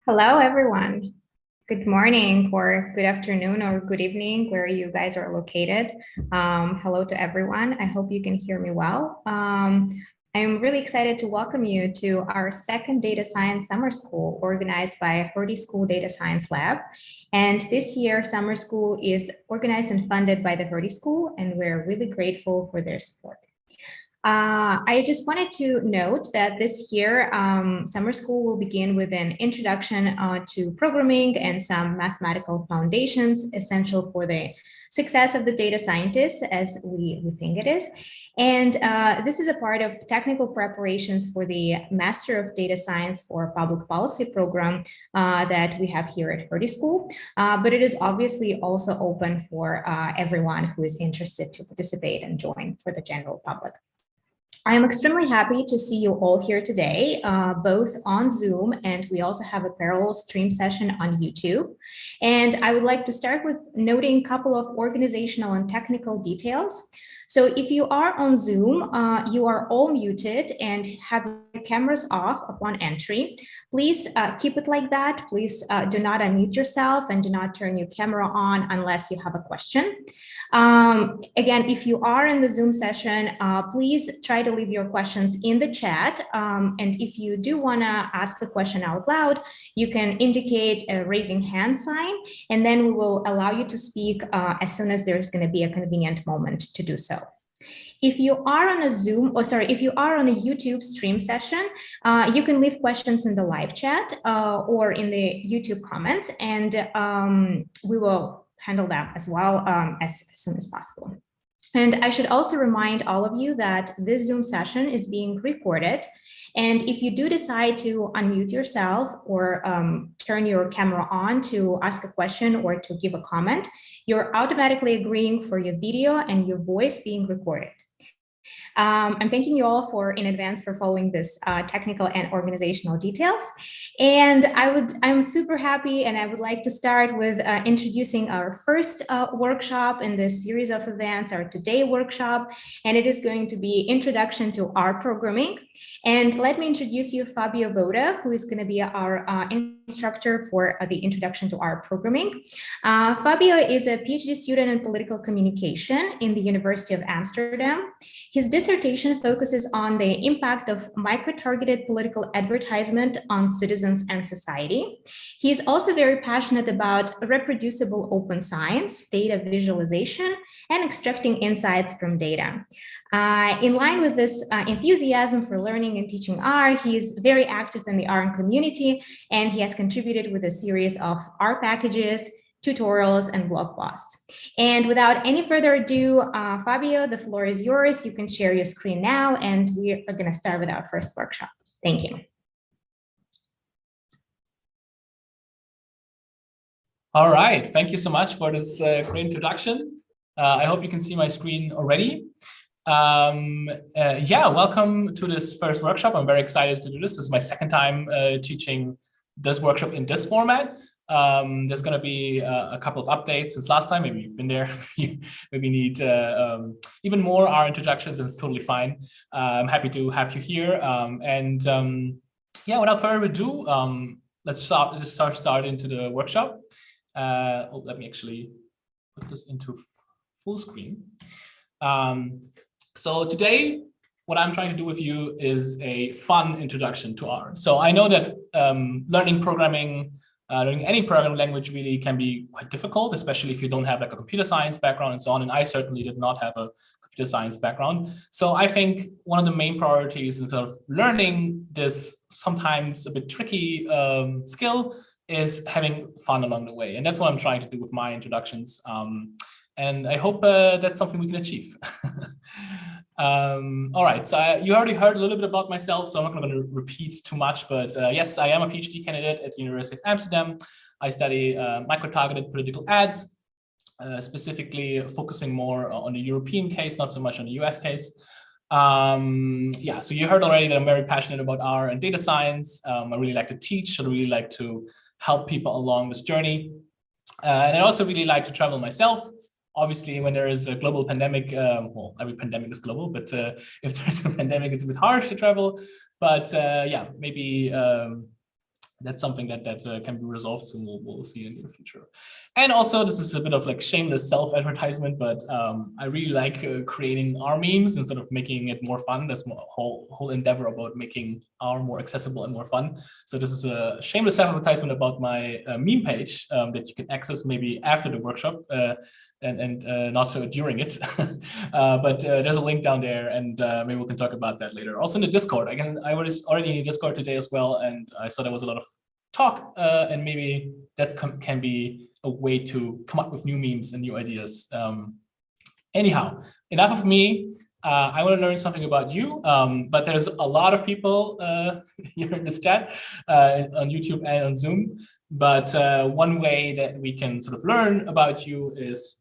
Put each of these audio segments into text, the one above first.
Hello, everyone. Good morning or good afternoon or good evening, where you guys are located. Hello to everyone. I hope you can hear me well. I'm really excited to welcome you to our second data science summer school organized by Hertie School Data Science Lab. And this year, summer school is organized and funded by the Hertie School, and we're really grateful for their support. I just wanted to note that this year, summer school will begin with an introduction to programming and some mathematical foundations essential for the success of the data scientists, as we think it is. And this is a part of technical preparations for the Master of Data Science for Public Policy program that we have here at Hertie School. But it is obviously also open for everyone who is interested to participate and join for the general public. I am extremely happy to see you all here today, both on Zoom, and we also have a parallel stream session on YouTube. And I would like to start with noting a couple of organizational and technical details. So if you are on Zoom, you are all muted and have your cameras off upon entry. Please keep it like that. Please do not unmute yourself and do not turn your camera on unless you have a question. Again, if you are in the Zoom session, please try to leave your questions in the chat. And if you do want to ask a question out loud, you can indicate a raising hand sign, and then we will allow you to speak as soon as there's going to be a convenient moment to do so. If you are on a Zoom, if you are on a YouTube stream session, you can leave questions in the live chat or in the YouTube comments, and we will handle them as well as soon as possible. And I should also remind all of you that this Zoom session is being recorded. And if you do decide to unmute yourself or turn your camera on to ask a question or to give a comment, you're automatically agreeing for your video and your voice being recorded. I'm thanking you all in advance for following this technical and organizational details. And I'm super happy, and I would like to start with introducing our first workshop in this series of events, our Today workshop, and it is going to be Introduction to R Programming. And let me introduce you Fabio Voda, who is going to be our instructor for the Introduction to R Programming. Fabio is a PhD student in political communication in the University of Amsterdam. His dissertation focuses on the impact of micro-targeted political advertisement on citizens and society. He is also very passionate about reproducible open science, data visualization, and extracting insights from data. In line with this enthusiasm for learning and teaching R, he is very active in the R community, and he has contributed with a series of R packages, tutorials, and blog posts. And without any further ado, Fabio, the floor is yours. You can share your screen now, and we are going to start with our first workshop. Thank you. All right, thank you so much for this great introduction. I hope you can see my screen already. Yeah, welcome to this first workshop. I'm very excited to do this. This is my second time teaching this workshop in this format. There's going to be a couple of updates since last time. Maybe you've been there, maybe need even more R introductions, and it's totally fine. I'm happy to have you here. Yeah, without further ado, let's start into the workshop. Let me actually put this into full screen. So today, what I'm trying to do with you is a fun introduction to R. So I know that learning programming, learning any programming language really can be quite difficult, especially if you don't have like a computer science background and so on. And I certainly did not have a computer science background. So I think one of the main priorities in sort of learning this sometimes a bit tricky skill is having fun along the way. And that's what I'm trying to do with my introductions. And I hope that's something we can achieve. All right, so you already heard a little bit about myself, so I'm not going to repeat too much, but yes, I am a PhD candidate at the University of Amsterdam. I study micro-targeted political ads. specifically focusing more on the European case, not so much on the US case. Yeah, so you heard already that I'm very passionate about R and data science. I really like to teach. I really like to help people along this journey. And I also really like to travel myself. Obviously, when there is a global pandemic, well, every pandemic is global, but if there's a pandemic, it's a bit harsh to travel. But yeah, maybe that's something that can be resolved soon. We'll see in the near future. And also, this is a bit of like shameless self-advertisement, but I really like creating R memes and sort of making it more fun. That's my whole endeavor about making R more accessible and more fun. So this is a shameless self-advertisement about my meme page that you can access maybe after the workshop. And not during it, but there's a link down there, and maybe we can talk about that later. Also in the Discord, I was already in the Discord today as well, and I saw there was a lot of talk, and maybe that can be a way to come up with new memes and new ideas. Anyhow, enough of me. I want to learn something about you, but there's a lot of people here in this chat on YouTube and on Zoom. But one way that we can sort of learn about you is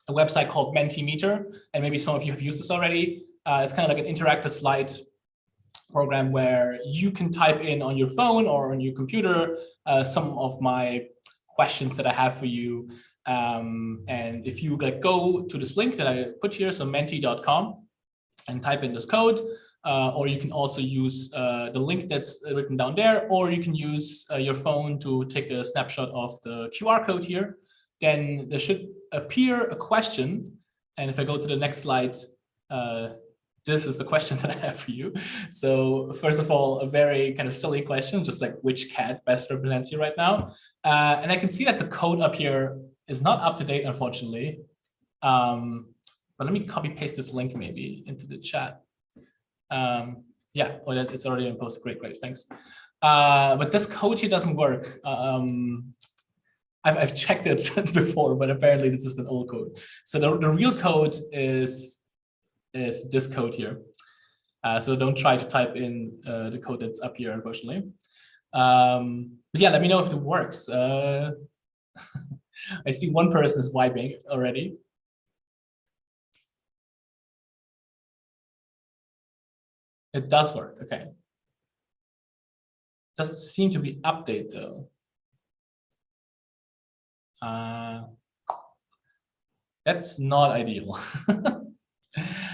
a website called Mentimeter, and maybe some of you have used this already. It's kind of like an interactive slide program where you can type in on your phone or on your computer some of my questions that I have for you. And if you like go to this link that I put here, so menti.com, and type in this code, or you can also use the link that's written down there, or you can use your phone to take a snapshot of the QR code here. Then there should appear a question. And if I go to the next slide, this is the question that I have for you. So first of all, a very kind of silly question, just like which cat best represents you right now. And I can see that the code up here is not up to date, unfortunately. But let me copy paste this link maybe into the chat. Yeah, oh, it's already in post. Great, thanks. But this code here doesn't work. I've checked it before, but apparently this is an old code. So the real code is this code here. So don't try to type in the code that's up here, unfortunately. But yeah, let me know if it works. I see one person is wiping already. It does work, okay. Doesn't seem to be update though. That's not ideal.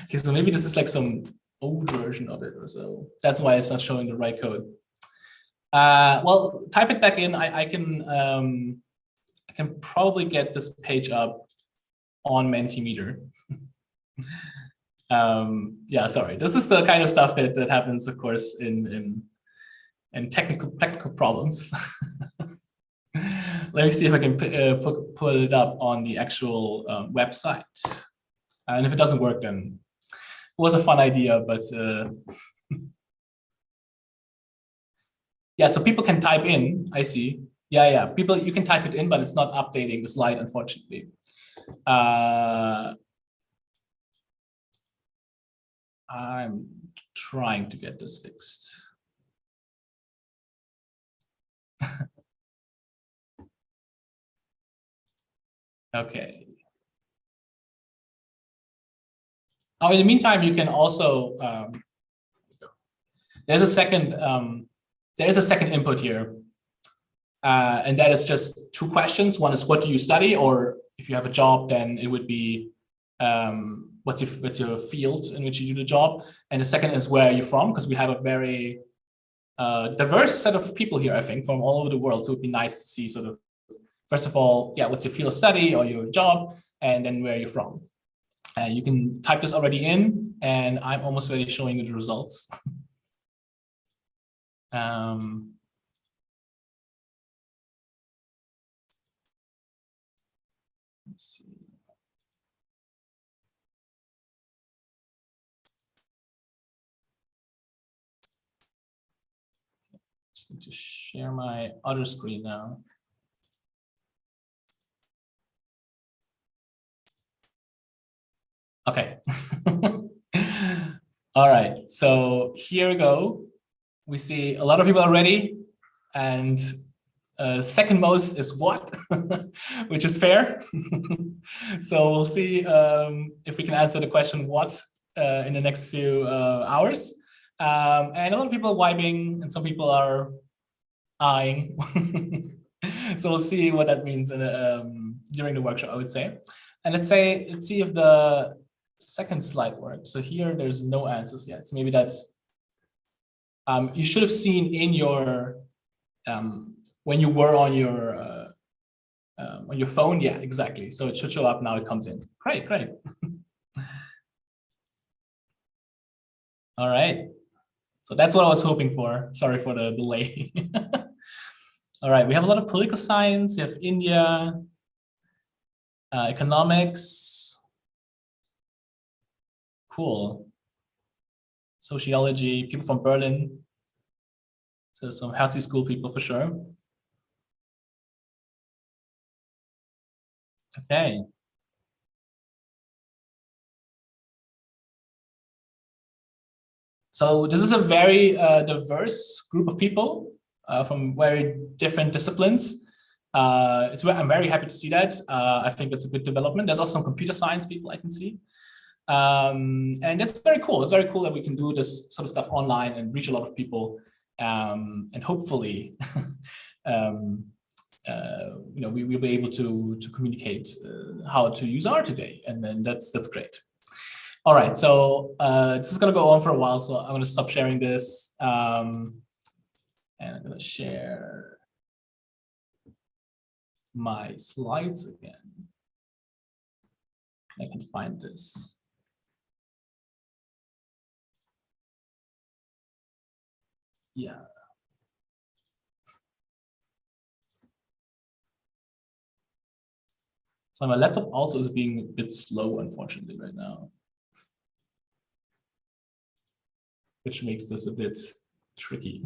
Okay, so maybe this is like some old version of it or so. That's why it's not showing the right code. Well, type it back in. I can probably get this page up on Mentimeter. Yeah, sorry. This is the kind of stuff that happens, of course, in technical problems. Let me see if I can put it up on the actual website. And if it doesn't work, then it was a fun idea, but yeah, so people can type in, I see. Yeah, people, you can type it in, but it's not updating the slide, unfortunately. I'm trying to get this fixed. Okay. Oh, in the meantime, you can also there's a second input here, and that is just two questions. One is what do you study, or if you have a job, then it would be what's your field in which you do the job, and the second is where are you from, because we have a very diverse set of people here, I think, from all over the world. So it would be nice to see sort of, first of all, yeah, what's your field of study or your job, and then where you're from. You can type this already in, and I'm almost ready showing you the results. Let's see. Just need to share my other screen now. Okay. All right, so here we go. We see a lot of people already, and second most is what, which is fair. So we'll see if we can answer the question what in the next few hours. And a lot of people are vibing and some people are eyeing. So we'll see what that means during the workshop, I would say. And let's see if the second slide works. So here there's no answers yet. So maybe that's, you should have seen in your, when you were on your phone. Yeah, exactly. So it should show up now, it comes in. Great, great. All right. So that's what I was hoping for. Sorry for the delay. All right, we have a lot of political science. You have India, economics. Cool. Sociology, people from Berlin. So some healthy school people for sure. Okay. So this is a very diverse group of people from very different disciplines. I'm very happy to see that. I think that's a good development. There's also some computer science people I can see. And that's very cool. It's very cool that we can do this sort of stuff online and reach a lot of people. And hopefully, we will be able to communicate how to use R today. And then that's great. All right, so this is going to go on for a while, so I'm going to stop sharing this. And I'm going to share my slides again. I can find this. Yeah. So my laptop also is being a bit slow, unfortunately, right now, which makes this a bit tricky.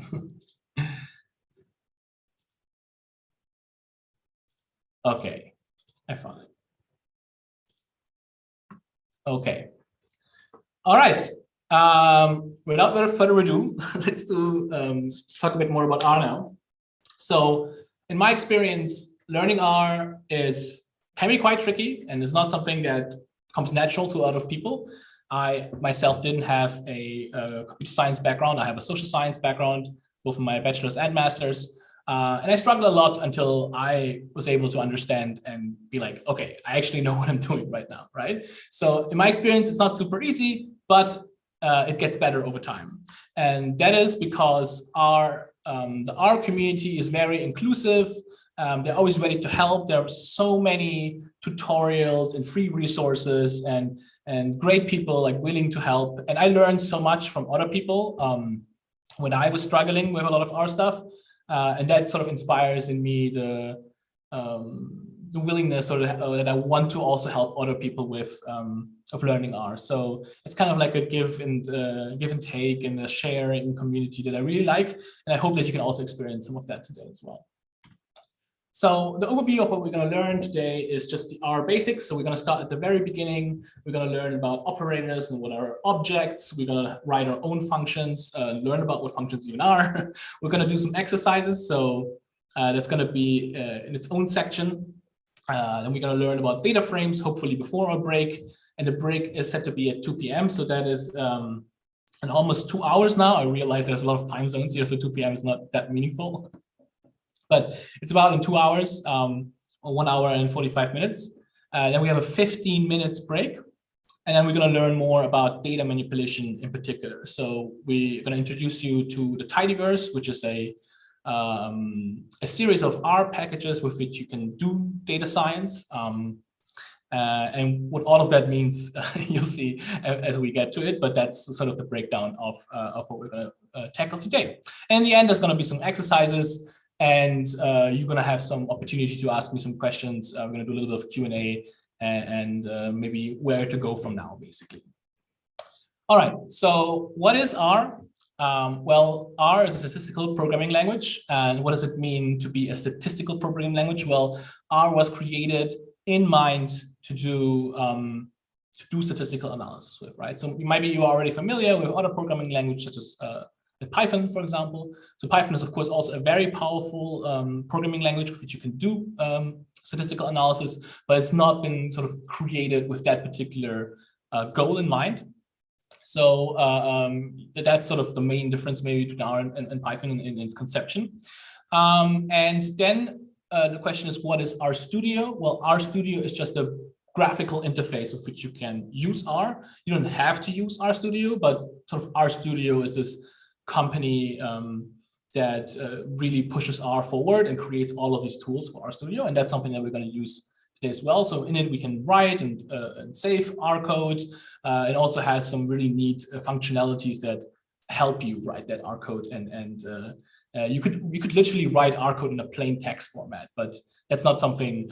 Okay, I found it. Okay. All right. Without further ado, let's talk a bit more about R now. So in my experience, learning R can be quite tricky, and it's not something that comes natural to a lot of people. I myself didn't have a computer science background. I have a social science background, both in my bachelor's and master's. And I struggled a lot until I was able to understand and be like, okay, I actually know what I'm doing right now, right? So in my experience, it's not super easy, but it gets better over time. And that is because the R community is very inclusive. They're always ready to help. There are so many tutorials and free resources and great people like willing to help. And I learned so much from other people when I was struggling with a lot of R stuff. And that sort of inspires in me the willingness that I want to also help other people with of learning R. So it's kind of like a give and take and a sharing community that I really like. And I hope that you can also experience some of that today as well. So the overview of what we're going to learn today is just the R basics. So we're going to start at the very beginning. We're going to learn about operators and what are objects. We're going to write our own functions, learn about what functions even are. We're going to do some exercises. So that's going to be in its own section. Then we're going to learn about data frames, hopefully before our break. And the break is set to be at 2 p.m. So that is in almost 2 hours now. I realize there's a lot of time zones here, so 2 p.m. is not that meaningful. But it's about in 2 hours, or 1 hour and 45 minutes. Then we have a 15 minutes break. And then we're going to learn more about data manipulation in particular. So we're going to introduce you to the tidyverse, which is a series of R packages with which you can do data science. And what all of that means, you'll see as we get to it, but that's sort of the breakdown of what we're going to tackle today. And in the end, there's going to be some exercises. And you're going to have some opportunity to ask me some questions. We're going to do a little bit of Q&A and maybe where to go from now, basically. All right, so what is R? Well, R is a statistical programming language. And what does it mean to be a statistical programming language? Well, R was created in mind to do statistical analysis with, right? So maybe you are already familiar with other programming languages such as Python, for example. So Python is, of course, also a very powerful programming language with which you can do statistical analysis, but it's not been sort of created with that particular goal in mind. So that's sort of the main difference maybe between R and Python in its conception. And then the question is, what is RStudio? Well, RStudio is just a graphical interface of which you can use R. You don't have to use RStudio, but sort of RStudio is this company that really pushes R forward and creates all of these tools for RStudio. And that's something that we're going to use today as well. So in it, we can write and save R code. It also has some really neat functionalities that help you write that R code. And you could literally write R code in a plain text format, but that's not something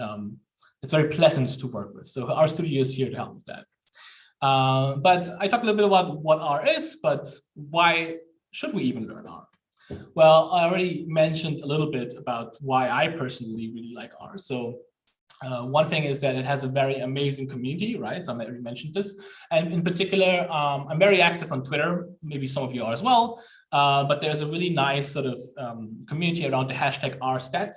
it's very pleasant to work with. So RStudio is here to help with that. But I talked a little bit about what R is, but why should we even learn R? Well, I already mentioned a little bit about why I personally really like R. So one thing is that it has a very amazing community, right? So I already mentioned this. And in particular, I'm very active on Twitter. Maybe some of you are as well. But there's a really nice sort of community around the hashtag #RStats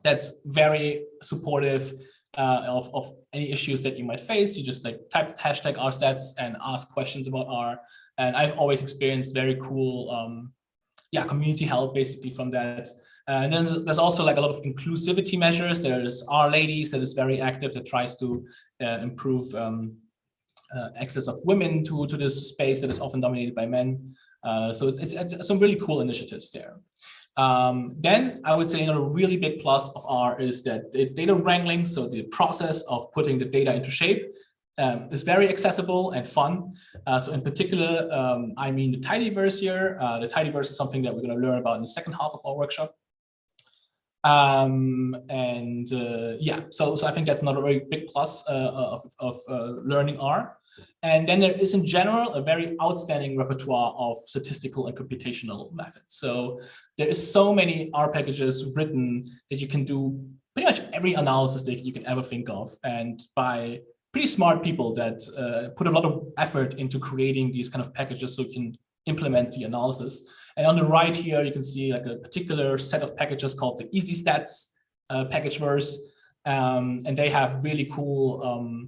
that's very supportive of any issues that you might face. You just like type hashtag #RStats and ask questions about R. And I've always experienced very cool community help basically from that. And then there's also like a lot of inclusivity measures. There's R Ladies that is very active, that tries to improve access of women to this space that is often dominated by men. So it's some really cool initiatives there. Then I would say another really big plus of R is that the data wrangling, so the process of putting the data into shape, is very accessible and fun. So in particular, I mean the tidyverse here. The tidyverse is something that we're going to learn about in the second half of our workshop. So I think that's another very big plus of learning R. And then there is in general a very outstanding repertoire of statistical and computational methods. So there is so many R packages written that you can do pretty much every analysis that you can ever think of, and by pretty smart people that put a lot of effort into creating these kind of packages so you can implement the analysis. And on the right here, you can see like a particular set of packages called the EasyStats packageverse. And they have really cool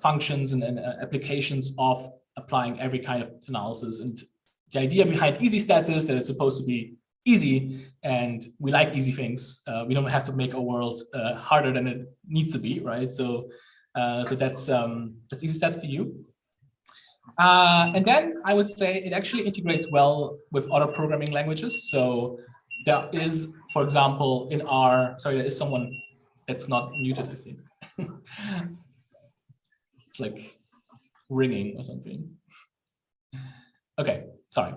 functions and applications of applying every kind of analysis. And the idea behind EasyStats is that it's supposed to be easy, and we like easy things. We don't have to make our world harder than it needs to be, right? So that's EasyStats for you. And then I would say it actually integrates well with other programming languages. So there is, for example, in R, sorry, there is someone that's not muted, I think. It's like ringing or something. Okay, sorry.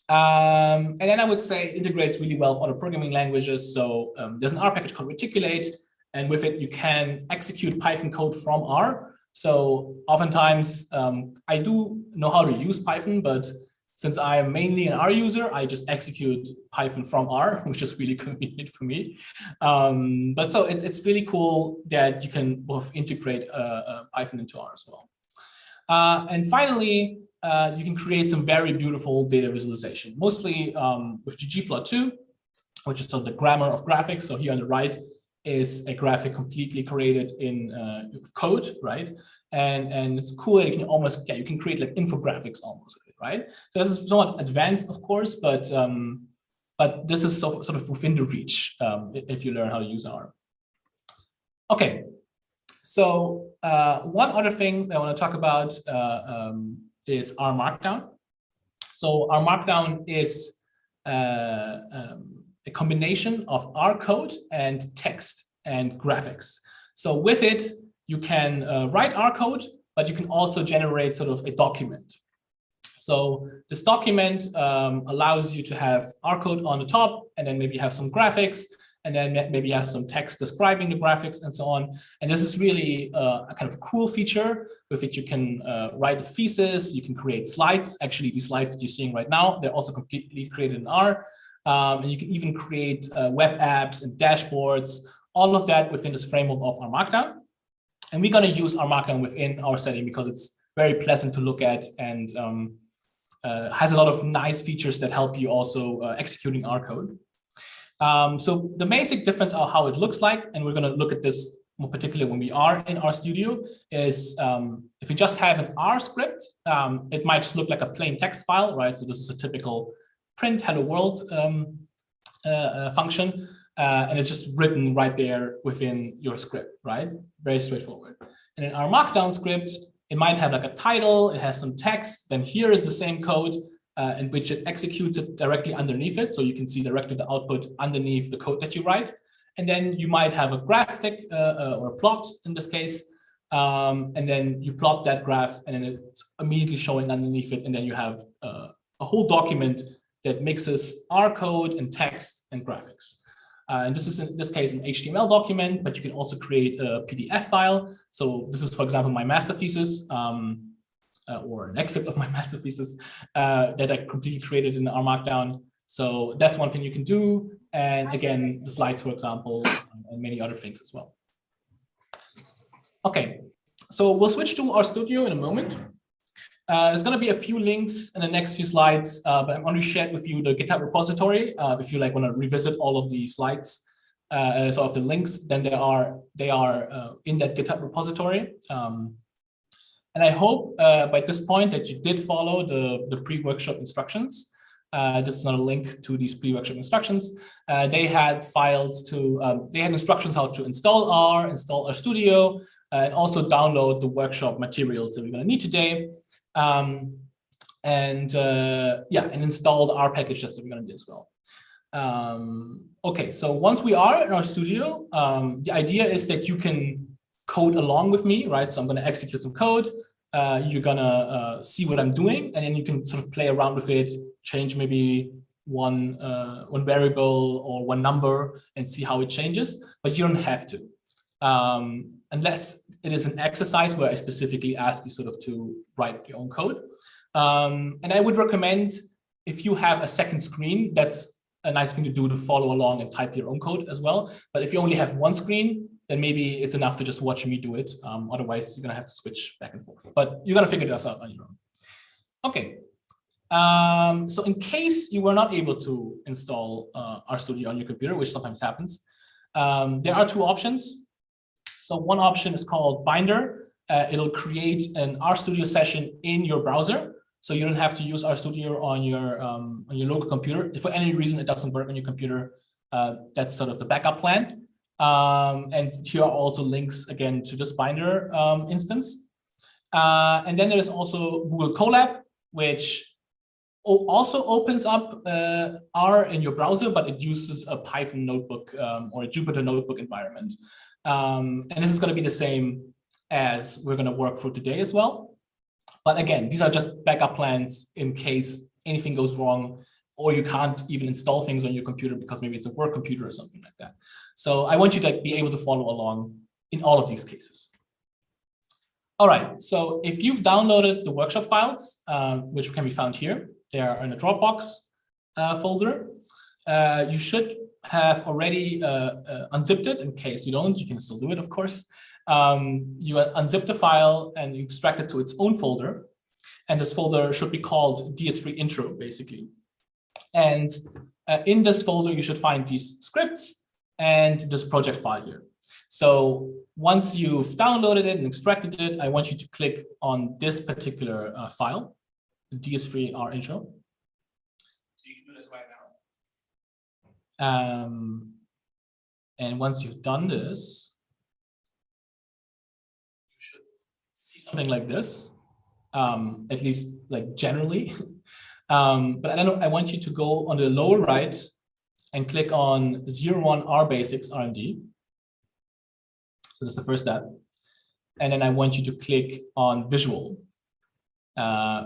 And then I would say it integrates really well with other programming languages. So there's an R package called Reticulate, and with it you can execute Python code from R. So oftentimes I do know how to use Python, but since I am mainly an R user, I just execute Python from R, which is really convenient for me. But so it's really cool that you can both integrate Python into R as well. And finally, you can create some very beautiful data visualization, mostly with ggplot2, which is sort of the grammar of graphics. So here on the right is a graphic completely created in code, right? And it's cool that you can almost, you can create like infographics almost, right? So this is somewhat advanced, of course, but this is sort of within the reach if you learn how to use R. Okay, so one other thing that I want to talk about is R Markdown. So R Markdown is a combination of R code and text and graphics. So with it, you can write R code, but you can also generate sort of a document. So this document allows you to have R code on the top, and then maybe have some graphics, and then maybe have some text describing the graphics and so on. And this is really a kind of cool feature with which you can write a thesis, you can create slides. Actually, these slides that you're seeing right now, they're also completely created in R. And you can even create web apps and dashboards, all of that within this framework of R Markdown. And we're going to use R Markdown within our setting because it's very pleasant to look at, and has a lot of nice features that help you also executing R code. So the basic difference of how it looks like, and we're going to look at this more particularly when we are in RStudio, is if you just have an R script, it might just look like a plain text file, right? So this is a typical print hello world function, and it's just written right there within your script, right? Very straightforward. And in our Markdown script, it might have like a title, it has some text, then here is the same code in which it executes it directly underneath it. So you can see directly the output underneath the code that you write. And then you might have a graphic or a plot in this case. And then you plot that graph and then it's immediately showing underneath it. And then you have a whole document that mixes R code and text and graphics. And this is in this case an HTML document, but you can also create a PDF file. So this is, for example, my master thesis or an excerpt of my master thesis that I completely created in R Markdown. So that's one thing you can do. And again, the slides, for example, and many other things as well. Okay, so we'll switch to RStudio in a moment. There's going to be a few links in the next few slides, but I'm going to share with you the GitHub repository. If you like want to revisit all of the slides, so of the links, then they are in that GitHub repository. And I hope by this point that you did follow the pre-workshop instructions. This is not a link to these pre-workshop instructions. They had files to, they had instructions how to install R, install RStudio, and also download the workshop materials that we're going to need today. And install the R package that we're going to do as well. Okay, so once we are in RStudio, the idea is that you can code along with me, right? So I'm going to execute some code. You're going to see what I'm doing, and then you can sort of play around with it, change maybe one variable or one number and see how it changes, but you don't have to. Unless it is an exercise where I specifically ask you sort of to write your own code. And I would recommend if you have a second screen, that's a nice thing to do to follow along and type your own code as well. But if you only have one screen, then maybe it's enough to just watch me do it. Otherwise, you're gonna have to switch back and forth. But you're gonna figure this out on your own. Okay. So in case you were not able to install RStudio on your computer, which sometimes happens, there are two options. So one option is called Binder. It'll create an RStudio session in your browser. So you don't have to use RStudio on your local computer. If for any reason it doesn't work on your computer, that's sort of the backup plan. And here are also links again to this Binder instance. And then there's also Google Colab, which also opens up R in your browser, but it uses a Python notebook or a Jupyter notebook environment. And this is going to be the same as we're going to work for today as well. But again, these are just backup plans in case anything goes wrong or you can't even install things on your computer because maybe it's a work computer or something like that. So I want you to be able to follow along in all of these cases. All right, so if you've downloaded the workshop files, which can be found here, they are in a Dropbox folder. You should have already unzipped it. In case you don't, you can still do it, of course. You unzip the file and you extract it to its own folder. And this folder should be called DS3 intro, basically. And in this folder, you should find these scripts and this project file here. So once you've downloaded it and extracted it, I want you to click on this particular file, the DS3 R intro. So you can do this right now. And once you've done this, you should see something like this, at least like generally. But I want you to go on the lower right and click on 01 R basics R&D. So that's the first step. And then I want you to click on visual,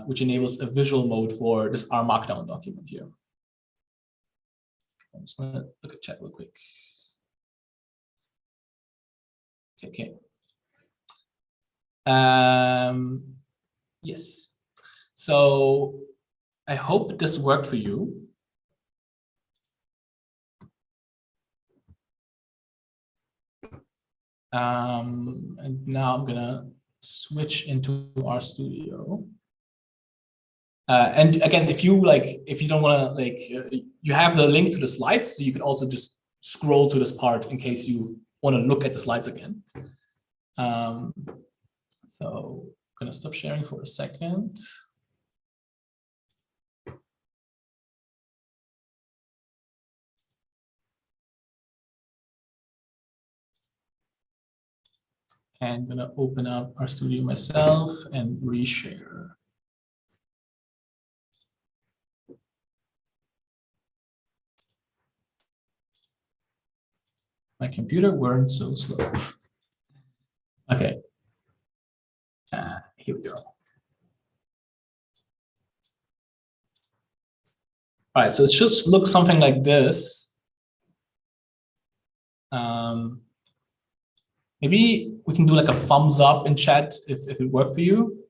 which enables a visual mode for this R Markdown document here. I'm just gonna look at chat real quick. Okay. Yes. So I hope this worked for you. And now I'm gonna switch into RStudio. And again, if you don't want to you have the link to the slides, so you can also just scroll to this part in case you want to look at the slides again. So I'm gonna stop sharing for a second. And I'm gonna open up RStudio myself and reshare. My computer weren't so slow. Okay. Here we go. All right, so it should look something like this. Maybe we can do like a thumbs up in chat if it worked for you.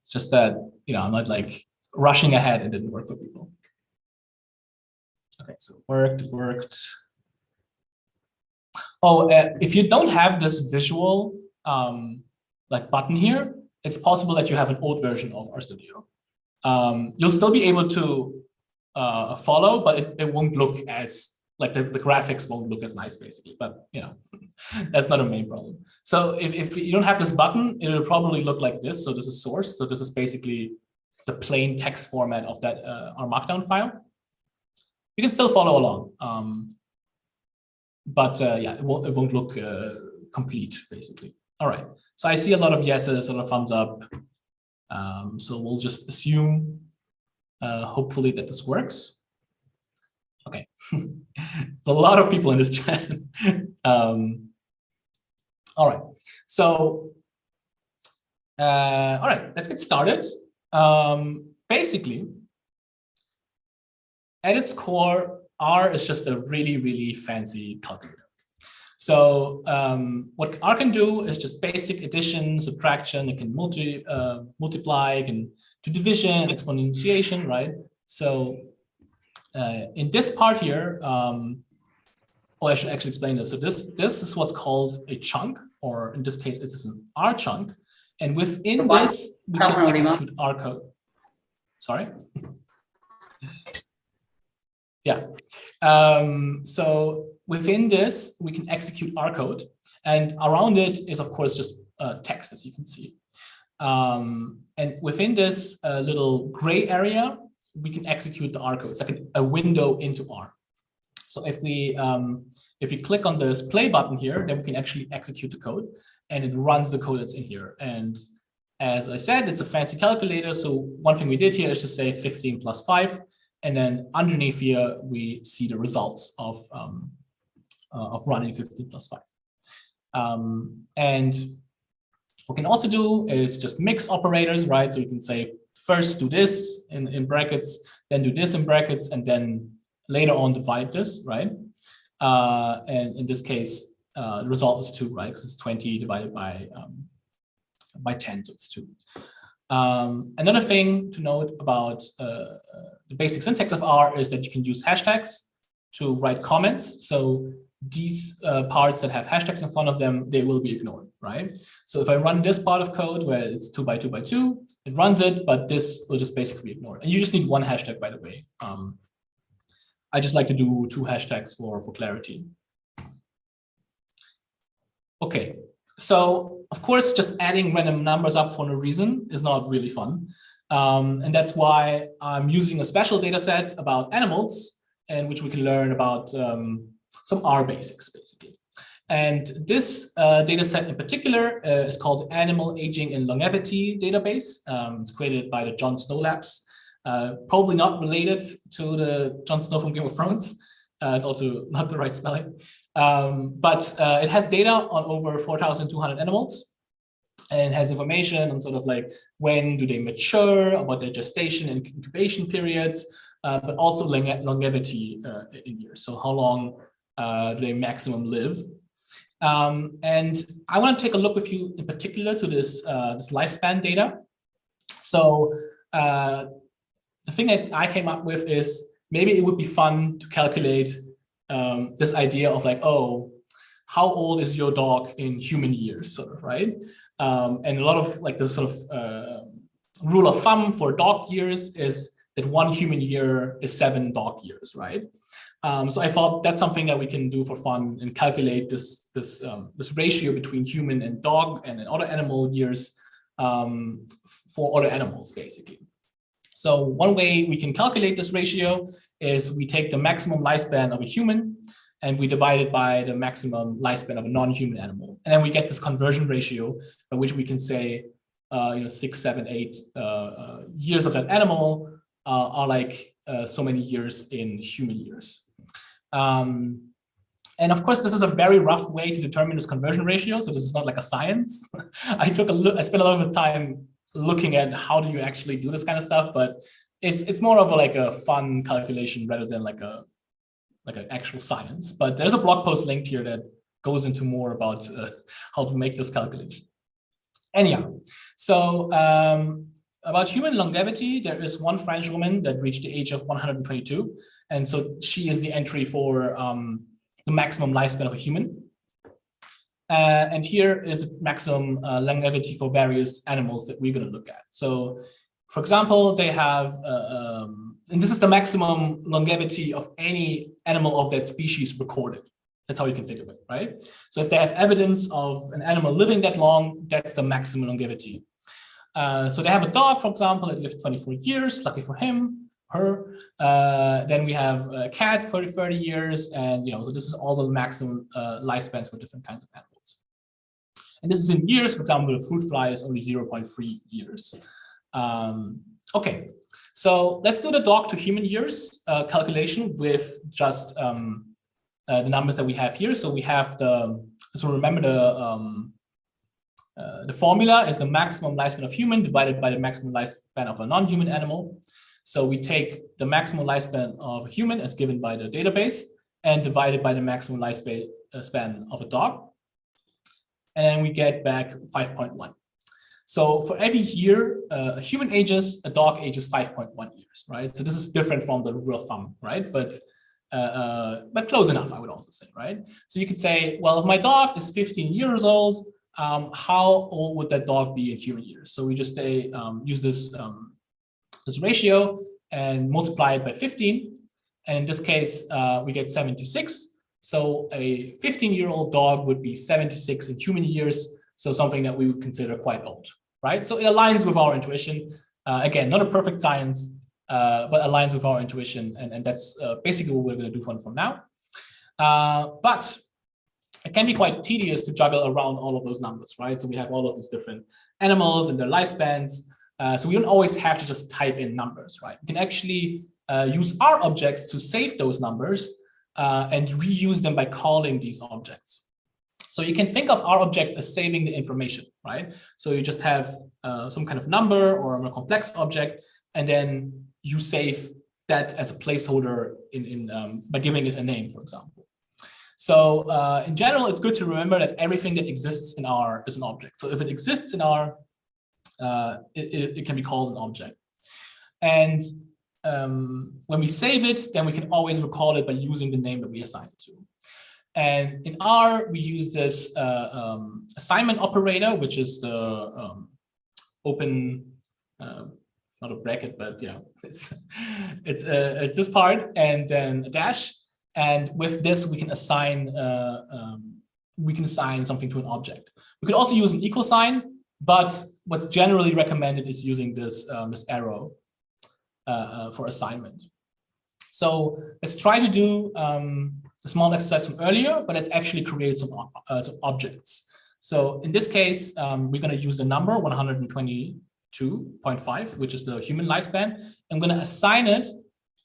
It's just that, I'm not like rushing ahead. It didn't work for people. Okay, so it worked. Oh, if you don't have this visual button here, it's possible that you have an old version of RStudio. You'll still be able to follow, but it won't look as the graphics won't look as nice, basically. But that's not a main problem. So if you don't have this button, it will probably look like this. So this is source. So this is basically the plain text format of that our Markdown file. You can still follow along, but yeah, it won't look complete, basically. All right. So I see a lot of yeses, a lot of thumbs up. So we'll just assume, hopefully, that this works. Okay, a lot of people in this chat. All right, so all right, let's get started. Basically, at its core, R is just a really, really fancy calculator. So what R can do is just basic addition, subtraction. It can multiply, it can do division, exponentiation, right? So in this part here, I should actually explain this. So this is what's called a chunk, or in this case, it is an R chunk. And within this, we can execute R code. Sorry? Yeah. So within this, we can execute R code. And around it is, of course, just text, as you can see. And within this little gray area, we can execute the R code. It's like a window into R. So if we click on this play button here, then we can actually execute the code, and it runs the code that's in here. And as I said, it's a fancy calculator. So one thing we did here is to say 15 plus 5. And then underneath here, we see the results of running 15 plus 5. And what we can also do is just mix operators, right? So you can say first do this in brackets, then do this in brackets, and then later on divide this, right? And in this case, the result is 2, right? Because it's 20 divided by 10, so it's 2. Another thing to note about the basic syntax of R is that you can use hashtags to write comments. So these parts that have hashtags in front of them, they will be ignored, right? So if I run this part of code where it's 2 by 2 by 2, it runs it, but this will just basically be ignored. And you just need one hashtag, by the way. I just like to do 2 hashtags for clarity. Okay, so of course, just adding random numbers up for no reason is not really fun. And that's why I'm using a special data set about animals, in which we can learn about some R basics, basically. And this data set in particular is called Animal Aging and Longevity Database. It's created by the Jon Snow Labs. Probably not related to the Jon Snow from Game of Thrones. It's also not the right spelling. But it has data on over 4,200 animals, and has information on sort of like when do they mature, about their gestation and incubation periods, but also longevity in years. So how long do they maximum live? And I want to take a look with you in particular to this lifespan data. So the thing that I came up with is maybe it would be fun to calculate this idea of like, oh, how old is your dog in human years, sort of, right? And a lot of like the sort of rule of thumb for dog years is that 1 human year is 7 dog years, right? So I thought that's something that we can do for fun and calculate this ratio between human and dog and other animal years for other animals, basically. So one way we can calculate this ratio is we take the maximum lifespan of a human and we divide it by the maximum lifespan of a non-human animal. And then we get this conversion ratio by which we can say, 6, 7, 8 years of that animal are like so many years in human years. And of course, this is a very rough way to determine this conversion ratio. So this is not like a science. I spent a lot of time looking at how do you actually do this kind of stuff, but it's more of like a fun calculation rather than like an actual science. But there's a blog post linked here that goes into more about how to make this calculation. Anyhow, so about human longevity, there is one French woman that reached the age of 122. And so she is the entry for the maximum lifespan of a human. And here is maximum longevity for various animals that we're going to look at. So, for example, they have, and this is the maximum longevity of any animal of that species recorded. That's how you can think of it, right? So if they have evidence of an animal living that long, that's the maximum longevity. So they have a dog, for example, that lived 24 years, lucky for him, her. Then we have a cat, 30 years. And, so this is all the maximum lifespans for different kinds of animals. And this is in years. For example, the fruit fly is only 0.3 years. Okay, so let's do the dog to human years calculation with just the numbers that we have here. So we have so remember the formula is the maximum lifespan of human divided by the maximum lifespan of a non-human animal. So we take the maximum lifespan of a human as given by the database and divide it by the maximum lifespan of a dog. And we get back 5.1. So for every year a human ages, a dog ages 5.1 years, right? So this is different from the rule of thumb, right? But close enough, I would also say, right? So you could say, well, if my dog is 15 years old, how old would that dog be in human years? So we just say, use this ratio and multiply it by 15. And in this case, we get 76. So a 15-year-old dog would be 76 in human years. So something that we would consider quite old, right? So it aligns with our intuition. Again, not a perfect science, but aligns with our intuition. And that's basically what we're going to do from now. But it can be quite tedious to juggle around all of those numbers, right? So we have all of these different animals and their lifespans. So we don't always have to just type in numbers, right? We can actually use our objects to save those numbers and reuse them by calling these objects. So you can think of our objects as saving the information, right? So you just have some kind of number or a more complex object, and then you save that as a placeholder by giving it a name, for example. So in general, it's good to remember that everything that exists in R is an object. So if it exists in R, it can be called an object. And when we save it, then we can always recall it by using the name that we assign it to. And in R, we use this assignment operator, which is the open, not a bracket, but it's this part, and then a dash. And with this, we can assign something to an object. We could also use an equal sign, but what's generally recommended is using this arrow for assignment. So let's try to do a small exercise from earlier, but let's actually create some objects. So in this case, we're going to use the number 122.5, which is the human lifespan. I'm going to assign it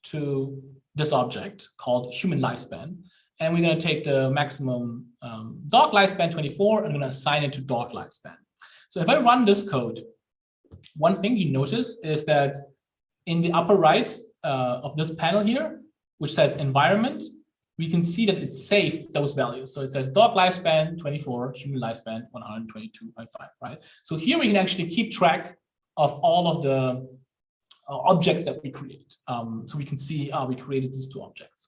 to this object called human lifespan. And we're going to take the maximum dog lifespan 24, and I'm going to assign it to dog lifespan. So if I run this code, one thing you notice is that in the upper right of this panel here, which says environment, we can see that it saved those values. So it says dog lifespan 24, human lifespan 122.5, right? So here we can actually keep track of all of the objects that we create. So we can see we created these two objects.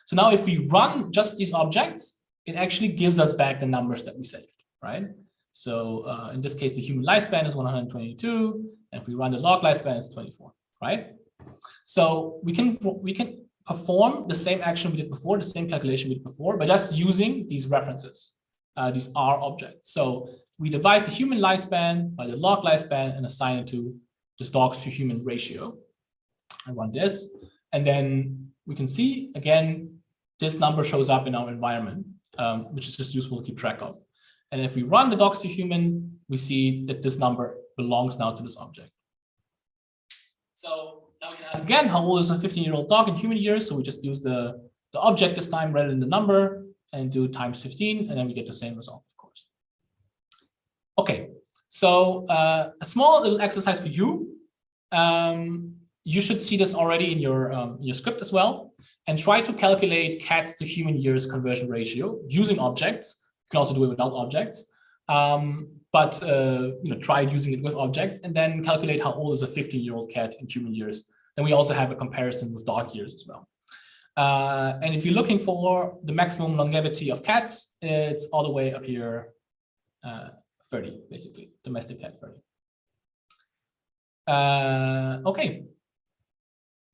So now if we run just these objects, it actually gives us back the numbers that we saved, right? So in this case, the human lifespan is 122, and if we run the log lifespan, it's 24, right? So we can perform the same action we did before, the same calculation we did before, but just using these references, these R objects. So we divide the human lifespan by the log lifespan and assign it to this dogs to human ratio. I run this, and then we can see again, this number shows up in our environment, which is just useful to keep track of. And if we run the dogs to human, we see that this number belongs now to this object. So now we can ask again, how old is a 15-year-old dog in human years? So we just use the object this time rather than the number and do times 15, and then we get the same result, of course. Okay, so a small little exercise for you. You should see this already in your script as well, and try to calculate cats to human years conversion ratio using objects. You can also do it without objects, but try using it with objects, and then calculate how old is a 15-year-old cat in human years. Then we also have a comparison with dog years as well. And if you're looking for the maximum longevity of cats, it's all the way up here, 30, basically, domestic cat 30. Okay.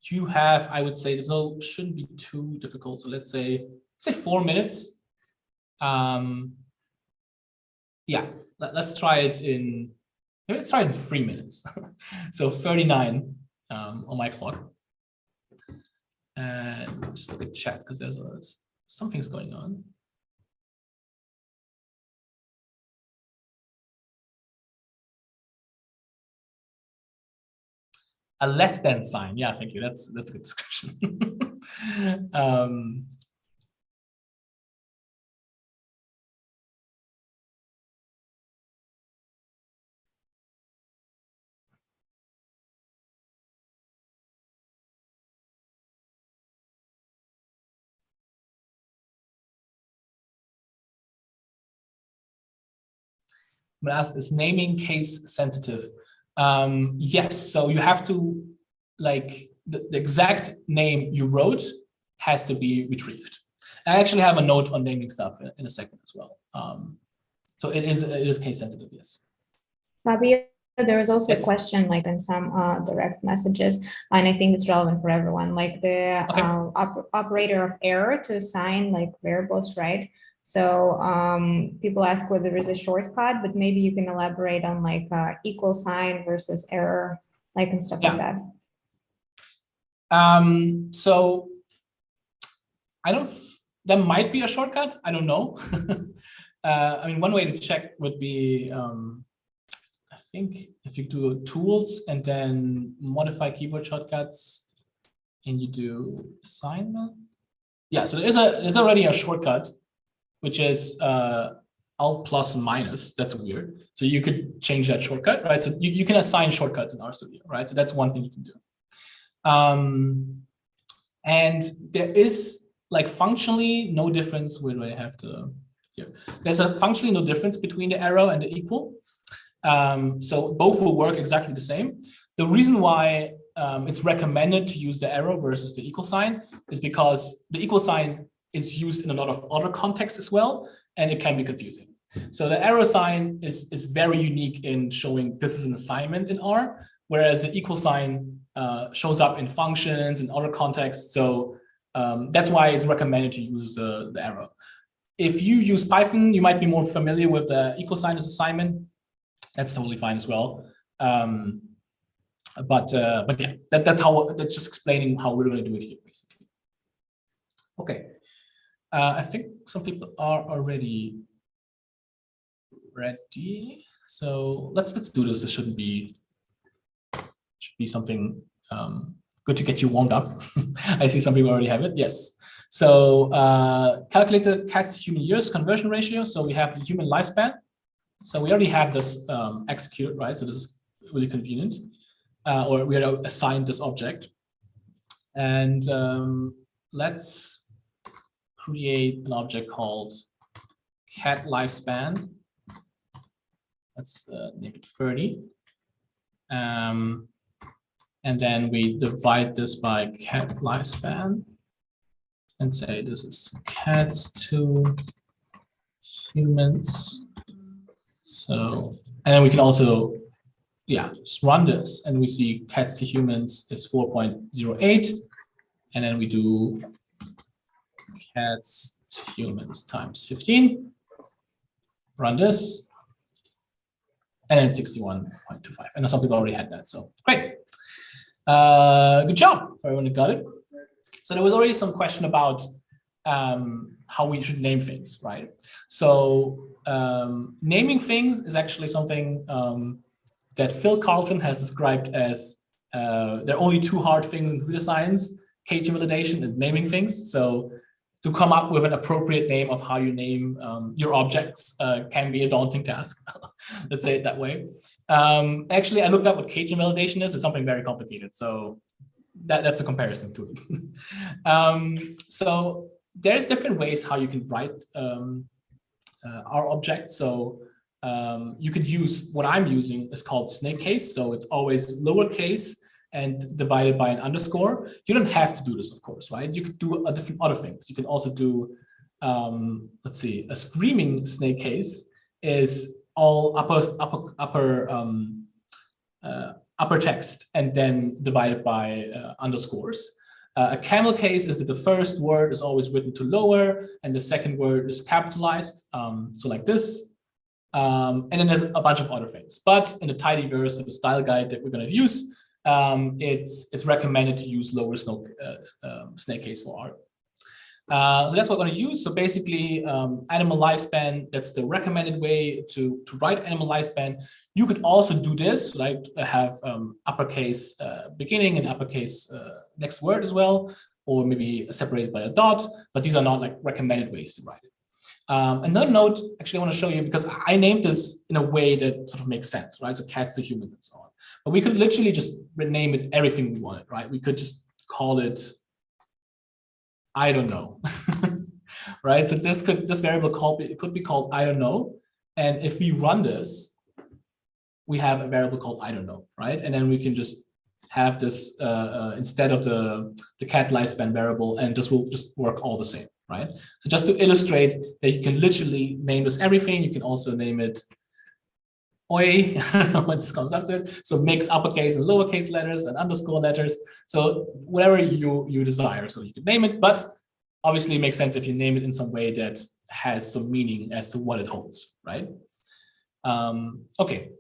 You have, I would say, this shouldn't be too difficult. So let's say 4 minutes. Yeah, let's try it in, maybe let's try it in 3 minutes. So 39 on my clock. And just look at chat because there's something's going on. A less than sign. Yeah, thank you. That's a good description. I'm gonna ask, is naming case sensitive? Yes, so you have to, like, the exact name you wrote has to be retrieved. I actually have a note on naming stuff in a second as well. So it is case sensitive, yes. Fabio, there was also a question like in some direct messages, and I think it's relevant for everyone, like the operator of error to assign like variables, right? So people ask whether there is a shortcut, but maybe you can elaborate on like equal sign versus error, like and stuff like that. So there might be a shortcut. I don't know. I mean, one way to check would be, I think if you do tools and then modify keyboard shortcuts and you do assignment. Yeah, so there's already a shortcut, which is Alt plus minus. That's weird. So you could change that shortcut, right? So you can assign shortcuts in RStudio, right? So that's one thing you can do. And there is like functionally no difference. Where do I have to here? There's a functionally no difference between the arrow and the equal. So both will work exactly the same. The reason why it's recommended to use the arrow versus the equal sign is because the equal sign is used in a lot of other contexts as well, and it can be confusing. So the arrow sign is very unique in showing this is an assignment in R, whereas the equal sign shows up in functions and other contexts. So that's why it's recommended to use the arrow. If you use Python, you might be more familiar with the equal sign as assignment. That's totally fine as well. But yeah, that's just explaining how we're going to do it here, basically. Okay. I think some people are already ready. So let's do this. This should be something good to get you warmed up. I see some people already have it. Yes. So calculate the cats to human years conversion ratio. So we have the human lifespan. So we already have this executed, right? So this is really convenient. Or we are assigned this object. And let's create an object called cat lifespan. Let's name it 30. And then we divide this by cat lifespan and say this is cats to humans So, and then we can also, yeah, just run this, and we see cats to humans is 4.08, and then we do cats to humans times 15. Run this, and then 61.25. And some people already had that, so great. Good job for everyone who got it. So there was already some question about how we should name things, right? So naming things is actually something that Phil Carlton has described as there are only two hard things in computer science: cage validation and naming things. So to come up with an appropriate name of how you name your objects can be a daunting task. Let's say it that way. Actually, I looked up what cage validation is. It's something very complicated. So that's a comparison to it. So there's different ways how you can write our objects. So you could use what I'm using is called snake case. So it's always lowercase and divided by an underscore. You don't have to do this, of course, right? You could do different other things. You can also do, let's see, a screaming snake case is all upper text and then divided by underscores. A camel case is that the first word is always written to lower and the second word is capitalized, so like this. And then there's a bunch of other things. But in the tidyverse, the style guide that we're going to use, it's recommended to use lower snake case for art. So that's what we're going to use. So basically, animal lifespan, that's the recommended way to write animal lifespan. You could also do this, right? Have uppercase beginning and uppercase next word as well, or maybe separated by a dot, but these are not like recommended ways to write it. Another note, actually, I want to show you because I named this in a way that sort of makes sense, right? So cats to humans and so on. But we could literally just rename it everything we wanted, right? We could just call it, I don't know, right? So this variable could be called I don't know. And if we run this, we have a variable called I don't know, right? And then we can just have this instead of the cat lifespan variable, and this will just work all the same, right? So just to illustrate that you can literally name this everything. You can also name it Oi, I don't know what this comes after it. So mix uppercase and lowercase letters and underscore letters. So whatever you desire, so you can name it, but obviously it makes sense if you name it in some way that has some meaning as to what it holds, right? Okay.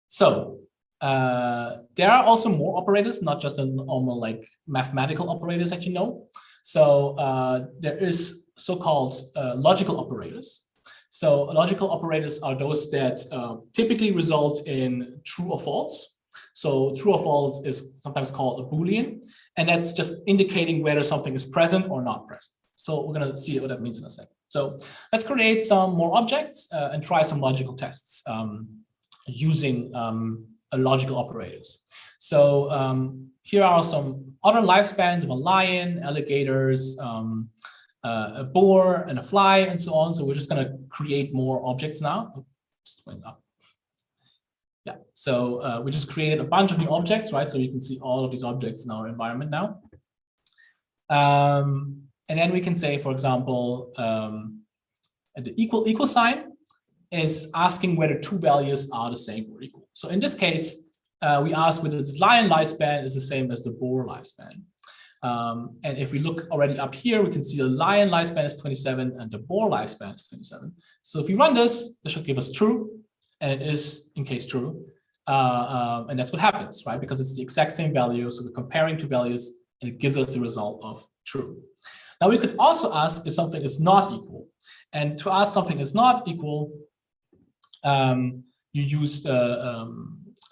So there are also more operators, not just the normal like mathematical operators that you know. So there is so-called logical operators. So logical operators are those that typically result in true or false. So true or false is sometimes called a Boolean, and that's just indicating whether something is present or not present. So we're going to see what that means in a second. So let's create some more objects and try some logical tests using logical operators. So here are some other lifespans of a lion, alligators, a boar, and a fly, and so on. So we're just going to create more objects now. Oh, just went up. Yeah, so we just created a bunch of new objects, right? So you can see all of these objects in our environment now. And then we can say, for example, the equal sign is asking whether two values are the same or equal. So in this case, we ask whether the lion lifespan is the same as the boar lifespan. And if we look already up here, we can see the lion lifespan is 27 and the boar lifespan is 27. So if we run this should give us true, and it is in case true. And that's what happens, right? Because it's the exact same value. So we're comparing two values and it gives us the result of true. Now we could also ask if something is not equal. And to ask something is not equal, you use the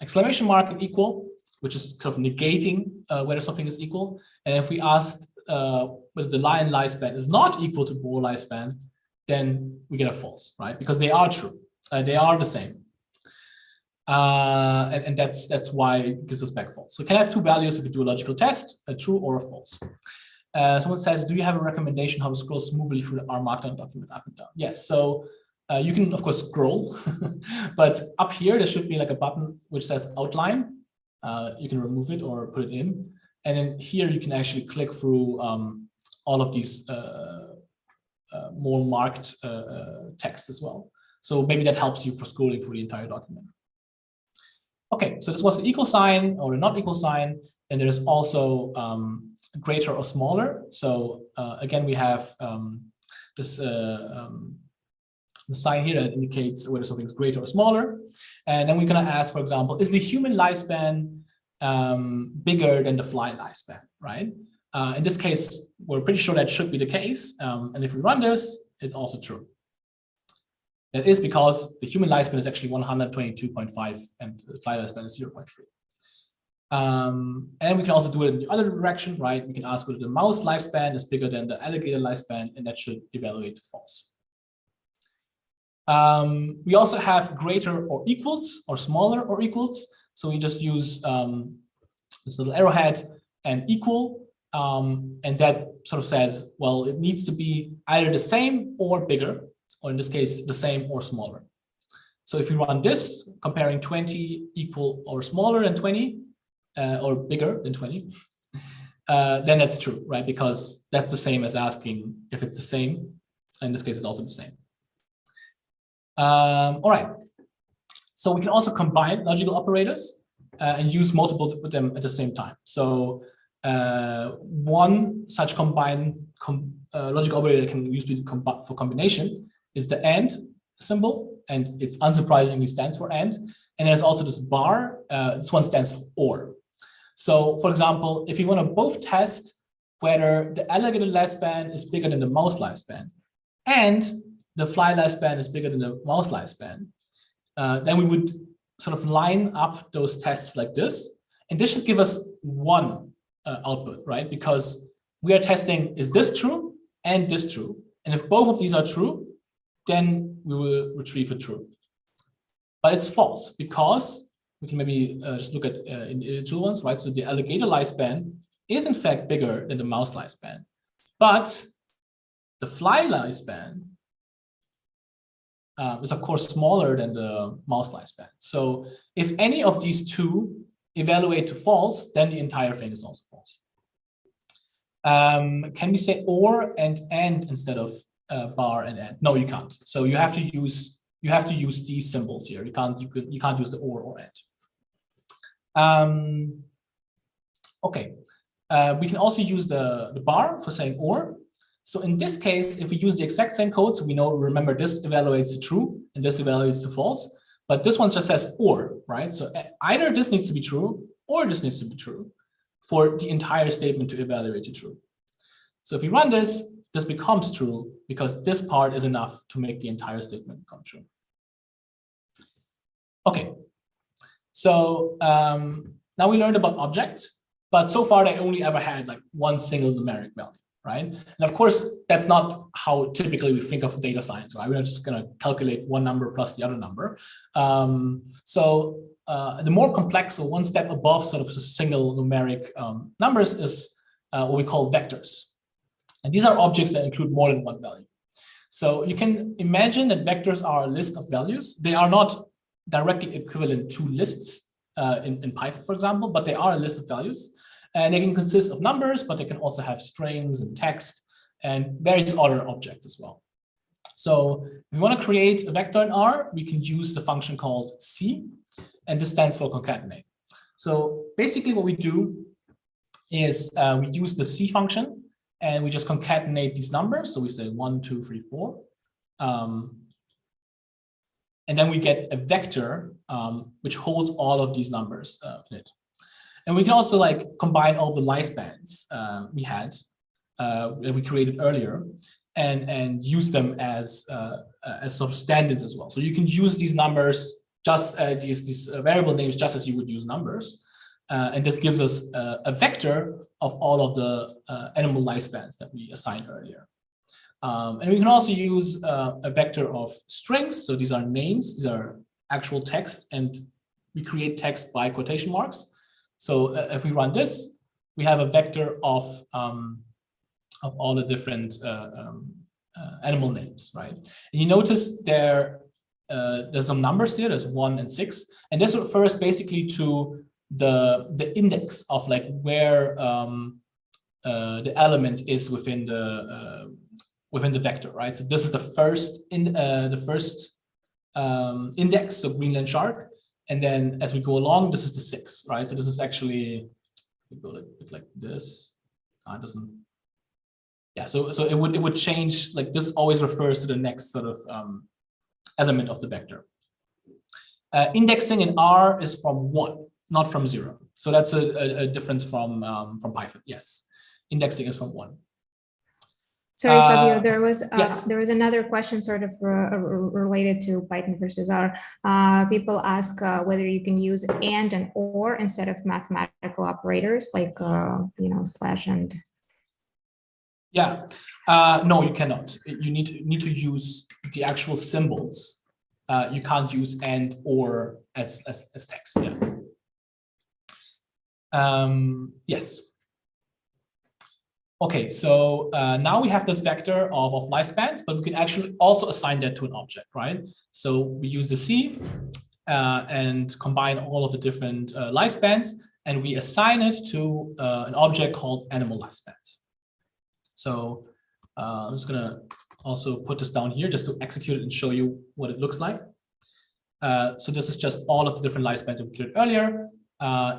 exclamation mark and equal, which is kind of negating whether something is equal. And if we asked whether the lion lifespan is not equal to boar lifespan, then we get a false, right? Because they are true. They are the same. And that's why it gives us back false. So can I have two values if we do a logical test, a true or a false? Someone says, do you have a recommendation how to scroll smoothly through our Markdown document up and down? Yes, so you can, of course, scroll, but up here, there should be like a button which says outline. You can remove it or put it in. And then here you can actually click through all of these more marked text as well. So maybe that helps you for scrolling through the entire document. Okay, so this was the equal sign or the not equal sign. And there's also greater or smaller. So again, we have this the sign here that indicates whether something is greater or smaller. And then we're going to ask, for example, is the human lifespan bigger than the fly lifespan, right? In this case, we're pretty sure that should be the case. And if we run this, it's also true. That is because the human lifespan is actually 122.5 and the fly lifespan is 0.3. And we can also do it in the other direction, right? We can ask whether the mouse lifespan is bigger than the alligator lifespan, and that should evaluate to false. We also have greater or equals or smaller or equals. So we just use this little arrowhead and equal. And that sort of says, well, it needs to be either the same or bigger, or in this case, the same or smaller. So if we run this, comparing 20 equal or smaller than 20, or bigger than 20, then that's true, right? Because that's the same as asking if it's the same. In this case, it's also the same. All right. So we can also combine logical operators and use multiple with them at the same time. So one such combined logical operator that can be used for combination is the AND symbol, and it unsurprisingly stands for AND. And there's also this bar. This one stands for OR. So, for example, if you want to both test whether the alligator lifespan is bigger than the mouse lifespan and the fly lifespan is bigger than the mouse lifespan, then we would sort of line up those tests like this. And this should give us one output, right? Because we are testing, is this true and this true? And if both of these are true, then we will retrieve a true. But it's false because we can maybe just look at individual ones, right? So the alligator lifespan is in fact bigger than the mouse lifespan, but the fly lifespan is of course smaller than the mouse lifespan. So if any of these two evaluate to false, then the entire thing is also false. Can we say or and instead of bar and and? No, you can't. So you have to use these symbols here. You can't use the or and. Okay, we can also use the bar for saying or. So in this case, if we use the exact same code, so we know, remember, this evaluates to true and this evaluates to false, but this one just says or, right? So either this needs to be true or this needs to be true for the entire statement to evaluate to true. So if we run this, this becomes true because this part is enough to make the entire statement become true. Okay, so now we learned about object, but so far they only ever had like one single numeric value, right? And of course, that's not how typically we think of data science, right? We're not just going to calculate one number plus the other number. The more complex, so one step above sort of single numeric numbers is what we call vectors. And these are objects that include more than one value. So you can imagine that vectors are a list of values. They are not directly equivalent to lists in Python, for example, but they are a list of values. And they can consist of numbers, but they can also have strings and text and various other objects as well. So if we want to create a vector in R, we can use the function called C, and this stands for concatenate. So basically what we do is we use the C function and we just concatenate these numbers. So we say 1, 2, 3, 4. And then we get a vector which holds all of these numbers in it. And we can also like combine all the lifespans we had that we created earlier and use them as sort of standards as well. So you can use these numbers, just these variable names, just as you would use numbers. And this gives us a vector of all of the animal lifespans that we assigned earlier. And we can also use a vector of strings. So these are names, these are actual text, and we create text by quotation marks. So if we run this, we have a vector of all the different animal names, right? And you notice there's some numbers here. There's 1 and 6, and this refers basically to the index of like where the element is within the vector, right? So this is the first index, so Greenland shark. And then as we go along, this is the 6, right? So this is actually, we go like this. It doesn't. Yeah, so it would change, like this always refers to the next sort of element of the vector. Indexing in R is from 1, not from 0. So that's a difference from Python. Yes, indexing is from 1. Sorry, Fabio, yes. there was another question sort of related to Python versus R. People ask whether you can use and or instead of mathematical operators like slash and. Yeah, no, you cannot. You need to use the actual symbols. You can't use and or as text. Yeah. Yes. Okay, so now we have this vector of lifespans, but we can actually also assign that to an object, right? So we use the C and combine all of the different lifespans, and we assign it to an object called animal lifespans. So I'm just gonna also put this down here just to execute it and show you what it looks like. So this is just all of the different lifespans that we created earlier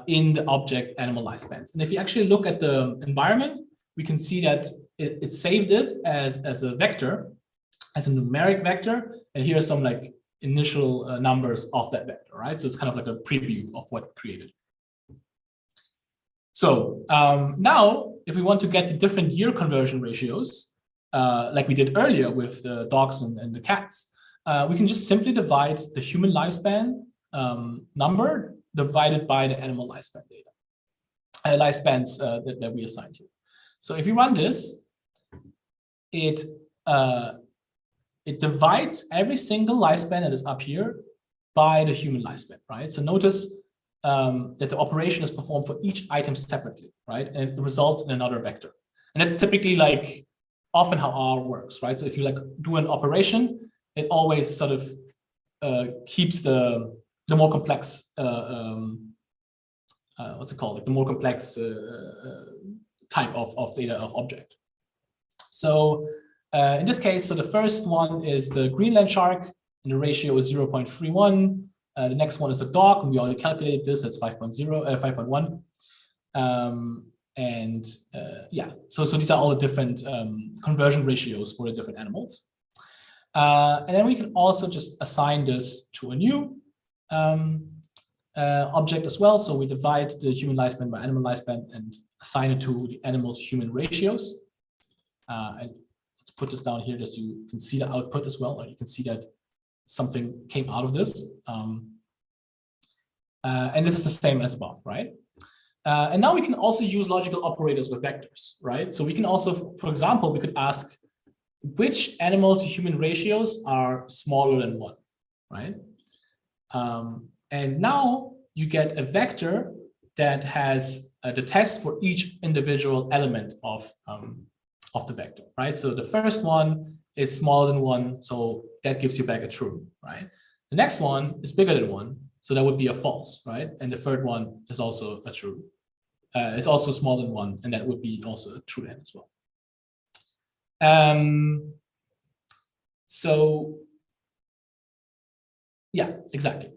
in the object animal lifespans. And if you actually look at the environment, we can see that it saved it as a vector, as a numeric vector. And here are some like initial numbers of that vector, right? So it's kind of like a preview of what it created. So now, if we want to get the different year conversion ratios, like we did earlier with the dogs and the cats, we can just simply divide the human lifespan number divided by the animal lifespan data, lifespans that we assigned here. So if you run this, it divides every single lifespan that is up here by the human lifespan, right? So notice that the operation is performed for each item separately, right? And it results in another vector. And that's typically like often how R works, right? So if you like do an operation, it always sort of keeps the more complex, what's it called? Like the more complex type of data of object. So in this case, so the first one is the Greenland shark, and the ratio is 0.31. The next one is the dog, and we already calculated this. That's 5.1. Yeah, so these are all the different conversion ratios for the different animals. And then we can also just assign this to a new object as well. So we divide the human lifespan by animal lifespan and assign it to the animal to human ratios. And let's put this down here just so you can see the output as well, or you can see that something came out of this. And this is the same as above, right? And now we can also use logical operators with vectors, right? So we can also, for example, we could ask which animal to human ratios are smaller than 1, right? And now you get a vector that has the test for each individual element of the vector, right? So the first one is smaller than 1, so that gives you back a true, right? The next one is bigger than 1, so that would be a false, right? And the third one is also a true. It's also smaller than 1, and that would be also a true then as well. So yeah, exactly.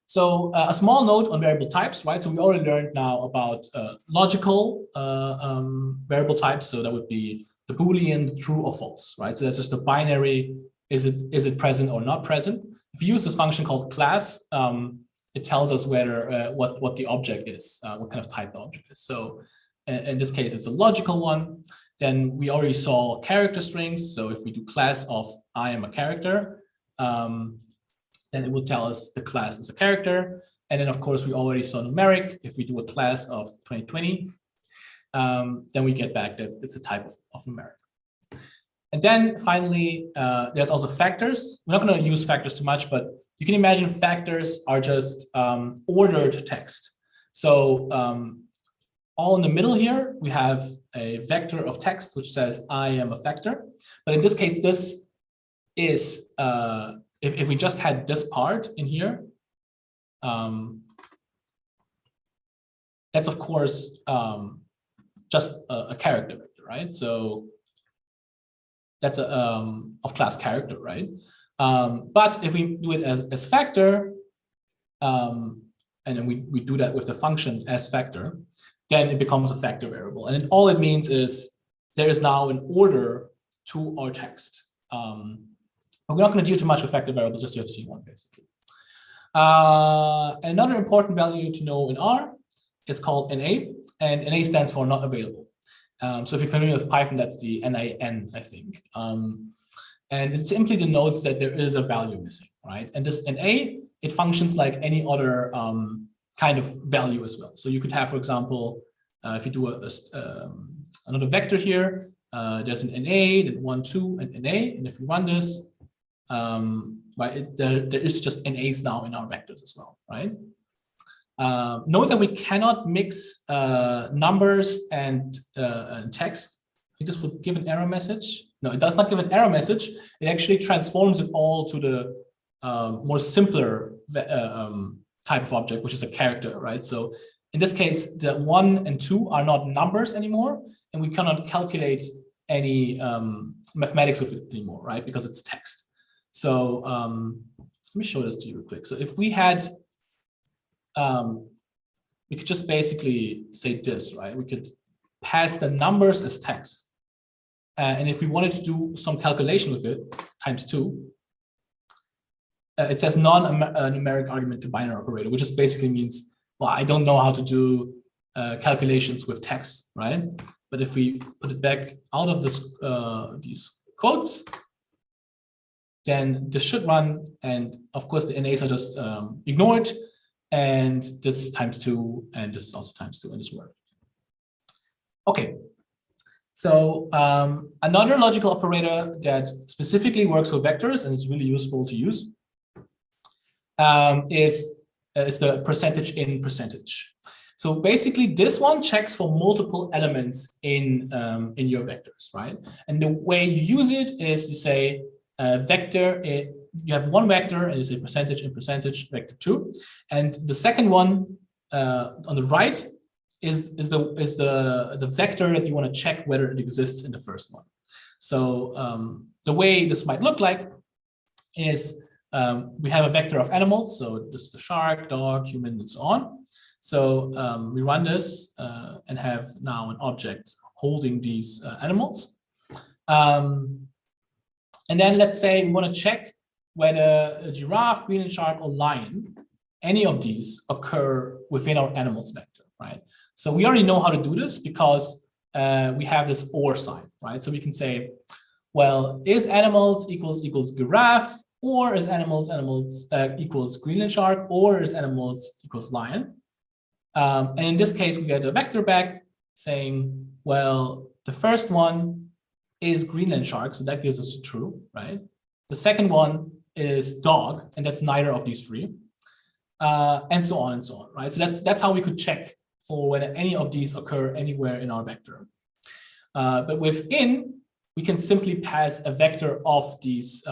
So a small note on variable types, right? So we already learned now about logical variable types. So that would be the Boolean, true or false, right? So that's just a binary. Is it present or not present? If you use this function called class, it tells us whether what the object is, what kind of type the object is. So in this case, it's a logical one. Then we already saw character strings. So if we do class of I am a character, then it will tell us the class is a character. And then of course we already saw numeric. If we do a class of 2020, then we get back that it's a type of numeric. And then finally, there's also factors. We're not going to use factors too much, but you can imagine factors are just ordered text. So all in the middle here, we have a vector of text which says I am a factor. But in this case, this is, if we just had this part in here, that's of course just a character vector, right? So that's a of class character, right? But if we do it as factor, and then we do that with the function as factor, then it becomes a factor variable. And all it means is there is now an order to our text. But we're not going to deal too much with factor variables, just to have seen one basically. Another important value to know in R is called NA, and NA stands for not available. So if you're familiar with Python, that's the NaN, I think. And it simply denotes that there is a value missing, right? And this NA, it functions like any other kind of value as well. So you could have, for example, if you do another vector here, there's an NA, then 1, 2, and NA. And if you run this, right, there is just NAs now in our vectors as well, right? Note that we cannot mix numbers and text. I think this would give an error message. No, it does not give an error message. It actually transforms it all to the more simpler type of object, which is a character, right? So in this case, the 1 and 2 are not numbers anymore, and we cannot calculate any mathematics with it anymore, right? Because it's text. So let me show this to you real quick. So if we had, we could just basically say this, right? We could pass the numbers as text. And if we wanted to do some calculation with it, times 2, it says non-numeric argument to binary operator, which just basically means, well, I don't know how to do calculations with text, right? But if we put it back out of this, these quotes, then this should run. And of course, the NAs are just ignored. And this is times 2, and this is also times 2, and this worked. Okay. So another logical operator that specifically works with vectors and is really useful to use is the percentage in percentage. So basically, this one checks for multiple elements in your vectors, right? And the way you use it is you say vector. You have one vector and you say percentage in percentage vector 2, and the second one on the right is the vector that you want to check whether it exists in the first one. So the way this might look like is we have a vector of animals. So this is the shark, dog, human, and so on. So we run this and have now an object holding these animals. And then let's say we want to check whether a giraffe, Greenland shark, or lion, any of these occur within our animals vector, right? So we already know how to do this because we have this or sign, right? So we can say, well, is animals equals giraffe, or is animals equals Greenland shark, or is animals equals lion? And in this case, we get a vector back saying, well, the first one is Greenland shark, so that gives us true, right? The second one is dog, and that's neither of these three, and so on, right? So that's how we could check for whether any of these occur anywhere in our vector. But within, we can simply pass a vector of these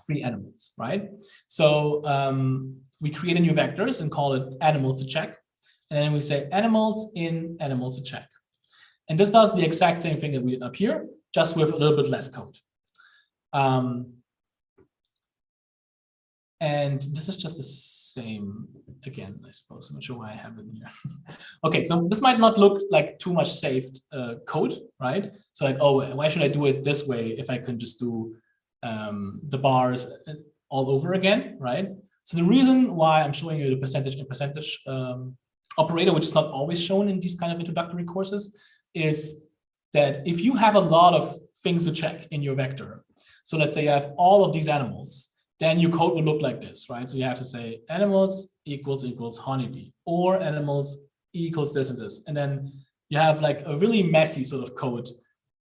three animals, right? So we create a new vectors and call it animals to check. And then we say animals in animals to check. And this does the exact same thing that we did up here, just with a little bit less code. And this is just the same again, I suppose. I'm not sure why I have it in here. Okay, so this might not look like too much saved code, right? So like, oh, why should I do it this way if I can just do the bars all over again, right? So the reason why I'm showing you the percentage in percentage operator, which is not always shown in these kind of introductory courses, is that if you have a lot of things to check in your vector, so let's say you have all of these animals, then your code will look like this, right? So you have to say animals equals honeybee, or animals equals this and this. And then you have like a really messy sort of code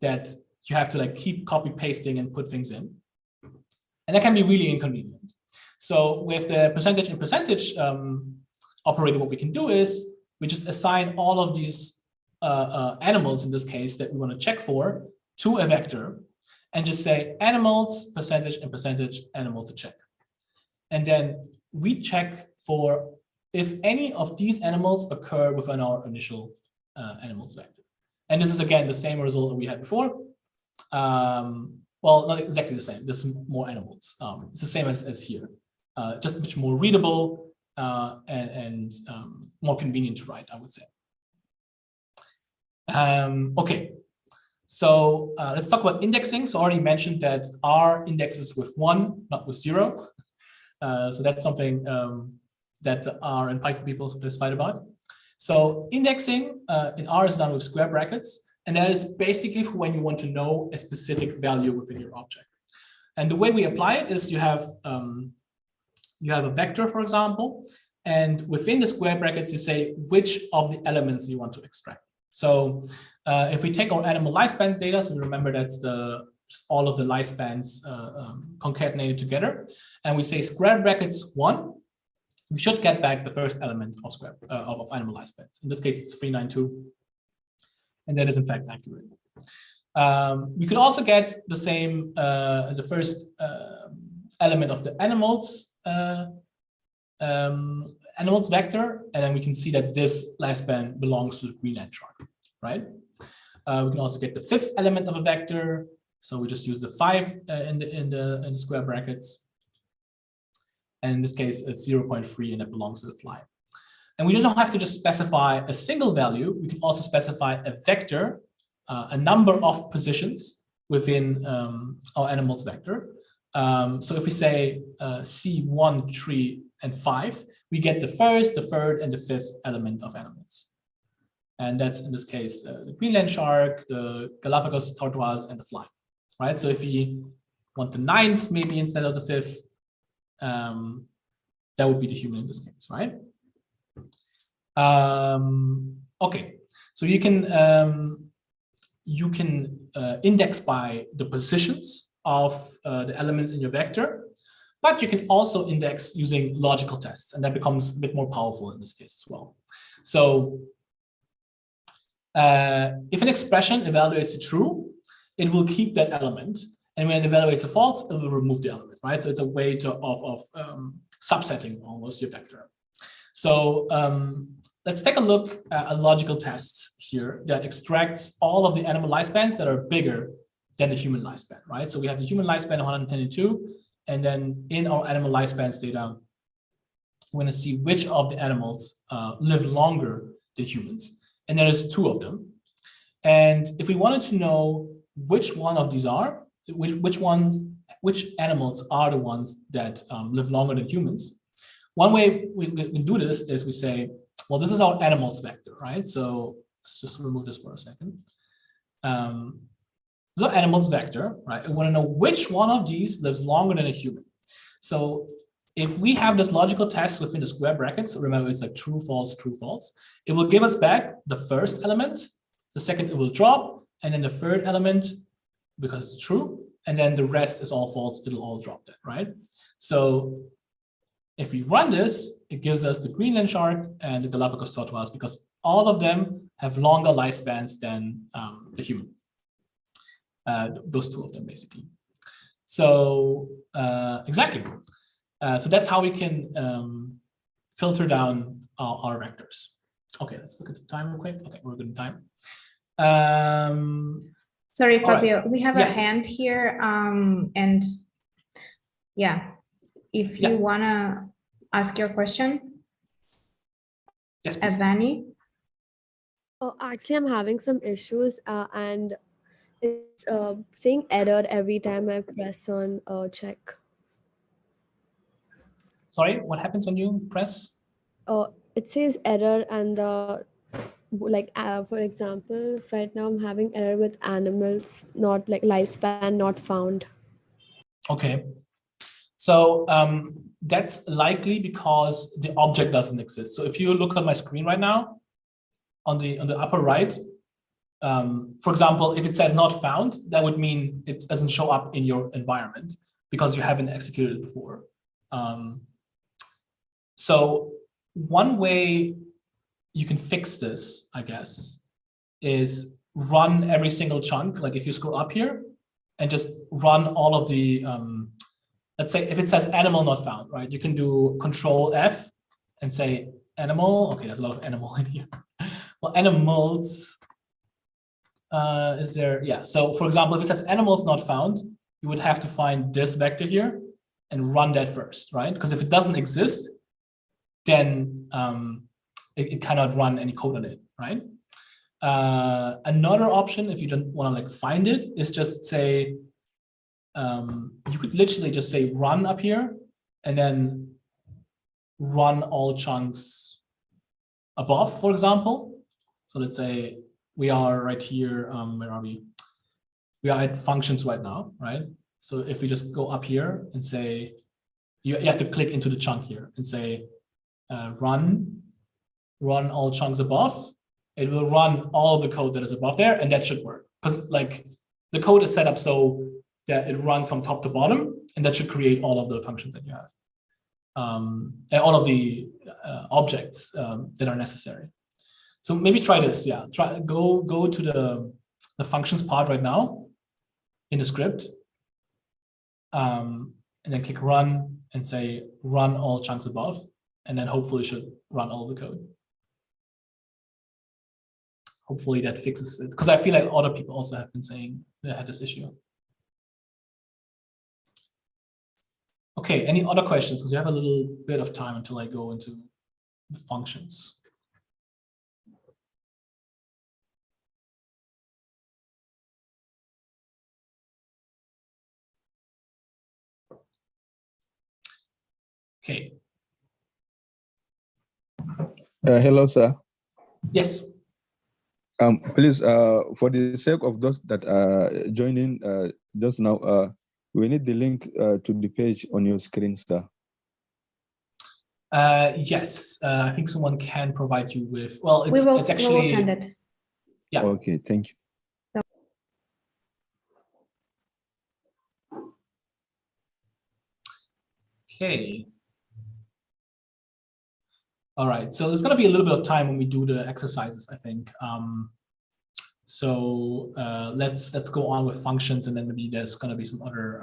that you have to like keep copy pasting and put things in. And that can be really inconvenient. So with the percentage in percentage operator, what we can do is we just assign all of these animals, in this case, that we want to check for to a vector, and just say animals, percentage in percentage, animals to check. And then we check for if any of these animals occur within our initial animals vector. And this is, again, the same result that we had before. well, not exactly the same. There's more animals. It's the same as here, just much more readable and more convenient to write, I would say. Okay, so let's talk about indexing. So I already mentioned that R indexes with 1, not with 0. So that's something that R and Python people specified about. So indexing in R is done with square brackets, and that is basically for when you want to know a specific value within your object. And the way we apply it is you have a vector, for example, and within the square brackets you say which of the elements you want to extract. So if we take our animal lifespan data, so remember that's all of the lifespans concatenated together, and we say square brackets 1, we should get back the first element of animal lifespans. In this case, it's 392, and that is in fact accurate. We could also get the same, the first element of the animals vector, and then we can see that this lifespan belongs to the Greenland chart, right? We can also get the fifth element of a vector, so we just use the 5 in the square brackets. And in this case, it's 0.3, and that belongs to the fly. And we don't have to just specify a single value. We can also specify a vector, a number of positions within our animals vector. So if we say C1, 3, and 5, we get the first, the third, and the fifth element of animals. And that's, in this case, the Greenland shark, the Galapagos tortoise, and the fly, right? So if we want the 9th maybe instead of the 5th, that would be the human in this case, right? Okay, so you can index by the positions of the elements in your vector, but you can also index using logical tests, and that becomes a bit more powerful in this case as well. So if an expression evaluates a true, it will keep that element, and when it evaluates a false, it will remove the element, right? So it's a way of subsetting almost your vector. So let's take a look at a logical test here that extracts all of the animal lifespans that are bigger than the human lifespan, right? So we have the human lifespan 122, and then in our animal lifespans data, we're going to see which of the animals live longer than humans, and there's 2 of them. And if we wanted to know which one of these are, which animals are the ones that live longer than humans, one way we do this is we say, well, this is our animals vector, right? So let's just remove this for a second. So animals vector, right? I want to know which one of these lives longer than a human. So if we have this logical test within the square brackets, remember it's like true, false, it will give us back the first element, the second it will drop, and then the third element, because it's true, and then the rest is all false, it'll all drop that, right? So if we run this, it gives us the Greenland shark and the Galapagos tortoise, because all of them have longer lifespans than the human. Those 2 of them, basically. So exactly. So that's how we can filter down our vectors. Okay, let's look at the time real quick. Okay, we're good in time. Sorry, Fabio, right. we have a hand here. And yeah, if you want to ask your question. Yes, please. Avani? Oh, actually, I'm having some issues and it's saying error every time I press on check. Sorry, what happens when you press? It says error, and for example, right now I'm having error with animals, not like lifespan not found. Okay, so that's likely because the object doesn't exist. So if you look at my screen right now, on the upper right, for example, if it says not found, that would mean it doesn't show up in your environment because you haven't executed it before. So one way you can fix this, I guess, is run every single chunk. Like if you scroll up here and just run all of the, let's say if it says animal not found, right? You can do Control F and say animal. Okay, there's a lot of animal in here. Well, animals, is there, yeah. So for example, if it says animals not found, you would have to find this vector here and run that first, right? Because if it doesn't exist, then it cannot run any code on it, right? Another option, if you don't want to like find it, is just say, you could literally just say run up here and then run all chunks above, for example. So let's say we are right here, where are we? We are at functions right now, right? So if we just go up here and say, you have to click into the chunk here and say, run all chunks above, it will run all of the code that is above there, and that should work. Because like the code is set up so that it runs from top to bottom, and that should create all of the functions that you have. And all of the objects that are necessary. So maybe try this, yeah. Go to the functions part right now in the script, and then click run and say run all chunks above, and then hopefully should run all the code. Hopefully that fixes it, because I feel like other people also have been saying they had this issue. Okay, any other questions? Because we have a little bit of time until I go into the functions. Okay. Hello, sir. Yes. Please, for the sake of those that are joining just now, we need the link to the page on your screen, sir. Yes, I think someone can provide you with. Well, We will actually send it. Yeah. Okay, thank you. Okay. All right, so there's going to be a little bit of time when we do the exercises, I think. So let's go on with functions, and then maybe there's going to be some other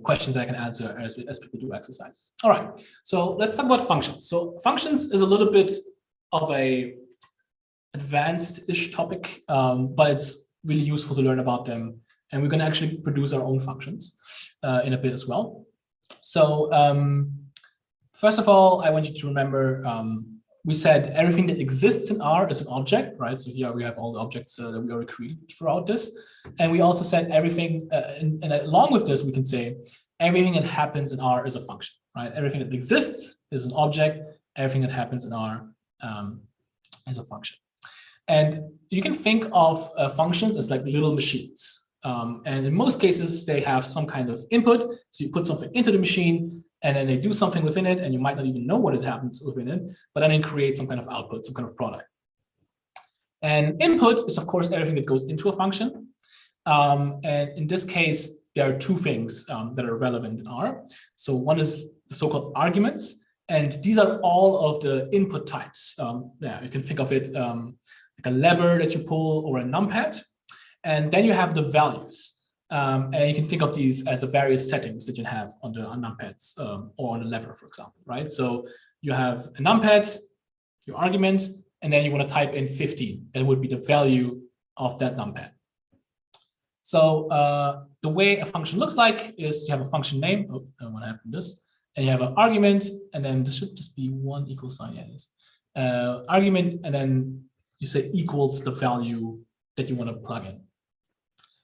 questions I can answer as people do exercise. All right, so let's talk about functions. So functions is a little bit of a advanced-ish topic, but it's really useful to learn about them. And we're going to actually produce our own functions in a bit as well. So first of all, I want you to remember, we said everything that exists in R is an object, right? So here we have all the objects that we already created throughout this. And we also said everything, and along with this, we can say everything that happens in R is a function, right? Everything that exists is an object. Everything that happens in R is a function. And you can think of functions as like little machines. And in most cases, they have some kind of input. So you put something into the machine, and then they do something within it, and you might not even know what it happens within it, but then it creates some kind of output, some kind of product. And input is, of course, everything that goes into a function. And in this case, there are two things that are relevant in R. So one is the so-called arguments, and these are all of the input types. Yeah, you can think of it like a lever that you pull or a numpad. And then you have the values. And you can think of these as the various settings that you have on the numpads or on the lever, for example, right? So you have a numpad, your argument, and then you want to type in 15. That would be the value of that numpad. So the way a function looks like is you have a function name. Oh, I don't want to happen this. And you have an argument, and then this should just be one equal sign. Yeah, it is. Argument, and then you say equals the value that you want to plug in.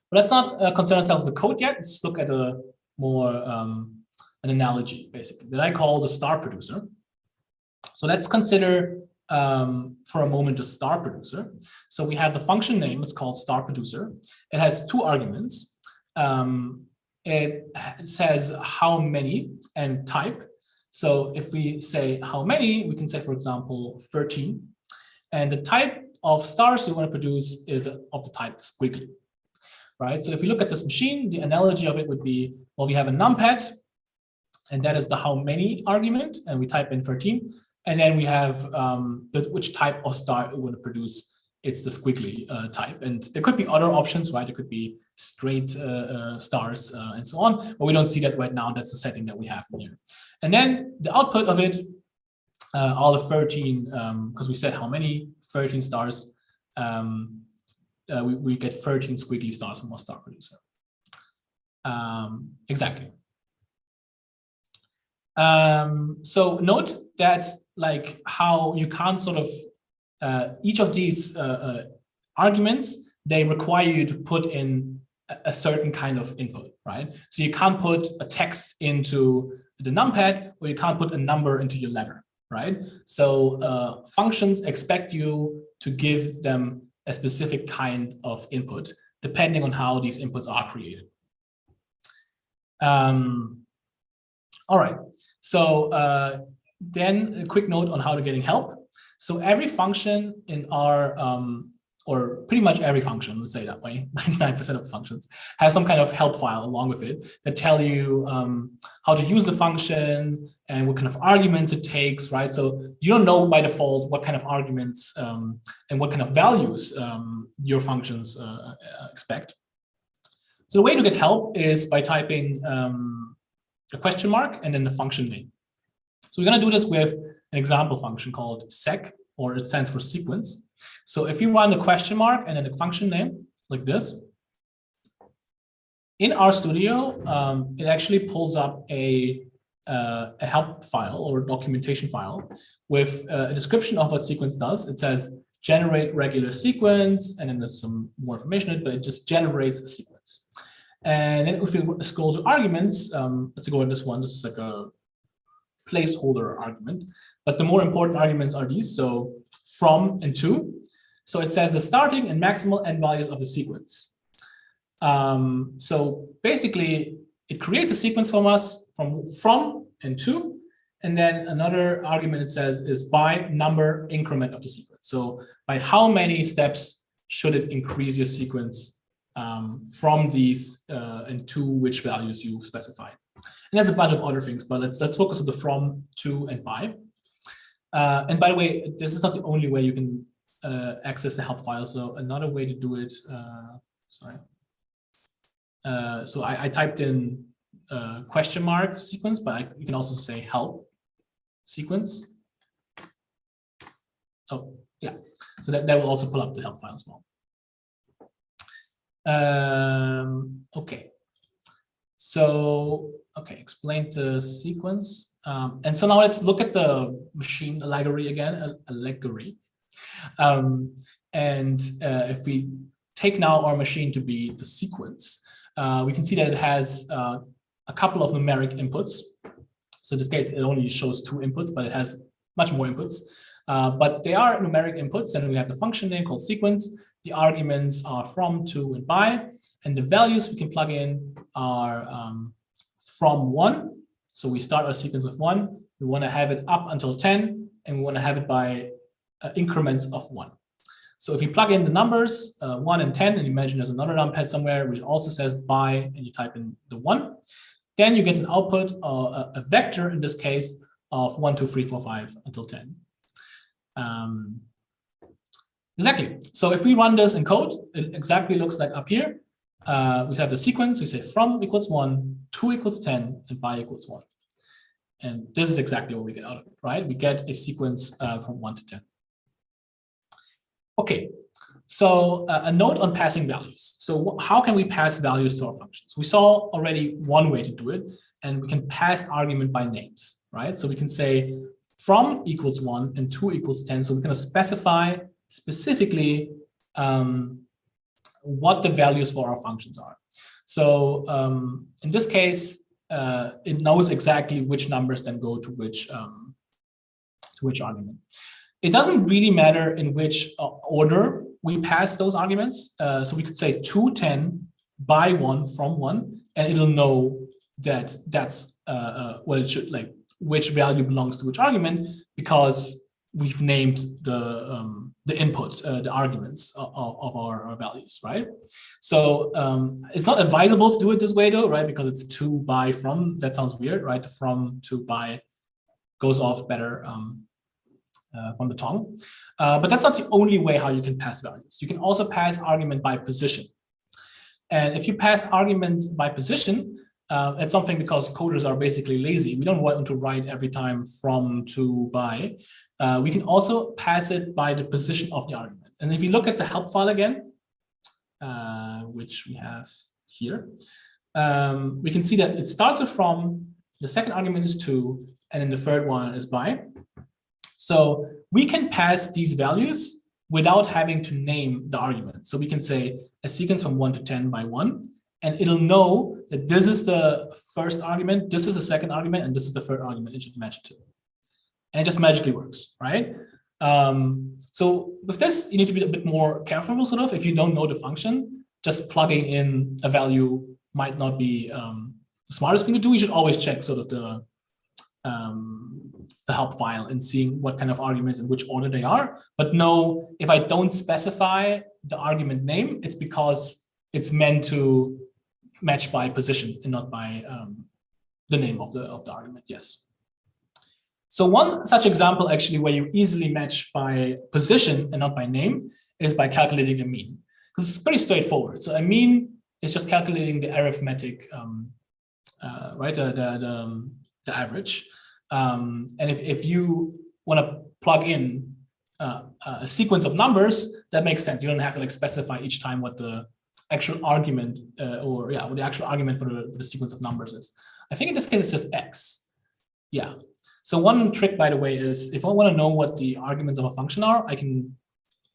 But let's not concern ourselves with the code yet. Let's look at a more an analogy, basically, that I call the star producer. So let's consider for a moment the star producer. So we have the function name. It's called star producer. It has two arguments. It says how many and type. So if we say how many, we can say, for example, 13. And the type of stars you want to produce is of the type squiggly. Right? So if you look at this machine, the analogy of it would be, well, we have a numpad, and that is the how many argument, and we type in 13. And then we have which type of star we want to produce. It's the squiggly type. And there could be other options, right? There could be straight stars and so on, but we don't see that right now. That's the setting that we have in here. And then the output of it, all the 13, because we said how many, 13 stars, we get 13 squiggly stars from our star producer. Exactly. So note that like how you can't sort of each of these arguments, they require you to put in a certain kind of input, right? So you can't put a text into the numpad, or you can't put a number into your letter, right? So functions expect you to give them a specific kind of input, depending on how these inputs are created. All right, so then a quick note on how to getting help. So every function in our, or pretty much every function, let's say that way, 99% of functions have some kind of help file along with it that tell you how to use the function and what kind of arguments it takes, right? So you don't know by default what kind of arguments and what kind of values your functions expect. So the way to get help is by typing a question mark and then the function name. So we're going to do this with an example function called sec, or it stands for sequence. So if you run the question mark and then the function name like this, in RStudio, it actually pulls up a help file or documentation file with a description of what sequence does. It says generate regular sequence, and then there's some more information in it, but it just generates a sequence. And then if you scroll to arguments, let's go with this one. This is like a placeholder argument, but the more important arguments are these. So from and to. So it says the starting and maximal end values of the sequence. So basically, it creates a sequence from us from and to, and then another argument it says is by number increment of the sequence. So by how many steps should it increase your sequence from these and to which values you specify. And there's a bunch of other things, but let's focus on the from, to, and by. And by the way, this is not the only way you can access the help file. So another way to do it, so I typed in question mark sequence, but you can also say help sequence. Oh, yeah. So that will also pull up the help file as well. Okay. So, okay, explain the sequence. And so now let's look at the machine allegory again, allegory. If we take now our machine to be the sequence, we can see that it has a couple of numeric inputs. So in this case, it only shows 2 inputs, but it has much more inputs. But they are numeric inputs, and we have the function name called sequence. The arguments are from, to, and by, and the values we can plug in are from 1. So we start our sequence with 1. We want to have it up until 10, and we want to have it by increments of 1. So if you plug in the numbers 1 and 10, and imagine there's another numpad somewhere which also says by, and you type in the 1, then you get an output, a vector in this case, of 1, 2, 3, 4, 5 until 10. Exactly. So if we run this in code, it exactly looks like up here. We have the sequence. We say from equals 1, 2 equals 10, and by equals 1. And this is exactly what we get out of it, right? We get a sequence from 1 to 10. Okay. So a note on passing values. So how can we pass values to our functions? We saw already one way to do it, and we can pass argument by names, right? So we can say from equals 1 and 2 equals 10. So we're going to specify specifically what the values for our functions are. So in this case, it knows exactly which numbers then go to which argument. It doesn't really matter in which order we pass those arguments. So we could say to 10 by 1 from 1, and it'll know that that's what it should, like which value belongs to which argument, because we've named the input, the arguments of our values, right? So it's not advisable to do it this way though, right? Because it's to, by, from. That sounds weird, right? From, to, by goes off better from the tongue. But that's not the only way how you can pass values. You can also pass argument by position. And if you pass argument by position, it's something because coders are basically lazy. We don't want to write every time from, to, by. We can also pass it by the position of the argument. And if you look at the help file again, which we have here, we can see that it started from the second argument is 2, and then the third one is by. So we can pass these values without having to name the argument. So we can say a sequence from 1 to 10 by 1, and it'll know that this is the first argument, this is the second argument, and this is the third argument it should match it to. And it just magically works, right? So with this, you need to be a bit more careful, sort of. If you don't know the function, just plugging in a value might not be the smartest thing to do. You should always check sort of the help file and seeing what kind of arguments in which order they are. But no, if I don't specify the argument name, it's because it's meant to match by position and not by the name of the argument. Yes. So one such example actually where you easily match by position and not by name is by calculating a mean, because it's pretty straightforward. So a mean is just calculating the arithmetic, right, the average. And if you want to plug in a sequence of numbers, that makes sense. You don't have to like specify each time what the actual argument what the actual argument for the sequence of numbers is. I think in this case it says x. Yeah. So one trick, by the way, is if I want to know what the arguments of a function are, I can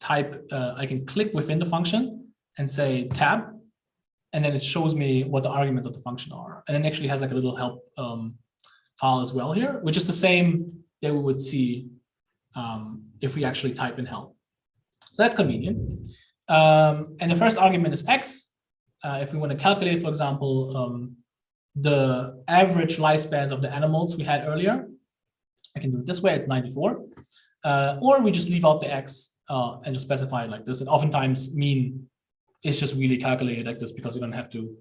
I can click within the function and say tab, and then it shows me what the arguments of the function are. And it actually has like a little help file as well here, which is the same that we would see if we actually type in help. So that's convenient. And the first argument is x. If we want to calculate, for example, the average lifespans of the animals we had earlier, I can do it this way, it's 94. Or we just leave out the x and just specify it like this. And oftentimes mean is just really calculated like this because you don't have to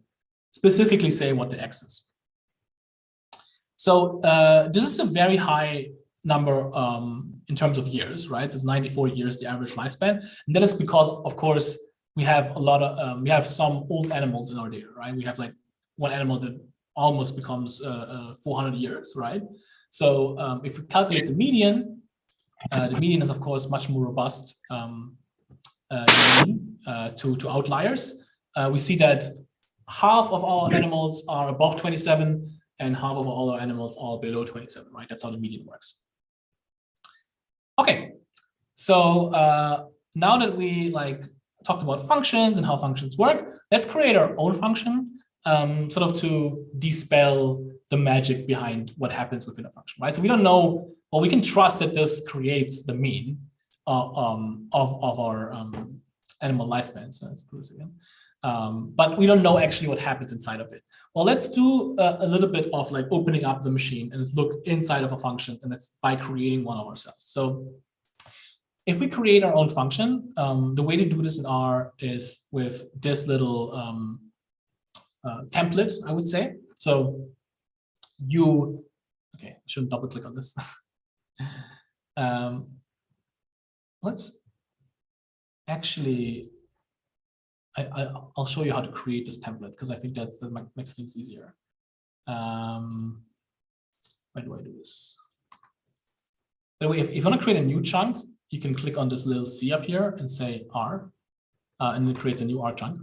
specifically say what the x is. So this is a very high number in terms of years, right? It's 94 years, the average lifespan. And that is because, of course, we have a lot of, we have some old animals in our data, right? We have like one animal that almost becomes 400 years, right? So if we calculate the median is, of course, much more robust to outliers. We see that half of all animals are above 27 and half of all our animals are below 27, right? That's how the median works. Okay, so now that we like talked about functions and how functions work, let's create our own function sort of to dispel the magic behind what happens within a function, right? So we don't know, well, we can trust that this creates the mean of our animal lifespan. So let's do this again. But we don't know actually what happens inside of it. Well, let's do a little bit of like opening up the machine and let's look inside of a function, and that's by creating one of ourselves. So if we create our own function, the way to do this in R is with this little template, I would say. So okay, I shouldn't double click on this. Let's actually, I'll show you how to create this template because I think that makes things easier. Why do I do this? By the way, if you want to create a new chunk, you can click on this little C up here and say R, and it creates a new R chunk.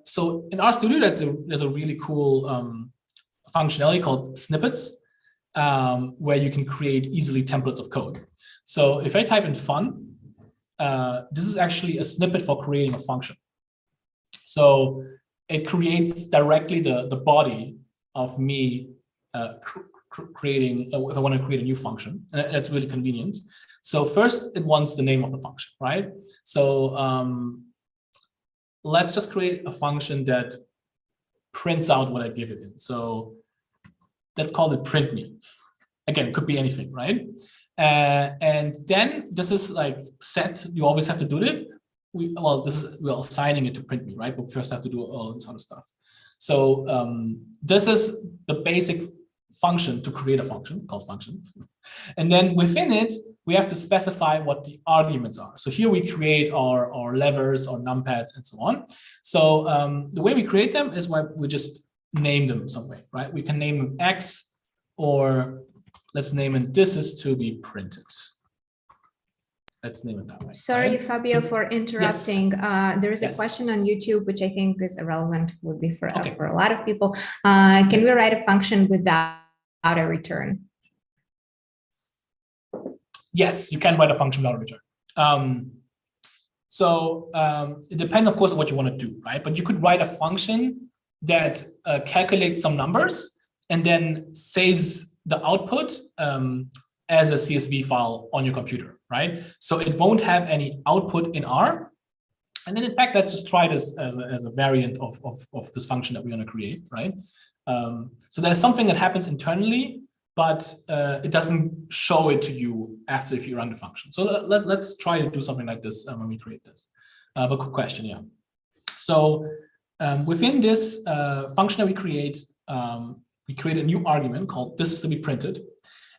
So in RStudio, there's a really cool functionality called snippets, where you can create easily templates of code. So if I type in fun, this is actually a snippet for creating a function. So it creates directly the body of me creating, if I want to create a new function, and that's really convenient. So first it wants the name of the function, right? So let's just create a function that prints out what I give it in. So let's call it print me. Again, it could be anything, right? And then this is like set. You always have to do it. We're assigning it to print me, right? But we first have to do all this other stuff. So this is the basic function to create a function called function. And then within it, we have to specify what the arguments are. So here we create our levers or numpads and so on. So the way we create them is why we just name them some way, right? We can name them X, or let's name it this is to be printed. Let's name it that way. Sorry, right? Fabio, So- for interrupting. There is a Yes. question on YouTube, which I think is irrelevant, would be for Okay. a lot of people. Can Yes. we write a function without a return? Yes, you can write a function without a return. It depends, of course, on what you want to do, right? But you could write a function that calculates some numbers and then saves the output as a CSV file on your computer, right? So it won't have any output in R. And then, in fact, let's just try this as a variant of this function that we're going to create, right? So there's something that happens internally, but it doesn't show it to you after if you run the function. So let's try to do something like this when we create this. But quick question, yeah. So within this function that we create a new argument called this is to be printed.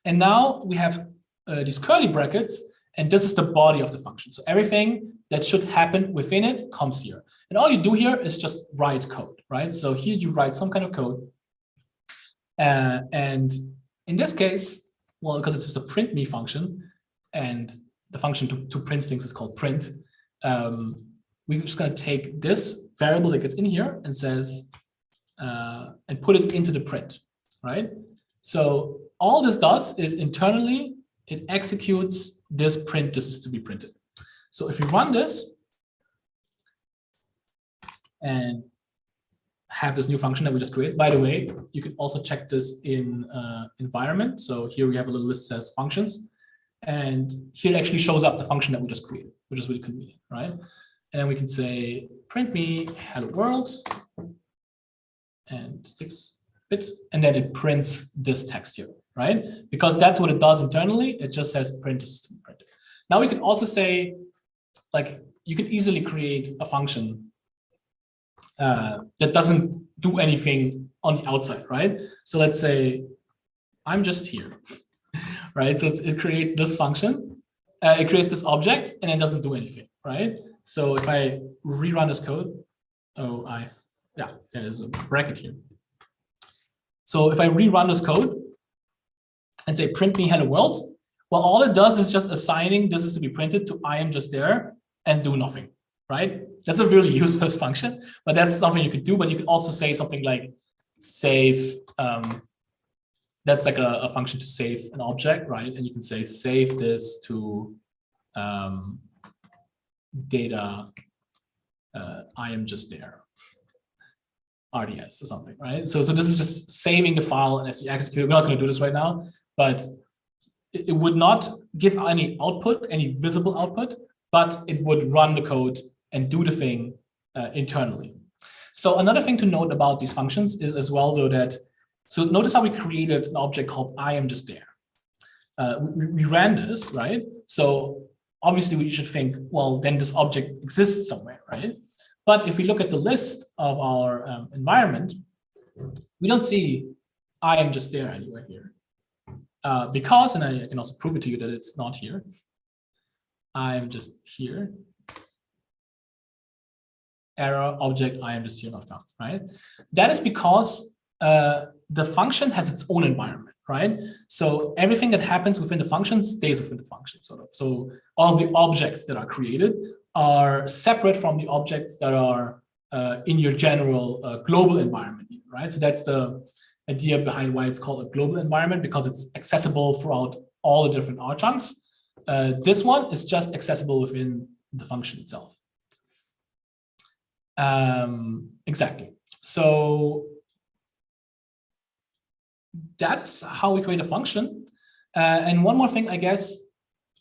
And now we have these curly brackets, and this is the body of the function. So everything that should happen within it comes here. And all you do here is just write code, right? So here you write some kind of code. And in this case, well, because it's just a print me function, and the function to print things is called print, we're just going to take this variable that gets in here and says, and put it into the print, right? So all this does is internally, it executes this print, this is to be printed. So if you run this and have this new function that we just created, by the way, you can also check this in environment. So here we have a little list that says functions, and here it actually shows up the function that we just created, which is really convenient, right? And then we can say print me hello world and sticks bit, and then it prints this text here, right? Because that's what it does internally. It just says print is to be printed. Now we can also say, like, you can easily create a function that doesn't do anything on the outside, right? So let's say I'm just here, right? So it creates this function, it creates this object, and it doesn't do anything, right? So if I rerun this code, there's a bracket here. So if I rerun this code and say print me hello world, well, all it does is just assigning this is to be printed to I am just there and do nothing, right? That's a really useless function, but that's something you could do. But you could also say something like save. That's like a function to save an object, right? And you can say save this to data I am just there, RDS or something, right? So this is just saving the file, and as you execute it, we're not going to do this right now, but it would not give any output, any visible output, but it would run the code and do the thing internally. So another thing to note about these functions is as well, though, that, so notice how we created an object called I am just there. We ran this, right? So obviously we should think, well, then this object exists somewhere, right? But if we look at the list of our environment, we don't see I am just there anywhere here. Because, and I can also prove it to you that it's not here. I'm just here. Error object I am just here not found, right? That is because the function has its own environment, right? So everything that happens within the function stays within the function, sort of. So all of the objects that are created are separate from the objects that are in your general global environment, right? So that's the idea behind why it's called a global environment, because it's accessible throughout all the different R chunks. This one is just accessible within the function itself. Exactly. So that's how we create a function. And one more thing, I guess,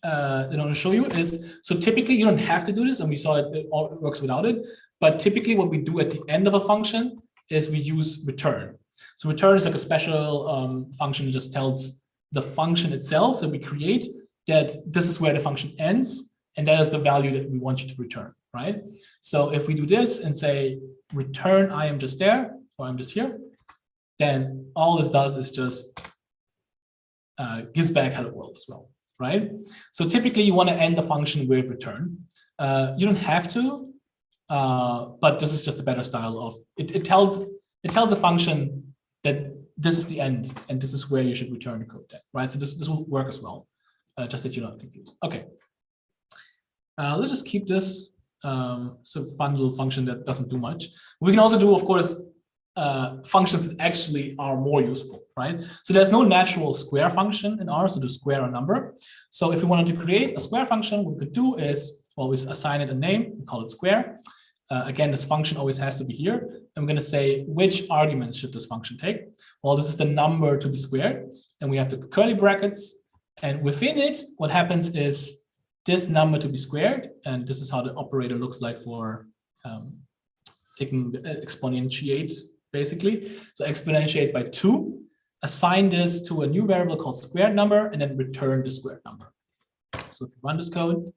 that I want to show you is, so typically you don't have to do this, and we saw that it all works without it. But typically what we do at the end of a function is we use return. So return is like a special function that just tells the function itself that we create that this is where the function ends, and that is the value that we want you to return, right? So if we do this and say return I am just there, or I'm just here, then all this does is just gives back hello world as well, right? So typically you want to end the function with return. You don't have to, but this is just a better style of it. It tells the function that this is the end and this is where you should return the code then, right? So this will work as well, just that you're not confused. Okay. Let's just keep this. So fun little function that doesn't do much. We can also do, of course, functions that actually are more useful, right? So there's no natural square function in R, so to square a number. So if we wanted to create a square function, what we could do is always assign it a name, we call it square. Again, this function always has to be here. I'm going to say which arguments should this function take. Well, this is the number to be squared, and we have the curly brackets, and within it, what happens is this number to be squared, and this is how the operator looks like for taking the exponentiate, basically. So exponentiate by 2, assign this to a new variable called squared number, and then return the squared number. So if you run this code,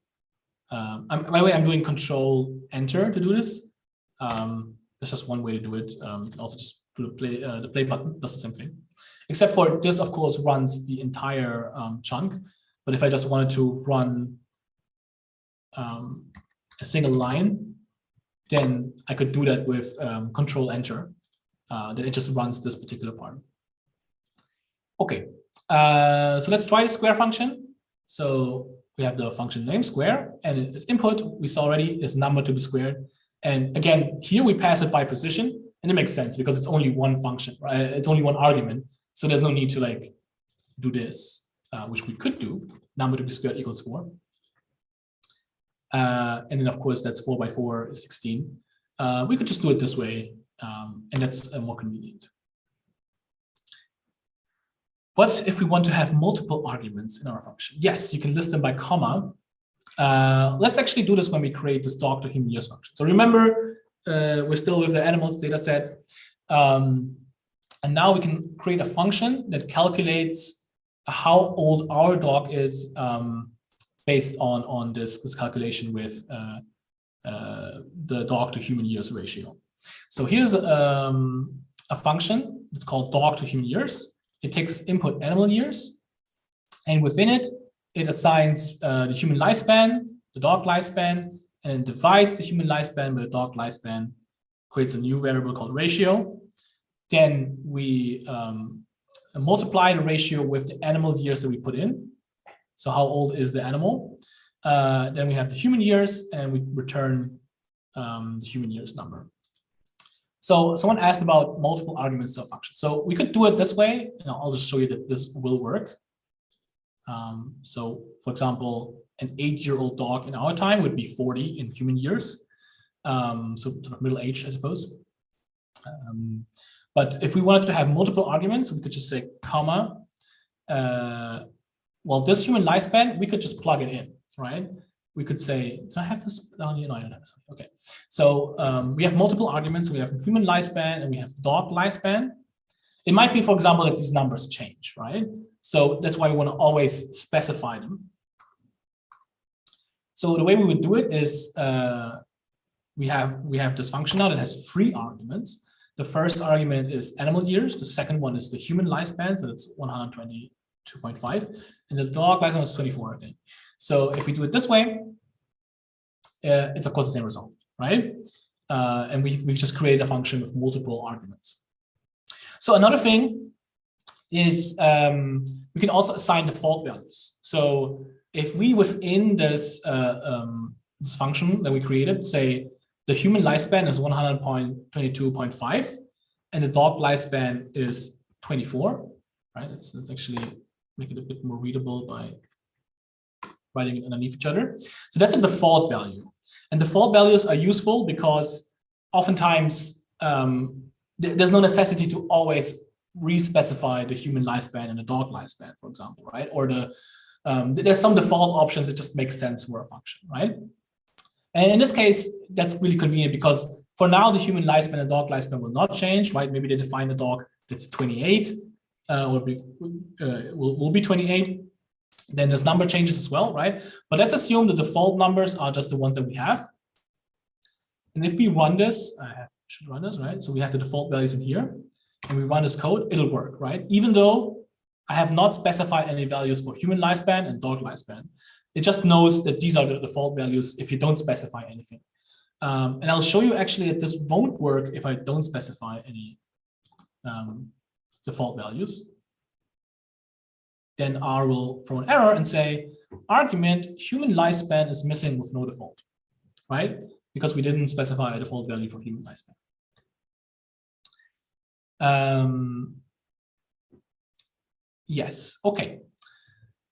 by the way, I'm doing Control Enter to do this. There's just one way to do it. You can also just do the play button, does the same thing. Except for this, of course, runs the entire chunk. But if I just wanted to run a single line, then I could do that with Control Enter. Then it just runs this particular part. Okay, so let's try the square function. So we have the function name square, and its input we saw already is number to be squared. And again, here we pass it by position, and it makes sense because it's only one function, right? It's only one argument, so there's no need to like do this, which we could do. Number to be squared equals 4. And then of course that's 4 by 4 is 16. We could just do it this way, and that's more convenient. What if we want to have multiple arguments in our function? Yes, you can list them by comma. Let's actually do this when we create this dog to human years function. So remember, we're still with the animals data set. And now we can create a function that calculates how old our dog is based on this calculation with the dog to human years ratio. So here's a function. It's called dog to human years. It takes input animal years, and within it, it assigns the human lifespan, the dog lifespan, and divides the human lifespan by the dog lifespan, creates a new variable called ratio. Then we multiply the ratio with the animal years that we put in. So how old is the animal? Then we have the human years, and we return the human years number. So someone asked about multiple arguments of function. So we could do it this way. I'll just show you that this will work. So for example, an 8-year-old dog in our time would be 40 in human years. So sort of middle age, I suppose. But if we wanted to have multiple arguments, we could just say comma. Well, this human lifespan, we could just plug it in, right? We could say, do I have this? No, I don't have this. Okay. So we have multiple arguments. We have human lifespan and we have dog lifespan. It might be, for example, that these numbers change, right? So that's why we want to always specify them. So the way we would do it is we have this function now that has 3 arguments. The first argument is animal years. The second one is the human lifespan. So that's 122.5. And the dog lifespan is 24, I think. So if we do it this way, it's of course the same result, right? And we've just created a function with multiple arguments. So another thing is we can also assign default values. So if we within this this function that we created say the human lifespan is 100.22.5 and the dog lifespan is 24, right? Let's actually make it a bit more readable by writing it underneath each other. So that's a default value. And default values are useful because oftentimes there's no necessity to always re-specify the human lifespan and the dog lifespan, for example, right? Or there's some default options that just make sense for a function, right? And in this case, that's really convenient because for now, the human lifespan and dog lifespan will not change, right? Maybe they define the dog that's 28 or will be 28. Then this number changes as well, right? But let's assume the default numbers are just the ones that we have. And if we run this, should run this, right? So we have the default values in here, and we run this code, it'll work, right? Even though I have not specified any values for human lifespan and dog lifespan. It just knows that these are the default values if you don't specify anything. And I'll show you actually that this won't work if I don't specify any default values. Then R will throw an error and say, argument, human lifespan is missing with no default, right? Because we didn't specify a default value for human lifespan. Yes, okay.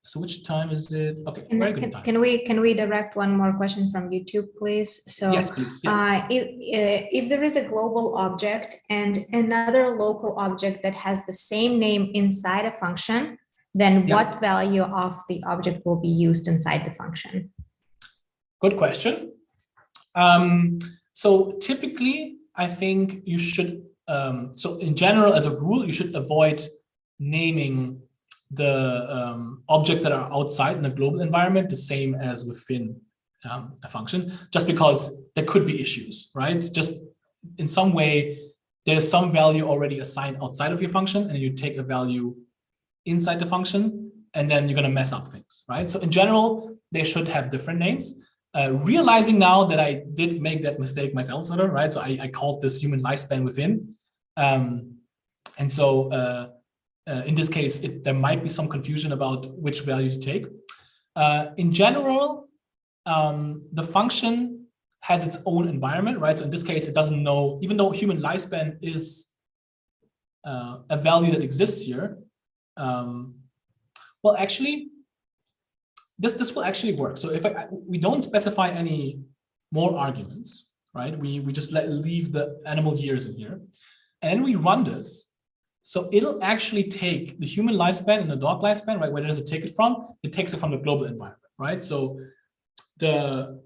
So which time is it? Okay, very good time. Can we direct one more question from YouTube, please? So yes, please. Yeah. If there is a global object and another local object that has the same name inside a function, then what value of the object will be used inside the function? Good question. So typically, I think you should, so in general, as a rule, you should avoid naming the objects that are outside in the global environment the same as within a function, just because there could be issues, right? Just in some way, there's some value already assigned outside of your function, and you take a value inside the function, and then you're going to mess up things, right? So in general, they should have different names. Realizing now that I did make that mistake myself, sort of, right? So I called this human lifespan within. And so in this case, there might be some confusion about which value to take. In general, the function has its own environment, right? So in this case, it doesn't know, even though human lifespan is a value that exists here. Well, actually, this will actually work. So if we don't specify any more arguments, right? We just leave the animal years in here, and we run this. So it'll actually take the human lifespan and the dog lifespan, right? Where does it take it from? It takes it from the global environment, right? So the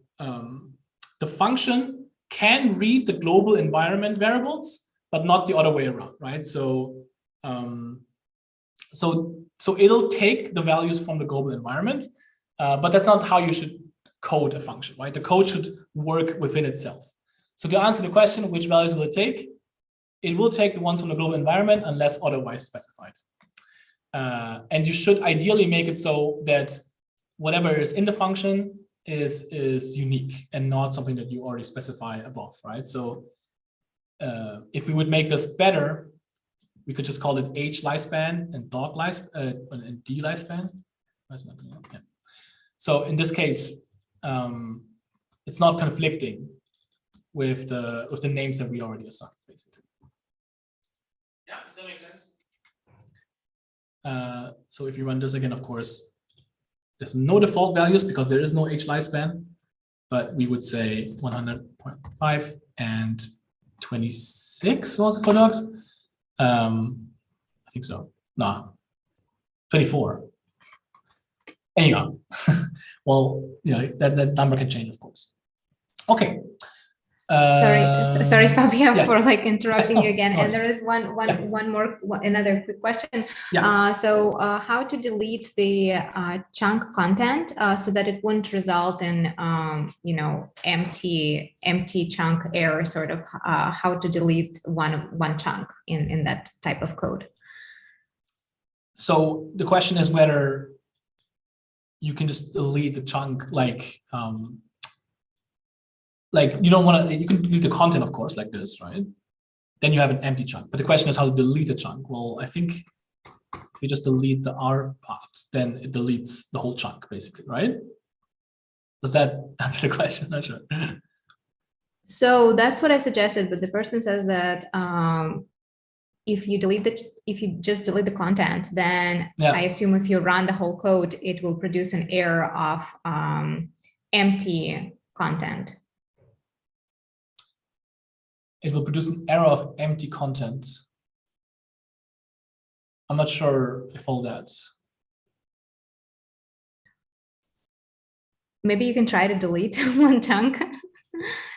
function can read the global environment variables, but not the other way around, right? So so it'll take the values from the global environment, but that's not how you should code a function, right? The code should work within itself. So to answer the question, which values will it take? It will take the ones from the global environment unless otherwise specified. And you should ideally make it so that whatever is in the function is unique and not something that you already specify above, right? So if we would make this better, we could just call it H lifespan and dog lifespan and D lifespan. Yeah. So in this case, it's not conflicting with the names that we already assigned, basically. Yeah, does that make sense? So if you run this again, of course, there's no default values because there is no H lifespan, but we would say 100.5 and 26 was it for dogs? I think so. No, 24. Anyhow, well, you know, that number can change, of course. Okay. Sorry, Fabio, yes. for like interrupting Yes, you again. course. And there is another quick question. Yeah. So how to delete the chunk content so that it wouldn't result in you know, empty chunk error, sort of how to delete one chunk in that type of code. So the question is whether you can just delete the chunk, like you don't want to, you can delete the content, of course, like this, right? Then you have an empty chunk. But the question is how to delete the chunk. Well, I think if you just delete the R part, then it deletes the whole chunk, basically, right? Does that answer the question? Not sure. So that's what I suggested, but the person says that if you just delete the content, then I assume if you run the whole code, it will produce an error of empty content. It will produce an error of empty content. I'm not sure if all that. Maybe you can try to delete one chunk.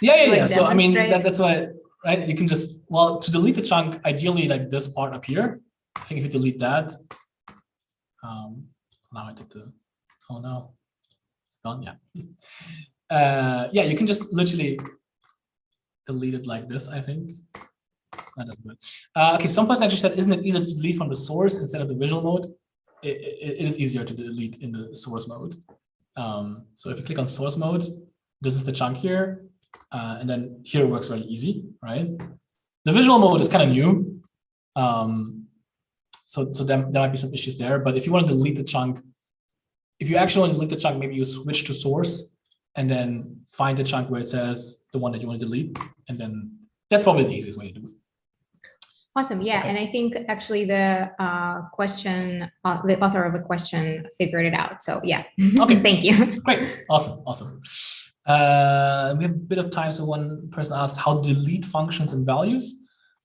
Yeah. So I mean, that's why, right? You can just, well, to delete the chunk, ideally like this part up here. I think if you delete that, now I did the, oh no, it's gone, yeah. Yeah, you can just literally delete it like this, I think. That doesn't do it. Okay, some person actually said, isn't it easier to delete from the source instead of the visual mode? It is easier to delete in the source mode. So if you click on source mode, this is the chunk here. And then here it works very easy, right? The visual mode is kind of new. So there might be some issues there, but if you want to delete the chunk, if you actually want to delete the chunk, maybe you switch to source and then find the chunk where it says the one that you want to delete. And then that's probably the easiest way to do it. Awesome. Yeah. Okay. And I think actually the the author of the question figured it out. So yeah. Okay. Thank you. Great. Awesome. Awesome. We have a bit of time. So one person asked how to delete functions and values.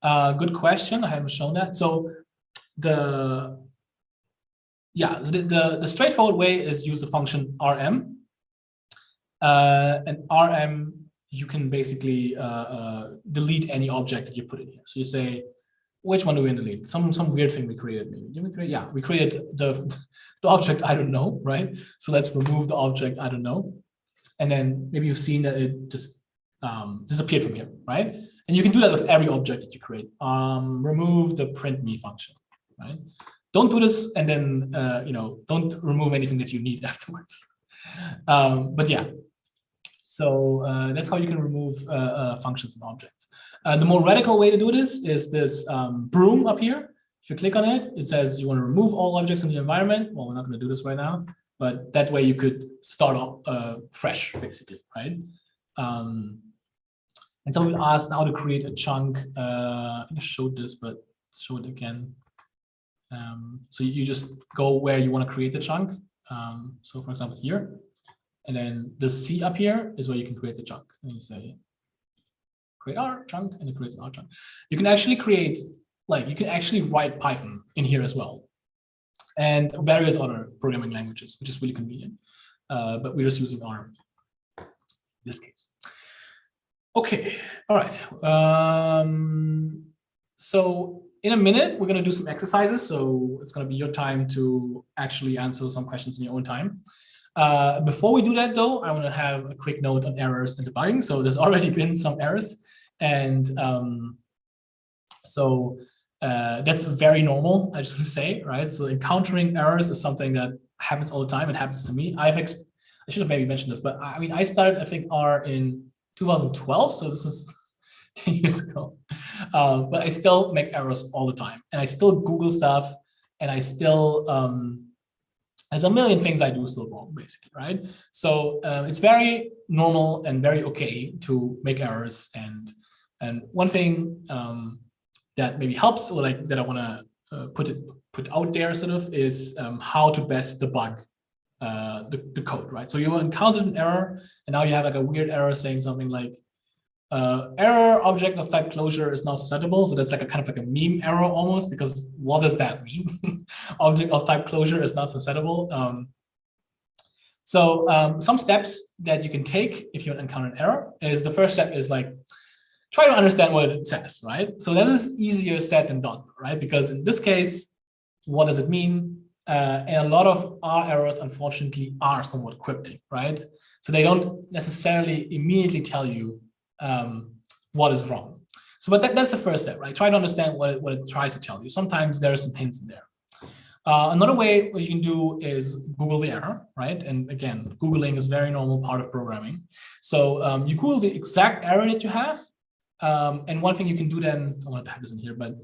Good question. I haven't shown that. So the straightforward way is use the function rm. And rm, you can basically delete any object that you put in here. So you say, which one do we delete? Some weird thing we created, maybe. Did we create? Yeah, we created the object I don't know, right? So let's remove the object I don't know. And then maybe you've seen that it just disappeared from here, right? And you can do that with every object that you create. Remove the print me function, right? Don't do this, and then don't remove anything that you need afterwards. But yeah, so that's how you can remove functions and objects. The more radical way to do this is this broom up here. If you click on it, it says you want to remove all objects in the environment. Well, we're not going to do this right now, but that way you could start off fresh, basically, right? And so we asked how to create a chunk. I think I showed this, but let's show it again. So you just go where you want to create the chunk. So for example, here, and then the C up here is where you can create the chunk. And you say, create R chunk, and it creates an R chunk. You can actually create, you can actually write Python in here as well, and various other programming languages, which is really convenient. But we're just using R in this case. Okay, all right. So in a minute, we're going to do some exercises. So it's going to be your time to actually answer some questions in your own time. Before we do that, though, I want to have a quick note on errors and debugging. So there's already been some errors. And that's very normal, I just want to say, right? So encountering errors is something that happens all the time. It happens to me. I should have maybe mentioned this, but I mean, I started, I think, R in 2012. So this is 10 years ago. But I still make errors all the time. And I still Google stuff. And I still, there's a million things I do still wrong, basically, right? So it's very normal and very okay to make errors. And one thing that maybe helps, or that I want to put out there sort of, is how to best debug the code, right? So you encountered an error, and now you have like a weird error saying something like error object of type closure is not susceptible. So that's like a kind of like a meme error almost, because what does that mean? Object of type closure is not susceptible. Some steps that you can take if you encounter an error is, the first step is try to understand what it says, right? So that is easier said than done, right? Because in this case, what does it mean? And a lot of R errors, unfortunately, are somewhat cryptic, right? So they don't necessarily immediately tell you what is wrong. So, but that's the first step, right? Try to understand what it tries to tell you. Sometimes there are some hints in there. Another way what you can do is Google the error, right? And again, Googling is a very normal part of programming. So you Google the exact error that you have. And one thing you can do then, I want to have this in here, but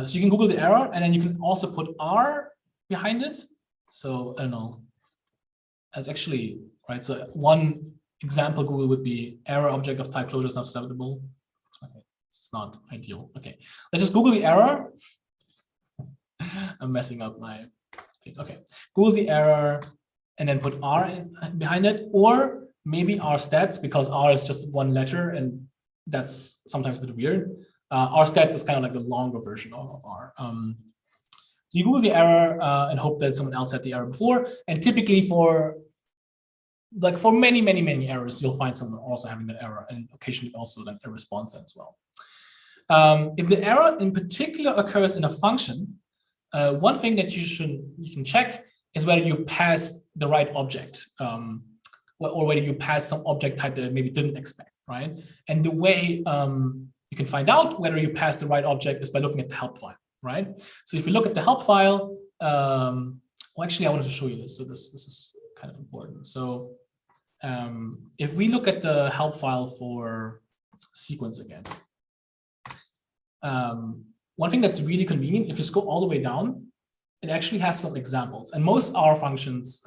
so you can Google the error, and then you can also put R behind it. So I don't know, that's actually, right? So one example Google would be error object of type closure is not susceptible. Okay, it's not ideal. Okay, let's just Google the error. I'm messing up my thing. Okay, Google the error and then put R behind it, or maybe R stats, because R is just one letter and that's sometimes a bit weird. R stats is kind of like the longer version of R. So you Google the error and hope that someone else had the error before. And typically for many errors, you'll find someone also having that error, and occasionally also then a response then as well. If the error in particular occurs in a function, one thing that you can check is whether you passed the right object, or whether you passed some object type that maybe didn't expect, right? And the way you can find out whether you passed the right object is by looking at the help file, right? So if you look at the help file, well, actually, I wanted to show you this. So this is kind of important. So if we look at the help file for sequence again, one thing that's really convenient, if you scroll all the way down, it actually has some examples. And most R functions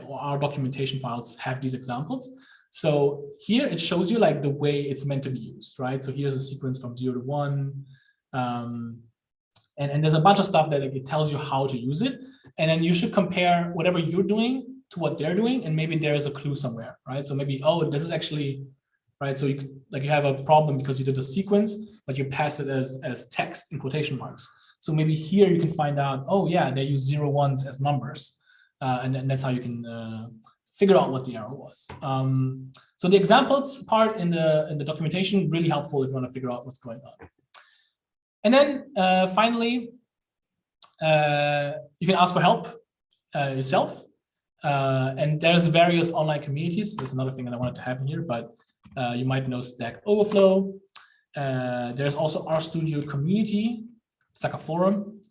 or our documentation files have these examples. So here it shows you like the way it's meant to be used, right? So here's a sequence from 0 to 1. And there's a bunch of stuff that like, it tells you how to use it. And then you should compare whatever you're doing to what they're doing. And maybe there is a clue somewhere, right? So maybe, oh, this is actually, right? So you could, like you have a problem because you did a sequence, but you pass it as text in quotation marks. So maybe here you can find out, oh yeah, they use 0 1s as numbers. And that's how you can figure out what the error was. So the examples part in the documentation, really helpful if you want to figure out what's going on. And then finally, you can ask for help yourself. And there's various online communities. There's another thing that I wanted to have in here, but you might know Stack Overflow. There's also RStudio community. It's like a forum.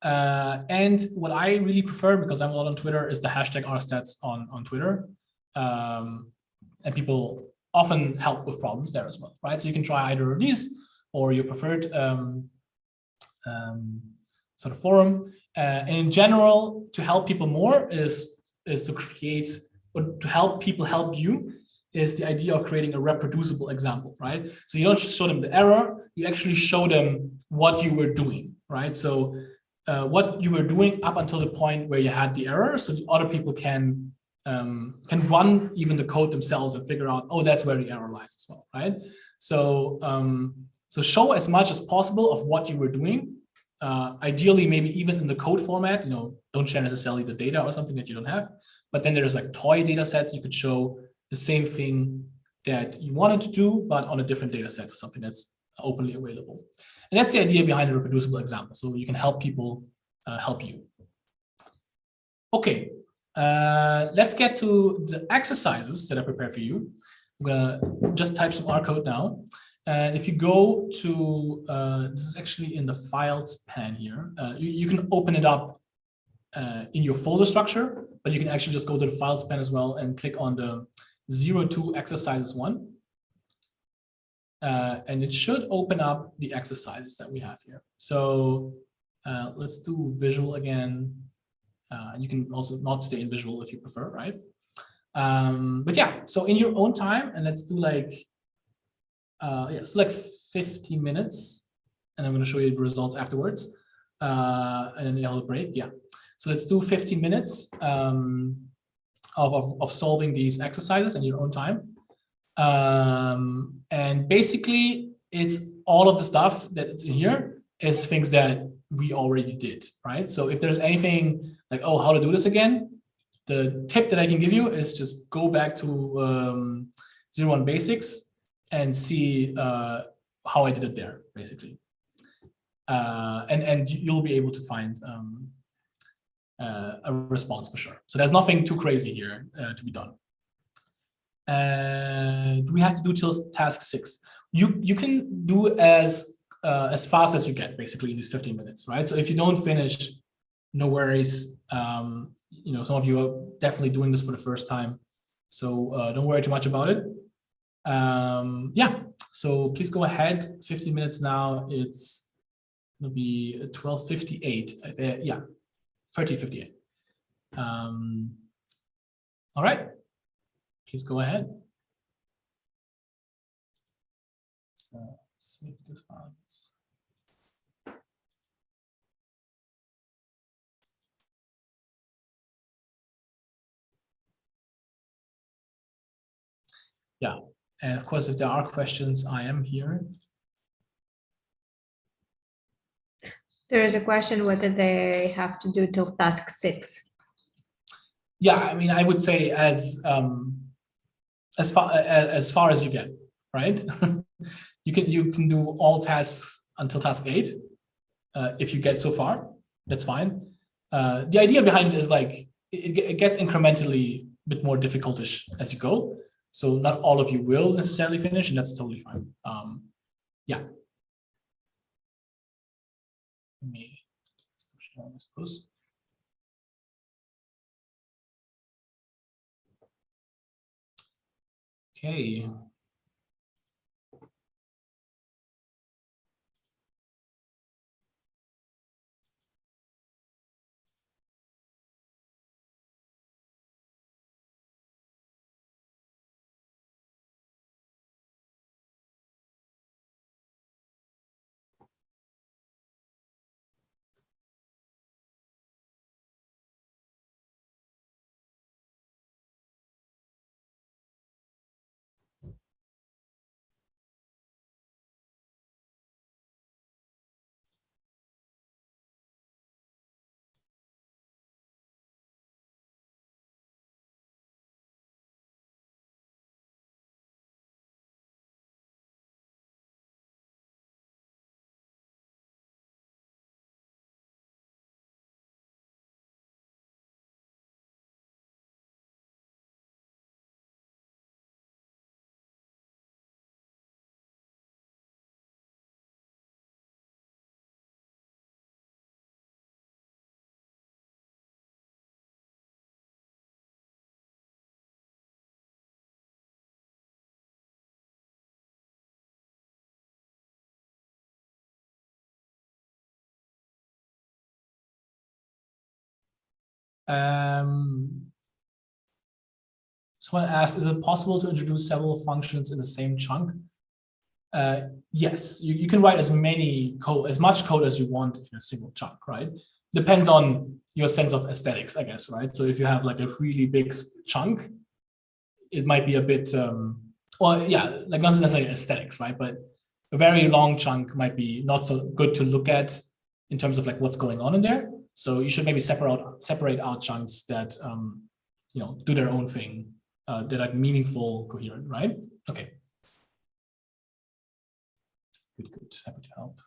And what I really prefer, because I'm a lot on Twitter, is the hashtag #rstats on Twitter. And people often help with problems there as well, right? So you can try either of these or your preferred sort of forum. And in general, to help people more is to create, or to help people help you, is the idea of creating a reproducible example, right? So you don't just show them the error, you actually show them what you were doing, right? So what you were doing up until the point where you had the error, so the other people can run even the code themselves and figure out, oh, that's where the error lies as well, right? So so show as much as possible of what you were doing. Ideally, maybe even in the code format, don't share necessarily the data or something that you don't have, but then there's like toy data sets. You could show the same thing that you wanted to do, but on a different data set or something that's openly available. And that's the idea behind a reproducible example. So you can help people help you. Okay, let's get to the exercises that I prepared for you. I'm gonna just type some R code now. And if you go to, this is actually in the files pane here, you can open it up in your folder structure, but you can actually just go to the files pane as well and click on the 02 exercises 1. And it should open up the exercises that we have here. So let's do visual again. You can also not stay in visual if you prefer, right? But yeah, so in your own time, and let's do like, select 15 minutes, and I'm going to show you the results afterwards. And then you'll have a break. Yeah. So let's do 15 minutes of solving these exercises in your own time. And basically, it's all of the stuff that's in here is things that we already did, right? So if there's anything like, oh, how to do this again, the tip that I can give you is just go back to 01 basics and see how I did it there, basically. And you'll be able to find a response for sure. So there's nothing too crazy here to be done. We have to do till task 6. You can do as fast as you get, basically, in these 15 minutes, right? So if you don't finish, no worries. Some of you are definitely doing this for the first time, so don't worry too much about it. Yeah, so please go ahead. 15 minutes now. It's gonna be 12:58. Yeah, 30:58. All right. Please go ahead. Save this file. Yeah, and of course, if there are questions, I am here. There is a question whether they have to do till task 6. Yeah, I mean, I would say as far as you get, right? you can do all tasks until task 8. If you get so far, that's fine. The idea behind it is like it gets incrementally a bit more difficult-ish as you go. So not all of you will necessarily finish, and that's totally fine. Yeah. Let me show, I suppose. Okay. Someone asked, is it possible to introduce several functions in the same chunk? Yes, you can write as much code as you want in a single chunk, right? Depends on your sense of aesthetics, I guess, right? So if you have like a really big chunk, it might be a bit, like not necessarily aesthetics, right? But a very long chunk might be not so good to look at in terms of like what's going on in there. So you should maybe separate out chunks that do their own thing, that are meaningful, coherent, right? Okay. Good. Happy to help.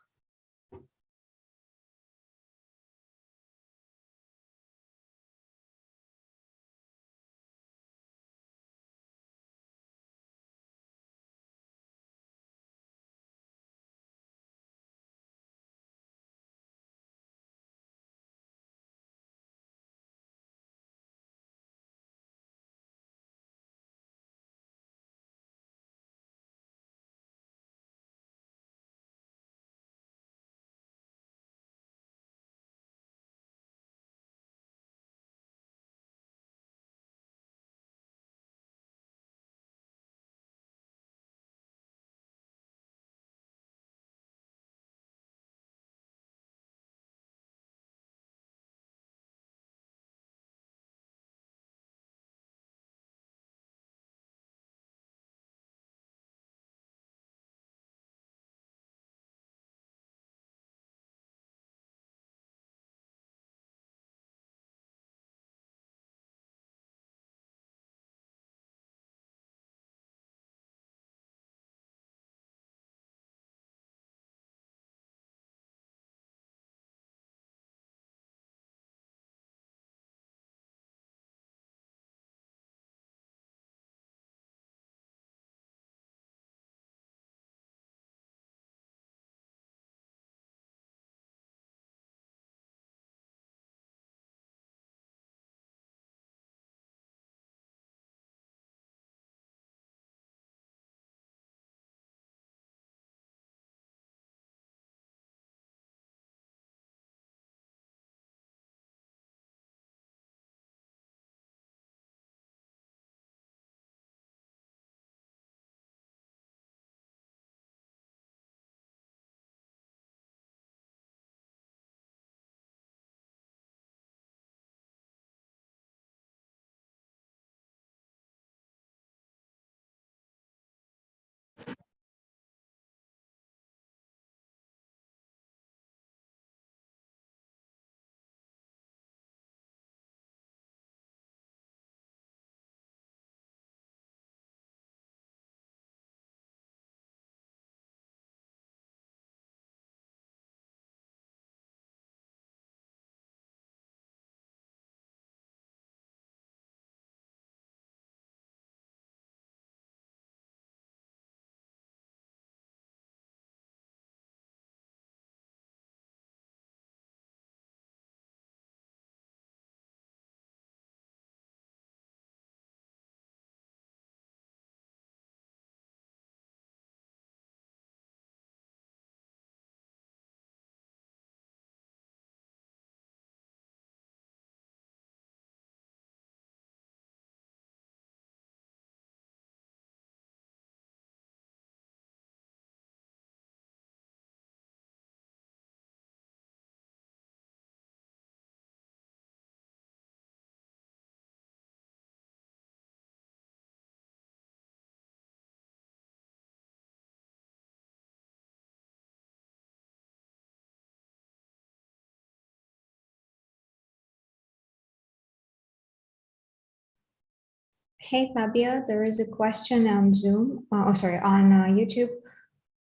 Hey, Fabio, there is a question on Zoom, on YouTube.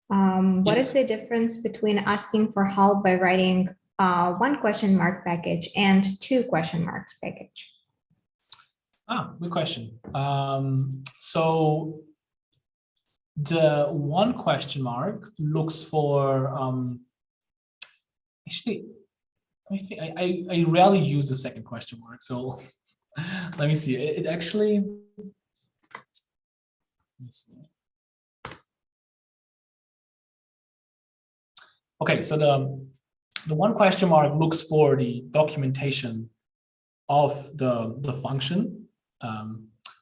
What is Yes. the difference between asking for help by writing one question mark package and two question marks package? Good question. So the one question mark looks for, actually, I rarely use the second question mark. So let me see. It actually, let me see. Okay, so the one question mark looks for the documentation of the function.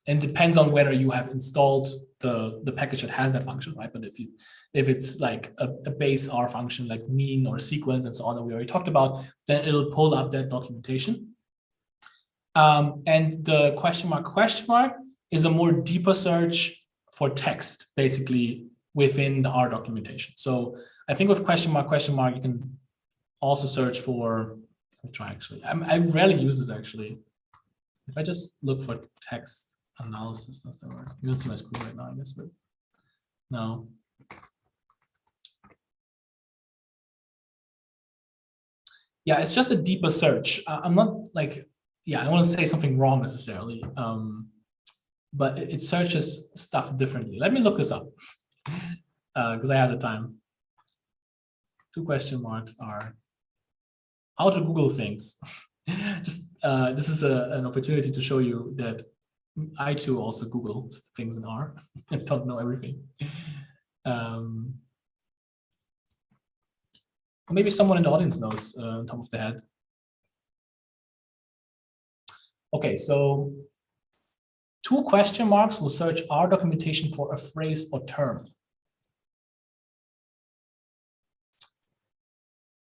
And depends on whether you have installed the package that has that function, right? But if it's like a base R function like mean or sequence and so on that we already talked about, then it'll pull up that documentation. And the question mark is a more deeper search for text, basically within the R documentation. So I think with question mark, you can also search for, let me try actually. I rarely use this actually. If I just look for text analysis, does that work? You don't see my screen right now, I guess, but no. Yeah, it's just a deeper search. I'm not like, yeah, I don't want to say something wrong necessarily, but it searches stuff differently. Let me look this up because I have the time. 2 question marks are how to Google things. Just this is an opportunity to show you that I too also Google things in R. I don't know everything. Or maybe someone in the audience knows on top of the head. Okay, so 2 question marks will search R documentation for a phrase or term.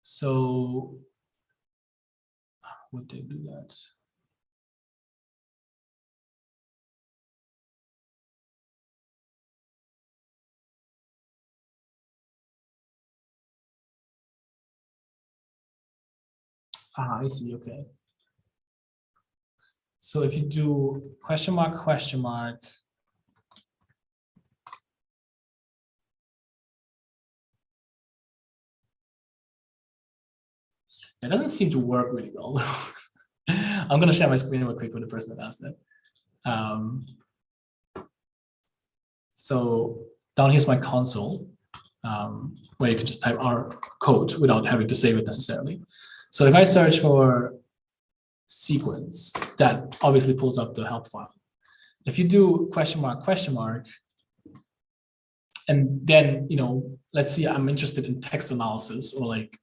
So would they do that? Ah, I see, okay. So if you do question mark, it doesn't seem to work really well. I'm going to share my screen real quick with the person that asked that. So down here's my console, where you can just type R code without having to save it necessarily. So if I search for sequence, that obviously pulls up the help file. If you do question mark, and then, you know, let's see, I'm interested in text analysis or like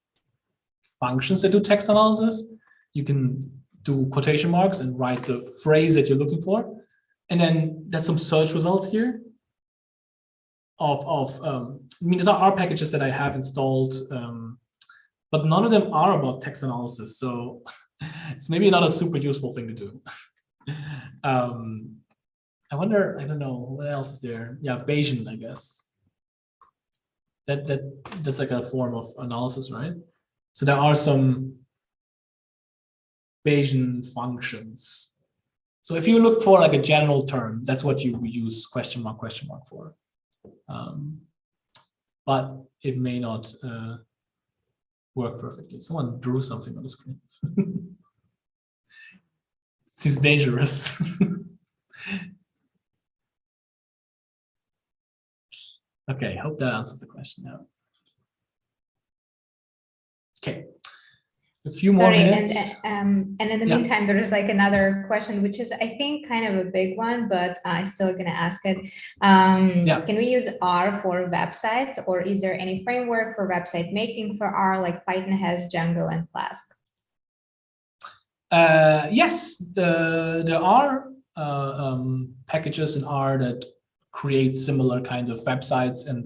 functions that do text analysis, you can do quotation marks and write the phrase that you're looking for. And then that's some search results here I mean, these are R packages that I have installed, but none of them are about text analysis. So it's maybe not a super useful thing to do. I wonder, I don't know, what else is there? Yeah, Bayesian, I guess. That's like a form of analysis, right? So there are some Bayesian functions. So if you look for like a general term, that's what you use question mark for. But it may not work perfectly. Someone drew something on the screen. Seems dangerous. Okay, hope that answers the question now. Okay, a few more minutes. And in the meantime, there is like another question, which is, I think, kind of a big one, but I'm still going to ask it. Can we use R for websites, or is there any framework for website making for R, like Python has Django and Flask? Yes, there are packages in R that create similar kind of websites and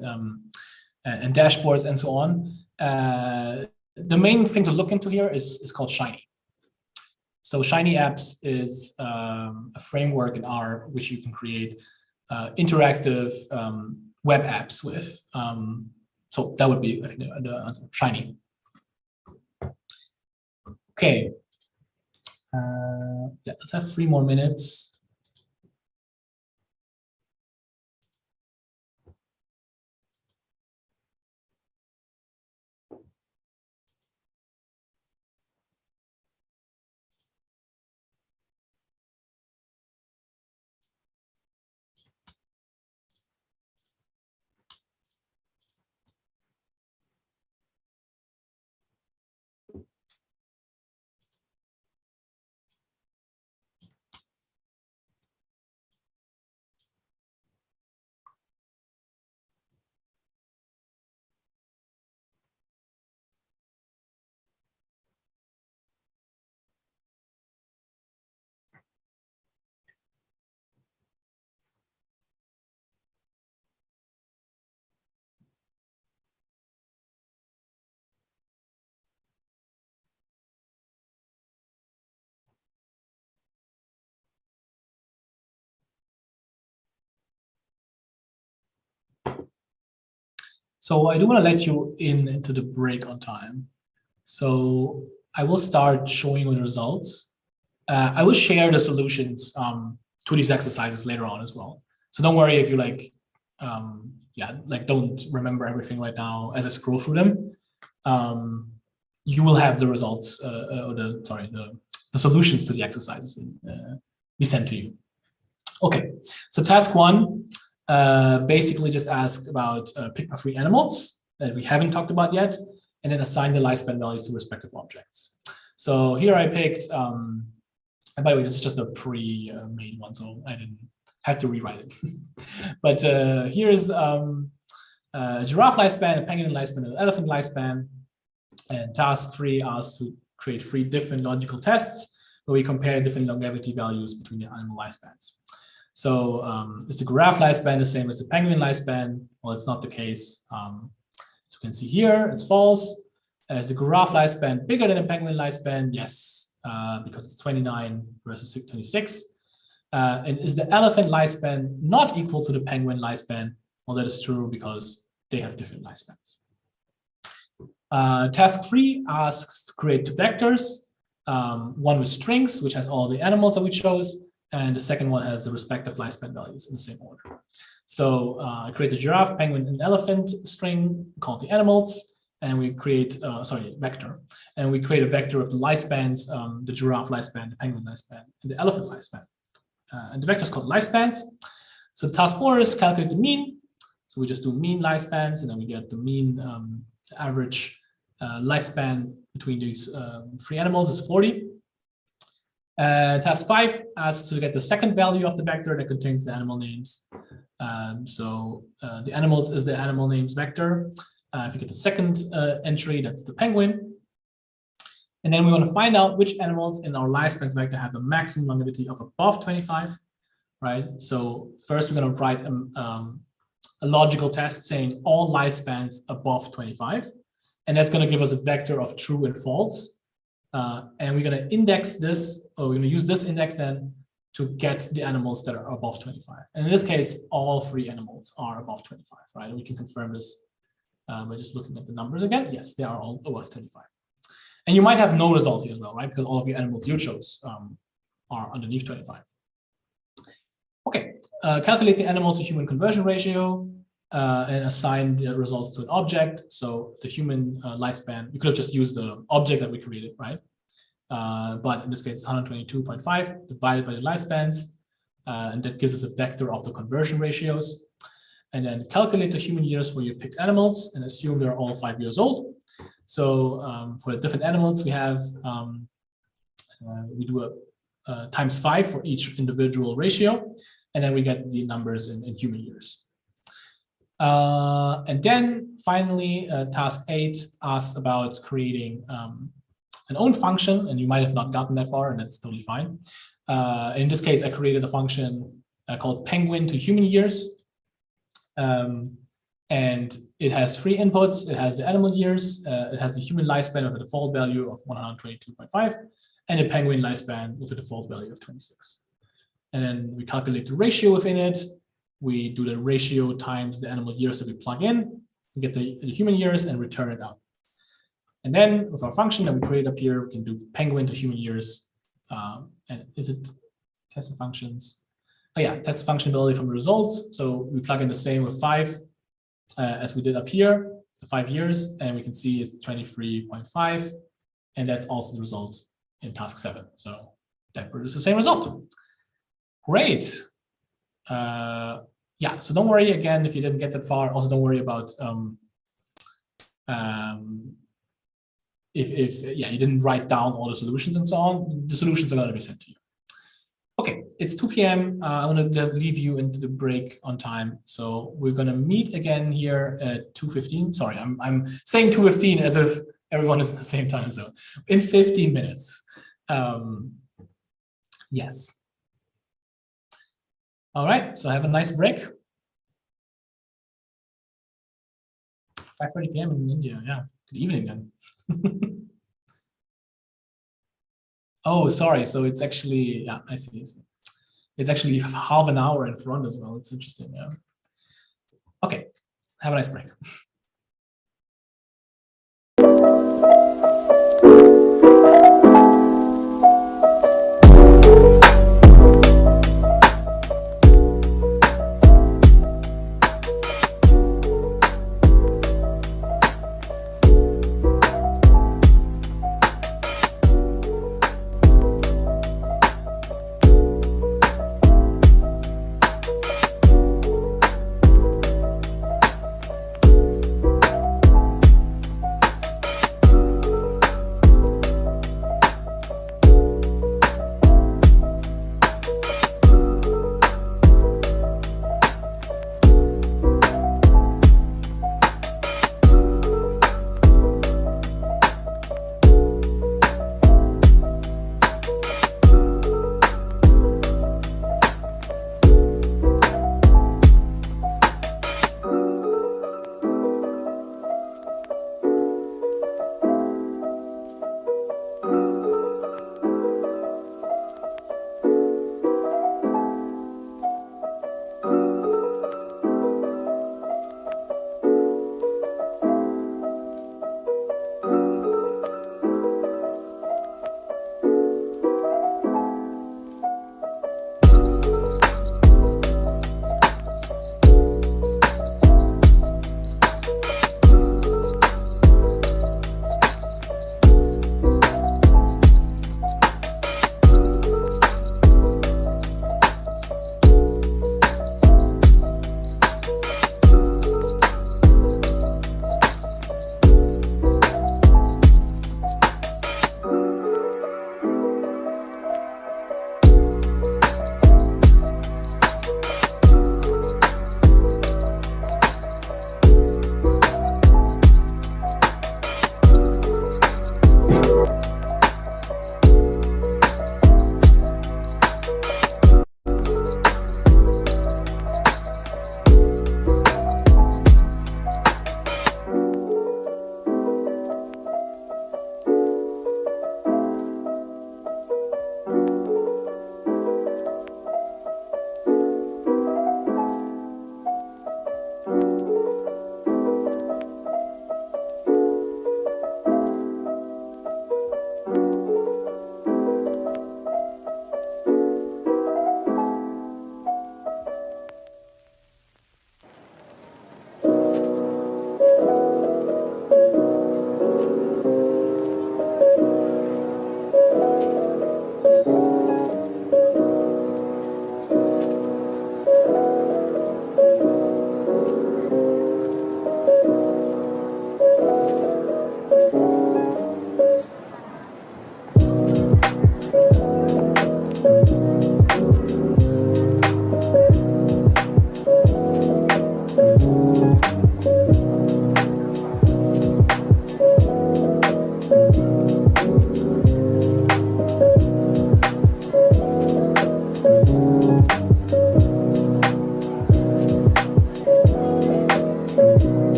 dashboards and so on. The main thing to look into here is called Shiny. So Shiny Apps is a framework in R which you can create interactive web apps with. So that would be, I think, the answer, Shiny. Okay. Yeah, let's have 3 more minutes. So I do want to let you into the break on time. So I will start showing you the results. I will share the solutions to these exercises later on as well. So don't worry if you don't remember everything right now as I scroll through them. You will have the results the solutions to the exercises be sent to you. Okay, so task 1 basically just asks about pick 3 animals that we haven't talked about yet, and then assign the lifespan values to respective objects. So here I picked, and by the way, this is just a pre-made one, so I didn't have to rewrite it. But here's a giraffe lifespan, a penguin lifespan, and an elephant lifespan. And task 3 asks to create 3 different logical tests where we compare different longevity values between the animal lifespans. So is the giraffe lifespan the same as the penguin lifespan? Well, it's not the case. As you can see here, it's false. Is the giraffe lifespan bigger than the penguin lifespan? Yes, because it's 29 versus 26. And is the elephant lifespan not equal to the penguin lifespan? Well, that is true because they have different lifespans. Task 3 asks to create 2 vectors, one with strings, which has all the animals that we chose, and the second one has the respective lifespan values in the same order. So I create a giraffe, penguin, and elephant string called the animals, and we create, vector. And we create a vector of the lifespans, the giraffe lifespan, the penguin lifespan, and the elephant lifespan. And the vector is called lifespans. So task 4 is calculate the mean. So we just do mean lifespans, and then we get the mean, the average lifespan between these 3 animals is 40. Task 5 asks to get the second value of the vector that contains the animal names. The animals is the animal names vector. If you get the second entry, that's the penguin. And then we want to find out which animals in our lifespans vector have a maximum longevity of above 25, right? So first we're going to write a logical test saying all lifespans above 25. And that's going to give us a vector of true and false. And we're going to index this, or we're going to use this index then to get the animals that are above 25. And in this case, all 3 animals are above 25, right? And we can confirm this by just looking at the numbers again. Yes, they are all above 25. And you might have no result here as well, right? Because all of your animals you chose are underneath 25. Okay, calculate the animal to human conversion ratio and assign the results to an object. So the human lifespan, you could have just used the object that we created, right? But in this case, it's 122.5 divided by the lifespans. And that gives us a vector of the conversion ratios. And then calculate the human years for your picked animals and assume they're all 5 years old. So for the different animals we have, we do a times 5 for each individual ratio. And then we get the numbers in human years. And then finally, task 8 asks about creating an own function, and you might have not gotten that far, and that's totally fine. In this case, I created a function called penguin to human years. And it has 3 inputs. It has the animal years, it has the human lifespan with a default value of 122.5, and a penguin lifespan with a default value of 26. And then we calculate the ratio within it. We do the ratio times the animal years that we plug in. We get the human years and return it out. And then with our function that we create up here, we can do penguin to human years. And is it test the functions? Oh yeah, test the functionality from the results. So we plug in the same with 5 as we did up here, the 5 years, and we can see it's 23.5. And that's also the results in task 7. So that produces the same result. Great. Yeah, so don't worry again if you didn't get that far. Also, don't worry about if you didn't write down all the solutions and so on. The solutions are going to be sent to you. Okay, it's 2 p.m. I want to leave you into the break on time. So we're going to meet again here at 2:15. Sorry, I'm saying 2:15 as if everyone is in the same time zone. In 15 minutes. Yes. All right, so have a nice break. 5:30 p.m. in India, yeah. Good evening then. Oh, sorry, so it's actually, yeah, I see. It's actually half an hour in front as well. It's interesting, yeah. Okay, have a nice break.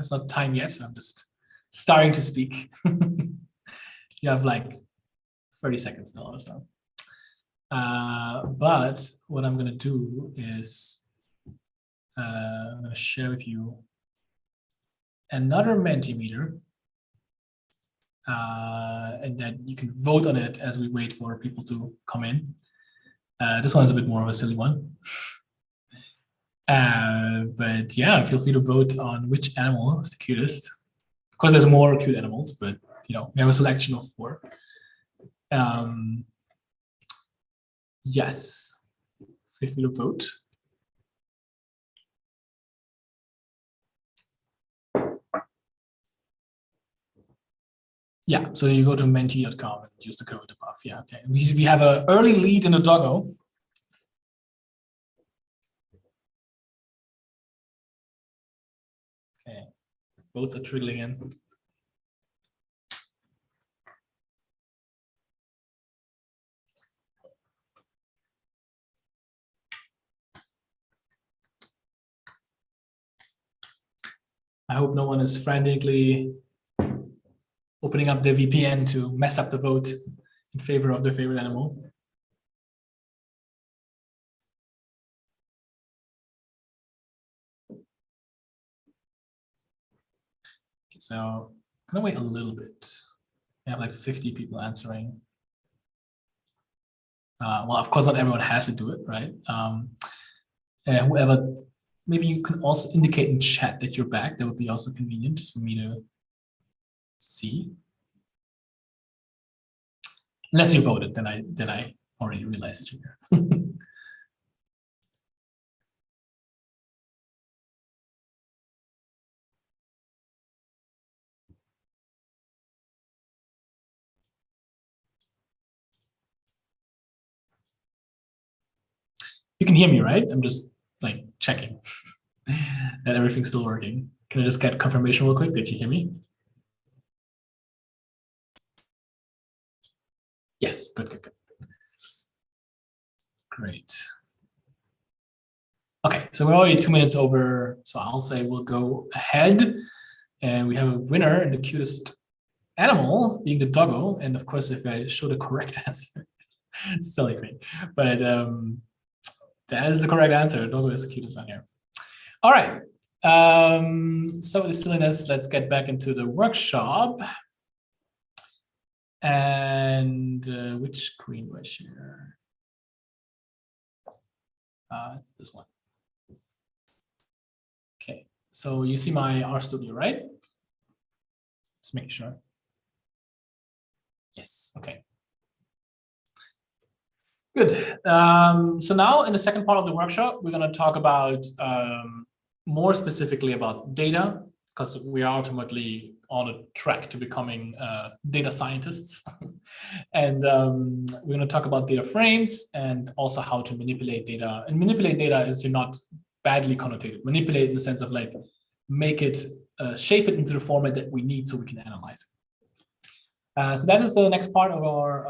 It's not time yet. I'm just starting to speak. You have like 30 seconds now or so. But what I'm going to do is I'm going to share with you another Mentimeter, and then you can vote on it as we wait for people to come in. This one's a bit more of a silly one. But yeah, feel free to vote on which animal is the cutest. Of course, there's more cute animals, but you know, we have a selection of 4. Yes, feel free to vote. Yeah, so you go to menti.com and use the code above. Yeah, okay. We have an early lead in the doggo. Okay, both are trickling in. I hope no one is frantically opening up their VPN to mess up the vote in favor of their favorite animal. Okay, so I'm gonna wait a little bit. We have like 50 people answering. Well, of course, not everyone has to do it, right? Whoever, maybe you can also indicate in chat that you're back. That would be also convenient just for me to see. Unless you voted, then I already realized that you're here. You can hear me, right? I'm just like checking that everything's still working. Can I just get confirmation real quick that you hear me? Yes, good, good, good. Great. Okay, so we're already 2 minutes over, so I'll say we'll go ahead, and we have a winner in the cutest animal being the doggo. And of course, if I show the correct answer, it's a silly thing, but that is the correct answer. The doggo is the cutest on here. All right. So with the silliness, let's get back into the workshop. And which screen do I share? It's this one. Okay, so you see my RStudio, right? Just making sure. Yes, okay. Good. So now in the second part of the workshop, we're going to talk about more specifically about data, because we are ultimately on a track to becoming data scientists. And we're going to talk about data frames and also how to manipulate data. And manipulate data is not badly connotated. Manipulate in the sense of like make it, shape it into the format that we need so we can analyze it. So that is the next part of our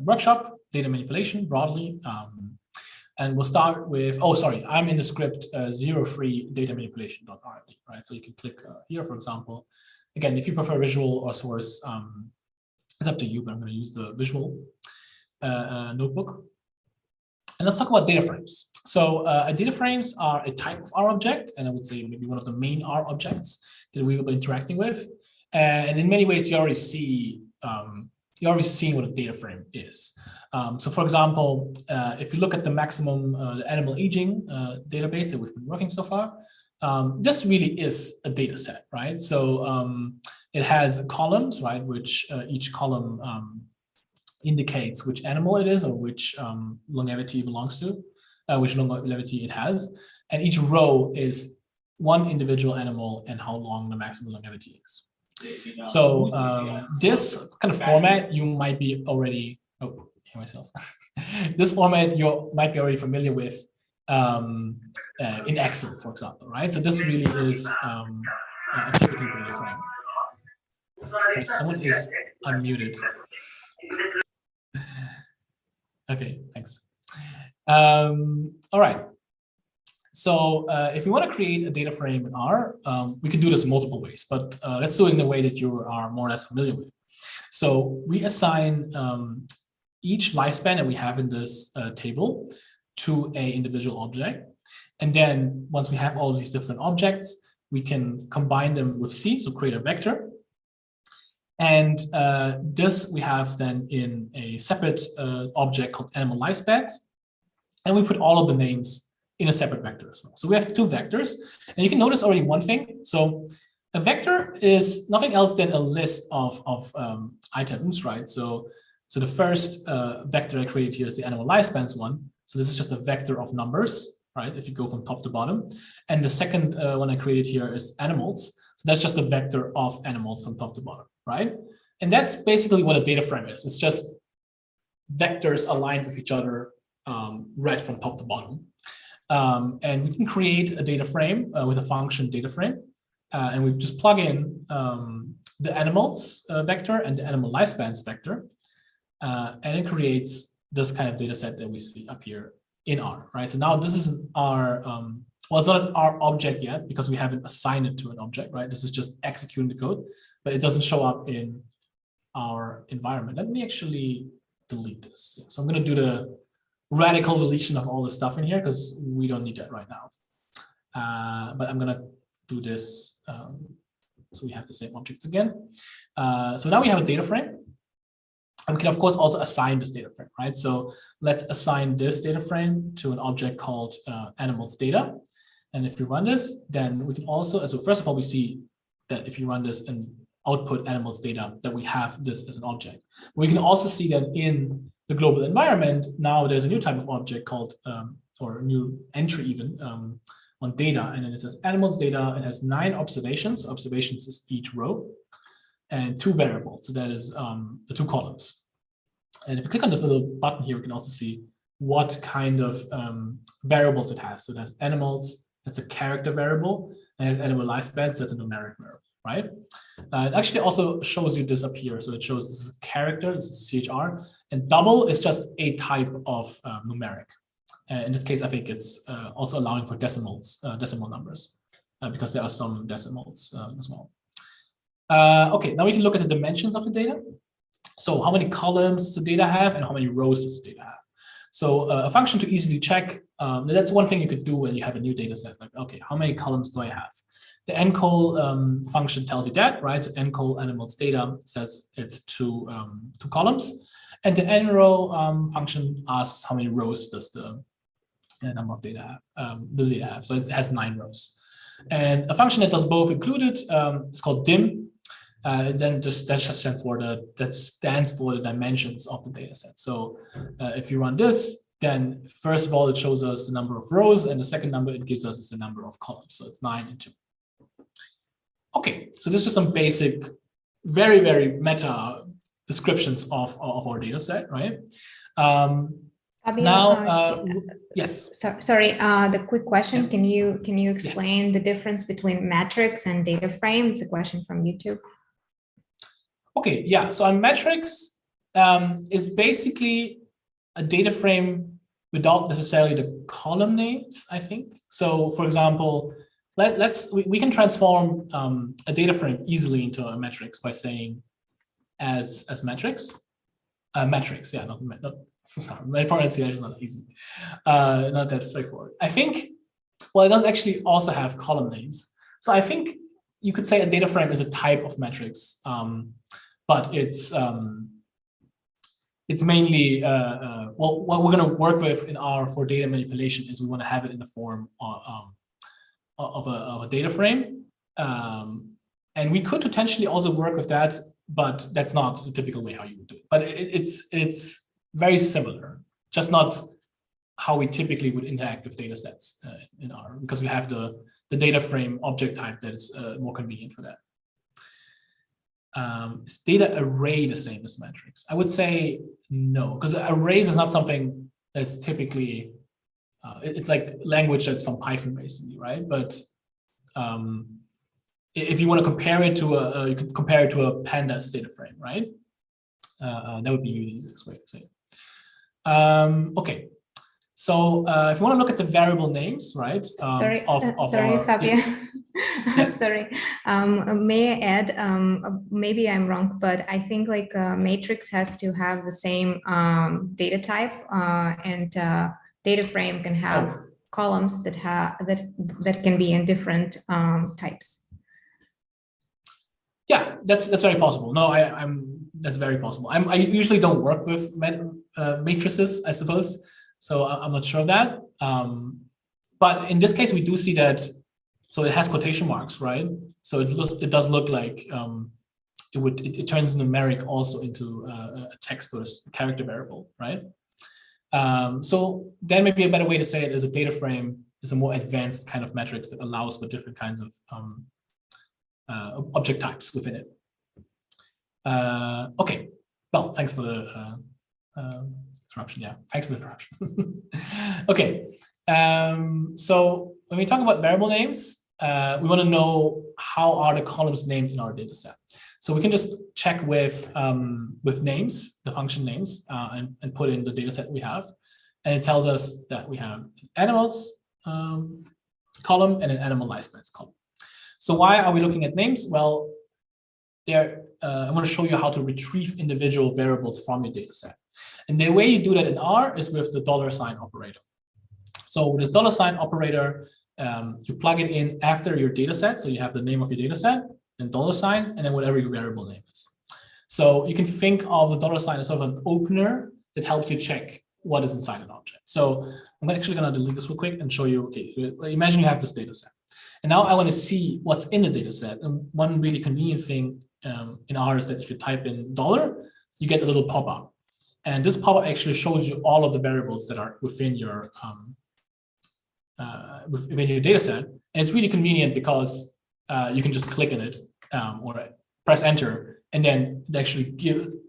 workshop, data manipulation broadly. And we'll start with, oh, sorry, I'm in the script 03datamanipulation.rd, right? So you can click here, for example. Again, if you prefer visual or source, it's up to you, but I'm going to use the visual notebook. And let's talk about data frames. So data frames are a type of R object, and I would say maybe one of the main R objects that we will be interacting with. And in many ways, you already see you're already seeing what a data frame is. So for example, if you look at the maximum animal aging database that we've been working so far, this really is a data set, right? So it has columns, right, which each column indicates which animal it is or which longevity it belongs to, which longevity it has. And each row is one individual animal and how long the maximum longevity is. So this kind of format you might be already, myself. This format you might be already familiar with in Excel, for example, right? So this really is a typical data frame. Sorry, someone is unmuted. Okay, thanks. All right. So if we want to create a data frame in R, we can do this multiple ways, but let's do it in a way that you are more or less familiar with. So we assign each lifespan that we have in this table to an individual object. And then once we have all these different objects, we can combine them with C, so create a vector. And this we have then in a separate object called animal lifespans. And we put all of the names in a separate vector as well. So we have two vectors. And you can notice already one thing. So a vector is nothing else than a list of items, right? So the first vector I created here is the animal lifespans one. So this is just a vector of numbers, right? If you go from top to bottom. And the second one I created here is animals. So that's just a vector of animals from top to bottom, right? And that's basically what a data frame is. It's just vectors aligned with each other, read from top to bottom. And we can create a data frame with a function data frame. And we just plug in the animals vector and the animal lifespans vector. And it creates this kind of data set that we see up here in R, right? So now this is our, well, it's not an R object yet because we haven't assigned it to an object, right? This is just executing the code, but it doesn't show up in our environment. Let me actually delete this. So I'm going to do the radical deletion of all the stuff in here because we don't need that right now. But I'm going to do this. So we have the same objects again. So now we have a data frame. And we can, of course, also assign this data frame, right? So let's assign this data frame to an object called animals data. And if we run this, then we can also, so first of all, we see that if you run this and output animals data, that we have this as an object. We can also see that in the global environment, now there's a new type of object called, or a new entry even, on data. And then it says animals data. It has 9 observations. Observations is each row. And 2 variables, so that is the 2 columns. And if you click on this little button here, we can also see what kind of variables it has. So it has animals, that's a character variable, and it has animal lifespans, that's a numeric variable, right? It actually also shows you this up here. So it shows this is a character, this is CHR, and double is just a type of numeric. In this case, I think it's also allowing for decimals, decimal numbers, because there are some decimals as well. Okay, now we can look at the dimensions of the data. So how many columns does the data have and how many rows does the data have? So a function to easily check, that's one thing you could do when you have a new data set. Like, okay, how many columns do I have? The encol function tells you that, right? So encol animals data says it's two columns. And the nrow function asks how many rows does the number of data have, the data have. So it has 9 rows. And a function that does both included is called dim. Then that stands for the dimensions of the data set. So if you run this, then first of all, it shows us the number of rows, and the second number it gives us is the number of columns. So it's 9 and 2. Okay, so this is some basic, very, very meta descriptions of our data set, right? Now, yes. Sorry, the quick question. Yeah. Can you explain the difference between matrix and data frame? It's a question from YouTube. Okay, yeah. So a matrix is basically a data frame without necessarily the column names, I think. So, for example, we can transform a data frame easily into a matrix by saying as matrix. Matrix, yeah, not sorry, my pronunciation is not easy, not that straightforward. I think, well, it does actually also have column names. So I think you could say a data frame is a type of matrix, but it's mainly, well, what we're going to work with in R for data manipulation is we want to have it in the form of a data frame. And we could potentially also work with that, but that's not the typical way how you would do it. But it's very similar, just not how we typically would interact with data sets in R, because we have the data frame object type that is more convenient for that. Is data array the same as matrix? I would say no, because arrays is not something that's typically, it's like language that's from Python basically, right? But if you want to compare it to you could compare it to a pandas data frame, right? That would be the easiest way to say it. Okay, So if you want to look at the variable names, right? Sorry, our, Fabian. Yes. Sorry. May I add? Maybe I'm wrong, but I think like matrix has to have the same data type, and data frame can have columns that that can be in different types. Yeah, that's very possible. No, that's very possible. I usually don't work with matrices, I suppose. So I'm not sure of that. But in this case, we do see that. So it has quotation marks, right? So it does look like it turns numeric also into a text or a character variable, right? So then maybe a better way to say it is a data frame is a more advanced kind of metrics that allows for different kinds of object types within it. Okay, well, thanks for the interruption. Yeah, thanks for the interruption. Okay, so when we talk about variable names, we want to know how are the columns named in our data set. So we can just check with names, the function names, and put in the data set we have. And it tells us that we have an animals column and an animal lifespans column. So why are we looking at names? Well, I want to show you how to retrieve individual variables from your data set. And the way you do that in R is with the $sign operator. So with this $sign operator, you plug it in after your data set. So you have the name of your data set, then $sign, and then whatever your variable name is. So you can think of the $sign as sort of an opener that helps you check what is inside an object. So I'm actually going to delete this real quick and show you, okay, imagine you have this data set. And now I want to see what's in the data set. And one really convenient thing in R is that if you type in $, you get a little pop-up. And this pop-up actually shows you all of the variables that are within your data set. And it's really convenient because you can just click in it or press enter, and then it actually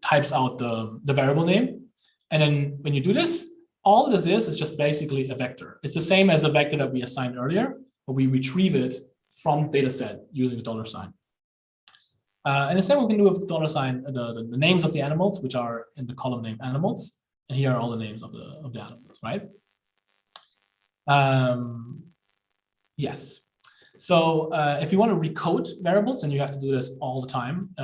types out the variable name. And then when you do this, all this is just basically a vector. It's the same as the vector that we assigned earlier, but we retrieve it from the data set using the $sign. And the same we can do with the $sign, the names of the animals, which are in the column name animals. And here are all the names of the animals, right? Yes. So if you want to recode variables, and you have to do this all the time,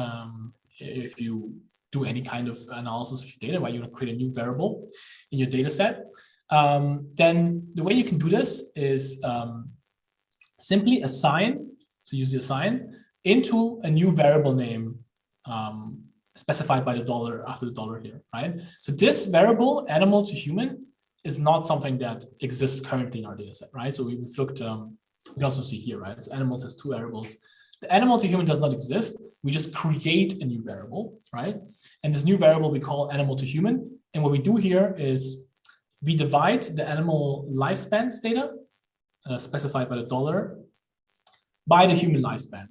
if you do any kind of analysis of your data, where you want to create a new variable in your data set, then the way you can do this is simply assign, so use the assign, into a new variable name specified by the $, after the $, here, right? So this variable, animal to human, is not something that exists currently in our data set, right? So we've looked, we can also see here, right? So animals has two variables. The animal to human does not exist. We just create a new variable, right? And this new variable we call animal to human. And what we do here is we divide the animal lifespans data specified by the $, by the human lifespan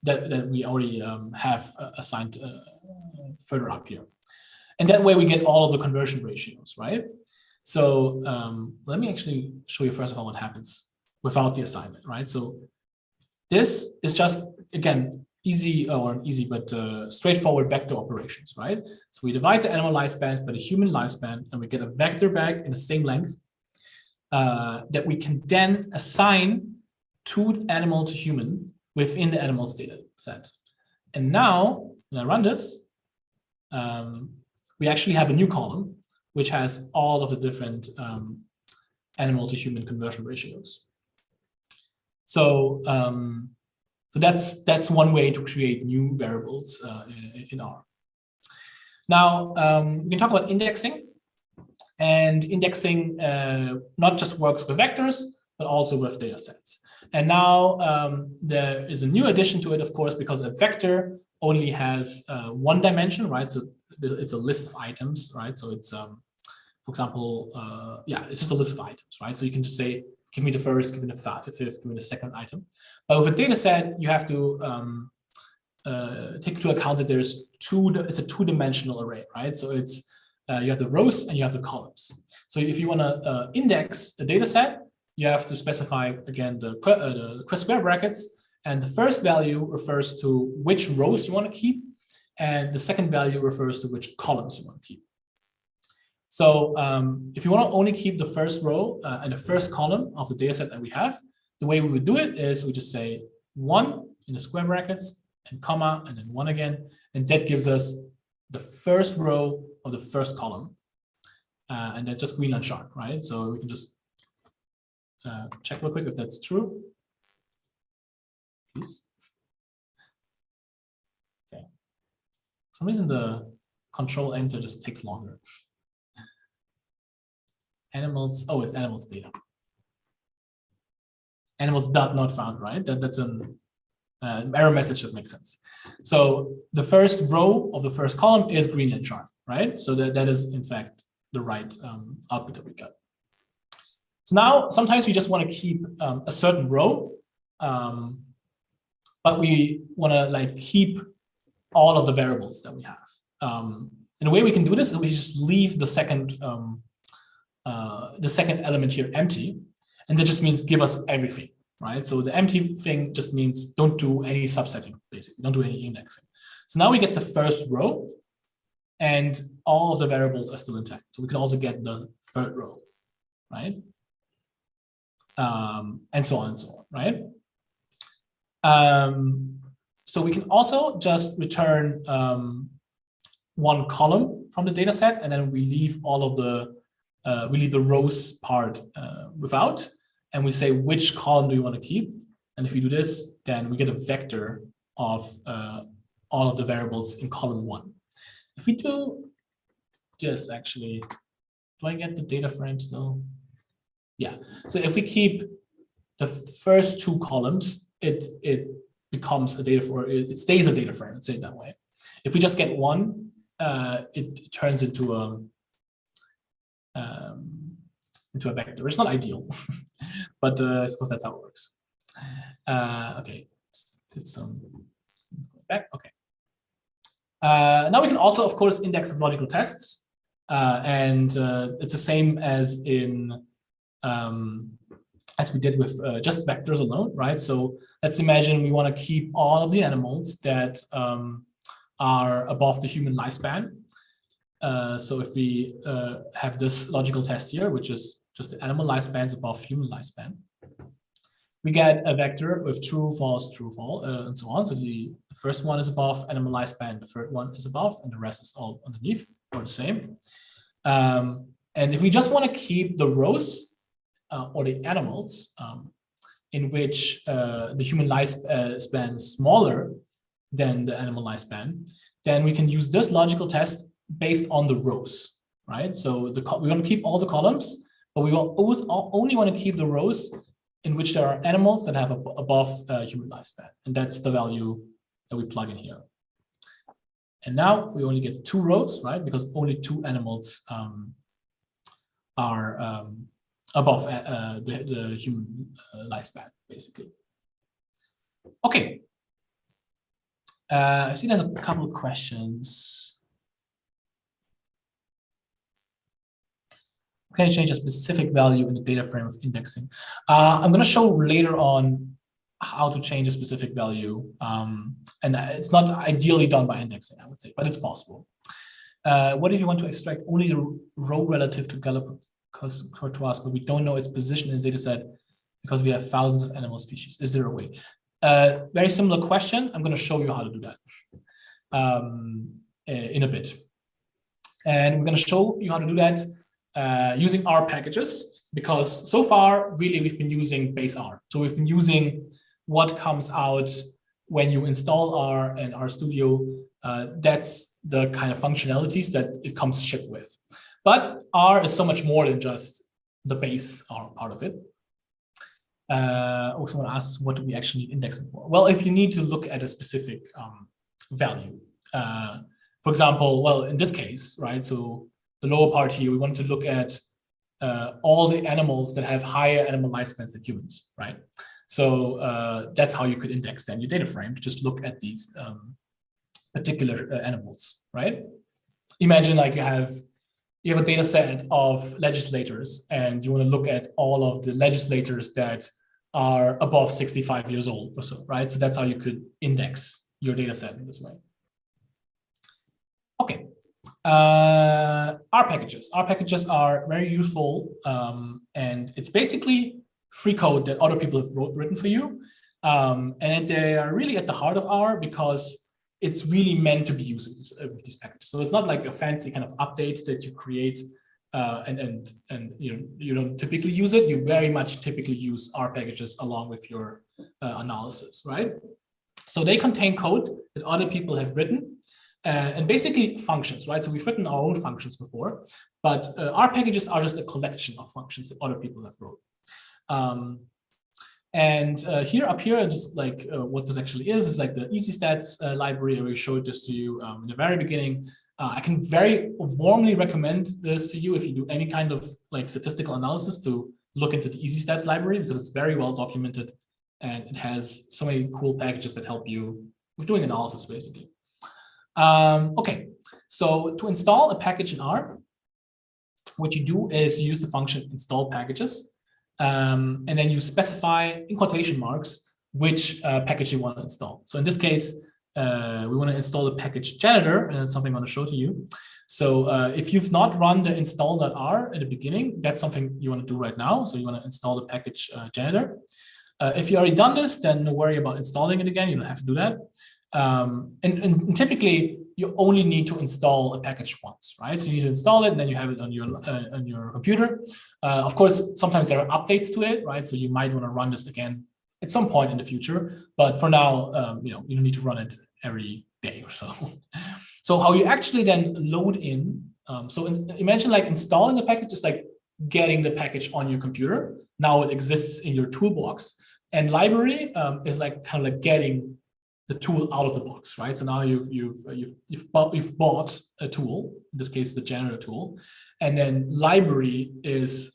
that we already have assigned further up here. And that way we get all of the conversion ratios, right? So let me actually show you first of all what happens without the assignment, right? So this is just, again, straightforward vector operations, right? So we divide the animal lifespans by the human lifespan, and we get a vector back in the same length that we can then assign to animal to human within the animals data set. And now, when I run this, we actually have a new column which has all of the different animal to human conversion ratios. So, so that's one way to create new variables in R. Now, we can talk about indexing. And indexing not just works with vectors, but also with data sets. And now there is a new addition to it, of course, because a vector only has one dimension, right? So it's a list of items, right? So it's, for example, yeah, it's just a list of items, right? So you can just say, give me the first, give me the fifth, give me the second item. But with a data set, you have to take into account that it's a two-dimensional array, right? So it's you have the rows and you have the columns. So if you want to index the data set, you have to specify, again, the square brackets, and the first value refers to which rows you want to keep, and the second value refers to which columns you want to keep. So if you want to only keep the first row and the first column of the data set that we have, the way we would do it is we just say 1 in the square brackets and comma and then 1 again. And that gives us the first row of the first column. And that's just Greenland shark, right? So we can just check real quick if that's true. Please. Okay. For some reason the control enter just takes longer. Animals, oh, it's animals data. Animals dot not found, right? That's an error message that makes sense. So the first row of the first column is Greenland shark, right? So that is in fact the right output that we got. So now sometimes we just want to keep a certain row, but we want to like keep all of the variables that we have. And the way we can do this is we just leave the second element here empty, and that just means give us everything, right? So the empty thing just means don't do any subsetting, basically, don't do any indexing. So now we get the first row, and all of the variables are still intact. So we can also get the third row, right? And so on and so on, right? So we can also just return one column from the data set, and then we leave all of the rows part without, and we say which column do you want to keep. And if you do this, then we get a vector of all of the variables in column 1. If we do this, actually, do I get the data frame still? Yeah. So if we keep the first 2 columns, it becomes a data frame. It stays a data frame. Let's say it that way. If we just get 1, it turns into a vector. It's not ideal, but I suppose that's how it works. Okay, did some back. Okay. Now we can also, of course, index of logical tests, and it's the same as in as we did with just vectors alone, right? So let's imagine we want to keep all of the animals that are above the human lifespan. So if we have this logical test here, which is just the animal lifespans above human lifespan, we get a vector with true, false, and so on. So the first one is above animal lifespan, the third one is above, and the rest is all underneath or the same. And if we just want to keep the rows or the animals in which the human lifespan is smaller than the animal lifespan, then we can use this logical test based on the rows, right? So we want to keep all the columns, but we will only want to keep the rows in which there are animals that have above human lifespan, and that's the value that we plug in here. And now we only get 2 rows, right? Because only 2 animals are above the human lifespan, basically. Okay. I see there's a couple of questions. Can you change a specific value in the data frame of indexing? I'm going to show later on how to change a specific value. And it's not ideally done by indexing, I would say, but it's possible. What if you want to extract only the row relative to Galapagos, but we don't know its position in the data set because we have thousands of animal species? Is there a way? Very similar question. I'm going to show you how to do that in a bit. And we're going to show you how to do that using R packages, because so far, really, we've been using base R. So we've been using what comes out when you install R and RStudio. That's the kind of functionalities that it comes shipped with. But R is so much more than just the base R part of it. Also, someone asks, what do we actually need indexing for? Well, if you need to look at a specific value, for example, well, in this case, right? So the lower part here, we want to look at all the animals that have higher animal lifespans than humans, right? So that's how you could index then your data frame, to just look at these particular animals, right? Imagine like you have a data set of legislators, and you want to look at all of the legislators that are above 65 years old or so, right? So that's how you could index your data set in this way. Okay. R packages. R packages are very useful, and it's basically free code that other people have written for you. And they are really at the heart of R because it's really meant to be used with these packages. So it's not like a fancy kind of update that you create and you don't typically use it. You very much typically use R packages along with your analysis, right? So they contain code that other people have written and basically functions, right? So we've written our own functions before, but R packages are just a collection of functions that other people have wrote. Up here, just like what this actually is like the easy stats library. I already showed this to you in the very beginning. I can very warmly recommend this to you if you do any kind of like statistical analysis to look into the easy stats library because it's very well documented and it has so many cool packages that help you with doing analysis basically. Okay, so to install a package in R, what you do is you use the function install packages. And then you specify in quotation marks which package you want to install. So in this case, we want to install the package janitor, and that's something I want to show to you. So if you've not run the install.r at the beginning, that's something you want to do right now. So you want to install the package janitor. If you already done this, then no worry about installing it again. You don't have to do that. And typically, you only need to install a package once, right? So you need to install it, and then you have it on your computer. Of course, sometimes there are updates to it, right? So you might want to run this again at some point in the future. But for now, you don't need to run it every day or so. So how you actually then load in, imagine like installing a package is like getting the package on your computer. Now it exists in your toolbox, and library is like kind of like getting the tool out of the box, right? So now you've bought a tool, in this case the janitor tool, and then library is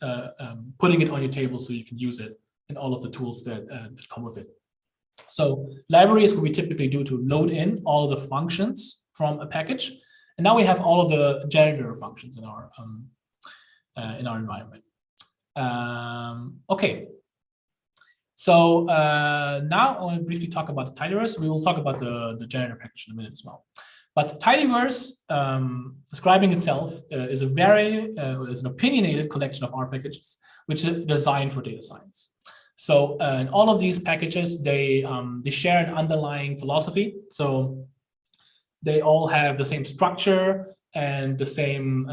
putting it on your table so you can use it and all of the tools that come with it. So library is what we typically do to load in all of the functions from a package, and now we have all of the janitor functions in our environment. Okay. So now I want to briefly talk about the tidyverse. We will talk about the janitor package in a minute as well. But the tidyverse, describing itself, is an opinionated collection of R packages, which is designed for data science. So in all of these packages, they share an underlying philosophy. So they all have the same structure and the same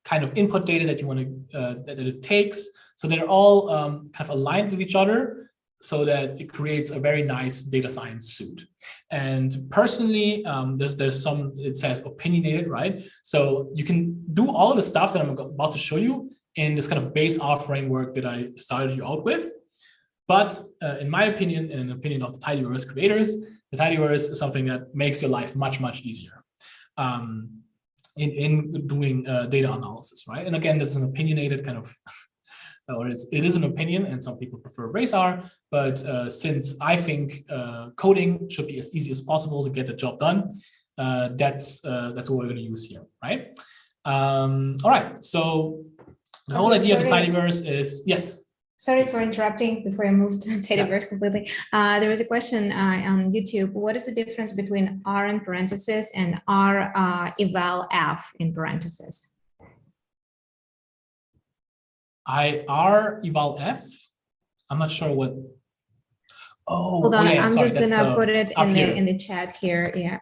kind of input data that you want to that it takes. So they're all kind of aligned with each other, so that it creates a very nice data science suite. And personally, there's some, it says opinionated, right? So you can do all of the stuff that I'm about to show you in this kind of base R framework that I started you out with. But in my opinion, and in the opinion of the tidyverse creators, the tidyverse is something that makes your life much, much easier in doing data analysis, right? And again, this is an opinionated kind of or it is an opinion, and some people prefer base R, but since I think coding should be as easy as possible to get the job done, that's what we're going to use here, right? All right, so the whole idea of the tidyverse is, yes. Sorry for interrupting before I move to tidyverse completely. There was a question on YouTube. What is the difference between R in parentheses and R eval F in parentheses? R eval F. I'm not sure what. Oh, hold on. Yeah, I'm sorry, just gonna put it in the chat here. Yeah.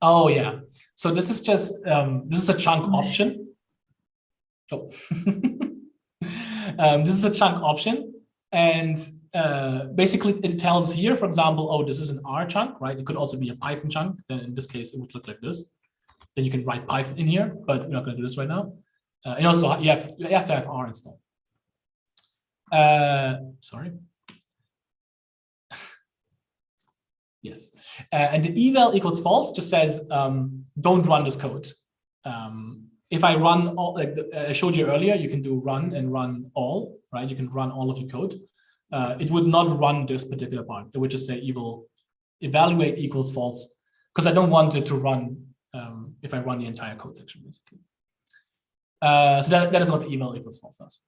Oh yeah. So this is just this is a chunk option. Oh. This is a chunk option, and basically it tells here, for example, oh, this is an R chunk, right? It could also be a Python chunk. Then in this case, it would look like this. Then you can write Python in here, but we're not going to do this right now. And also, you have to have R installed. Sorry. Yes. And the eval equals false just says, don't run this code. If I run all, like I showed you earlier, you can do run and run all, right? You can run all of your code. It would not run this particular part. It would just say evaluate equals false, because I don't want it to run if I run the entire code section, basically. So that is what the eval equals false does.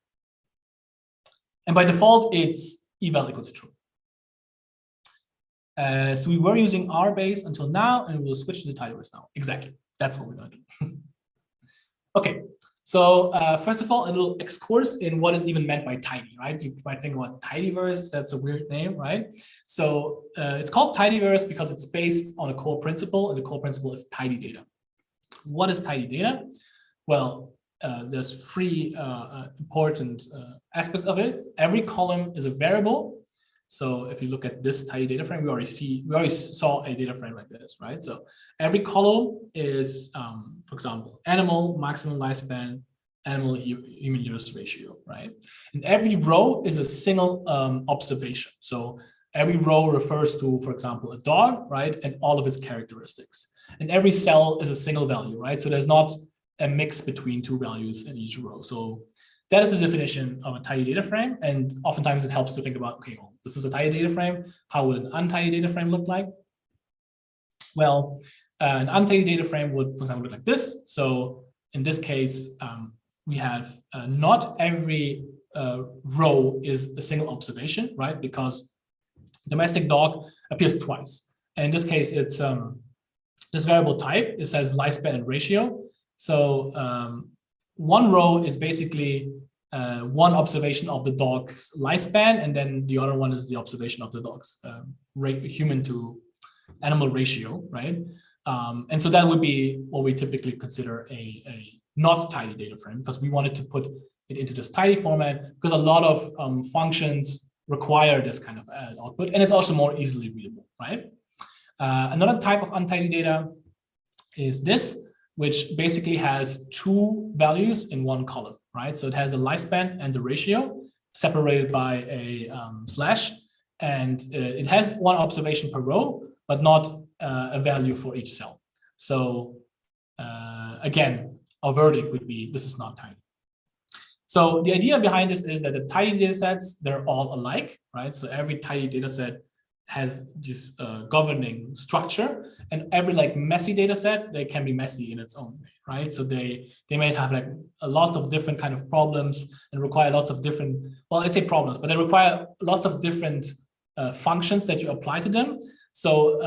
And by default, it's eval equals true. So we were using R base until now, and we'll switch to the tidyverse now. Exactly. That's what we're going to do. Okay, so first of all, a little excursus in what is even meant by tidy, right? You might think about tidyverse, that's a weird name, right? So it's called tidyverse because it's based on a core principle, and the core principle is tidy data. What is tidy data? Well, there's three important aspects of it. Every column is a variable. So if you look at this tidy data frame, we already saw a data frame like this, right? So every column is, for example, animal, maximum lifespan, animal human use ratio, right? And every row is a single observation. So every row refers to, for example, a dog, right? And all of its characteristics. And every cell is a single value, right? So there's not a mix between two values in each row. So that is the definition of a tidy data frame. And oftentimes it helps to think about, okay, well, this is a tidy data frame. How would an untidy data frame look like? Well, an untidy data frame would, for example, look like this. So in this case, we have not every row is a single observation, right? Because domestic dog appears twice. And in this case, it's this variable type. It says lifespan and ratio. So one row is basically one observation of the dog's lifespan, and then the other one is the observation of the dog's human to animal ratio, right? And so that would be what we typically consider a not tidy data frame, because we wanted to put it into this tidy format because a lot of functions require this kind of output, and it's also more easily readable, right? Another type of untidy data is this, which basically has two values in one column, right? So it has the lifespan and the ratio separated by a slash, and it has one observation per row, but not a value for each cell. So again, our verdict would be this is not tidy. So the idea behind this is that the tidy data sets, they're all alike, right? So every tidy data set has this governing structure, and every like messy data set, they can be messy in its own way, right? So they may have like a lot of different kind of problems and require lots of different, well, let's say problems, but they require lots of different functions that you apply to them. So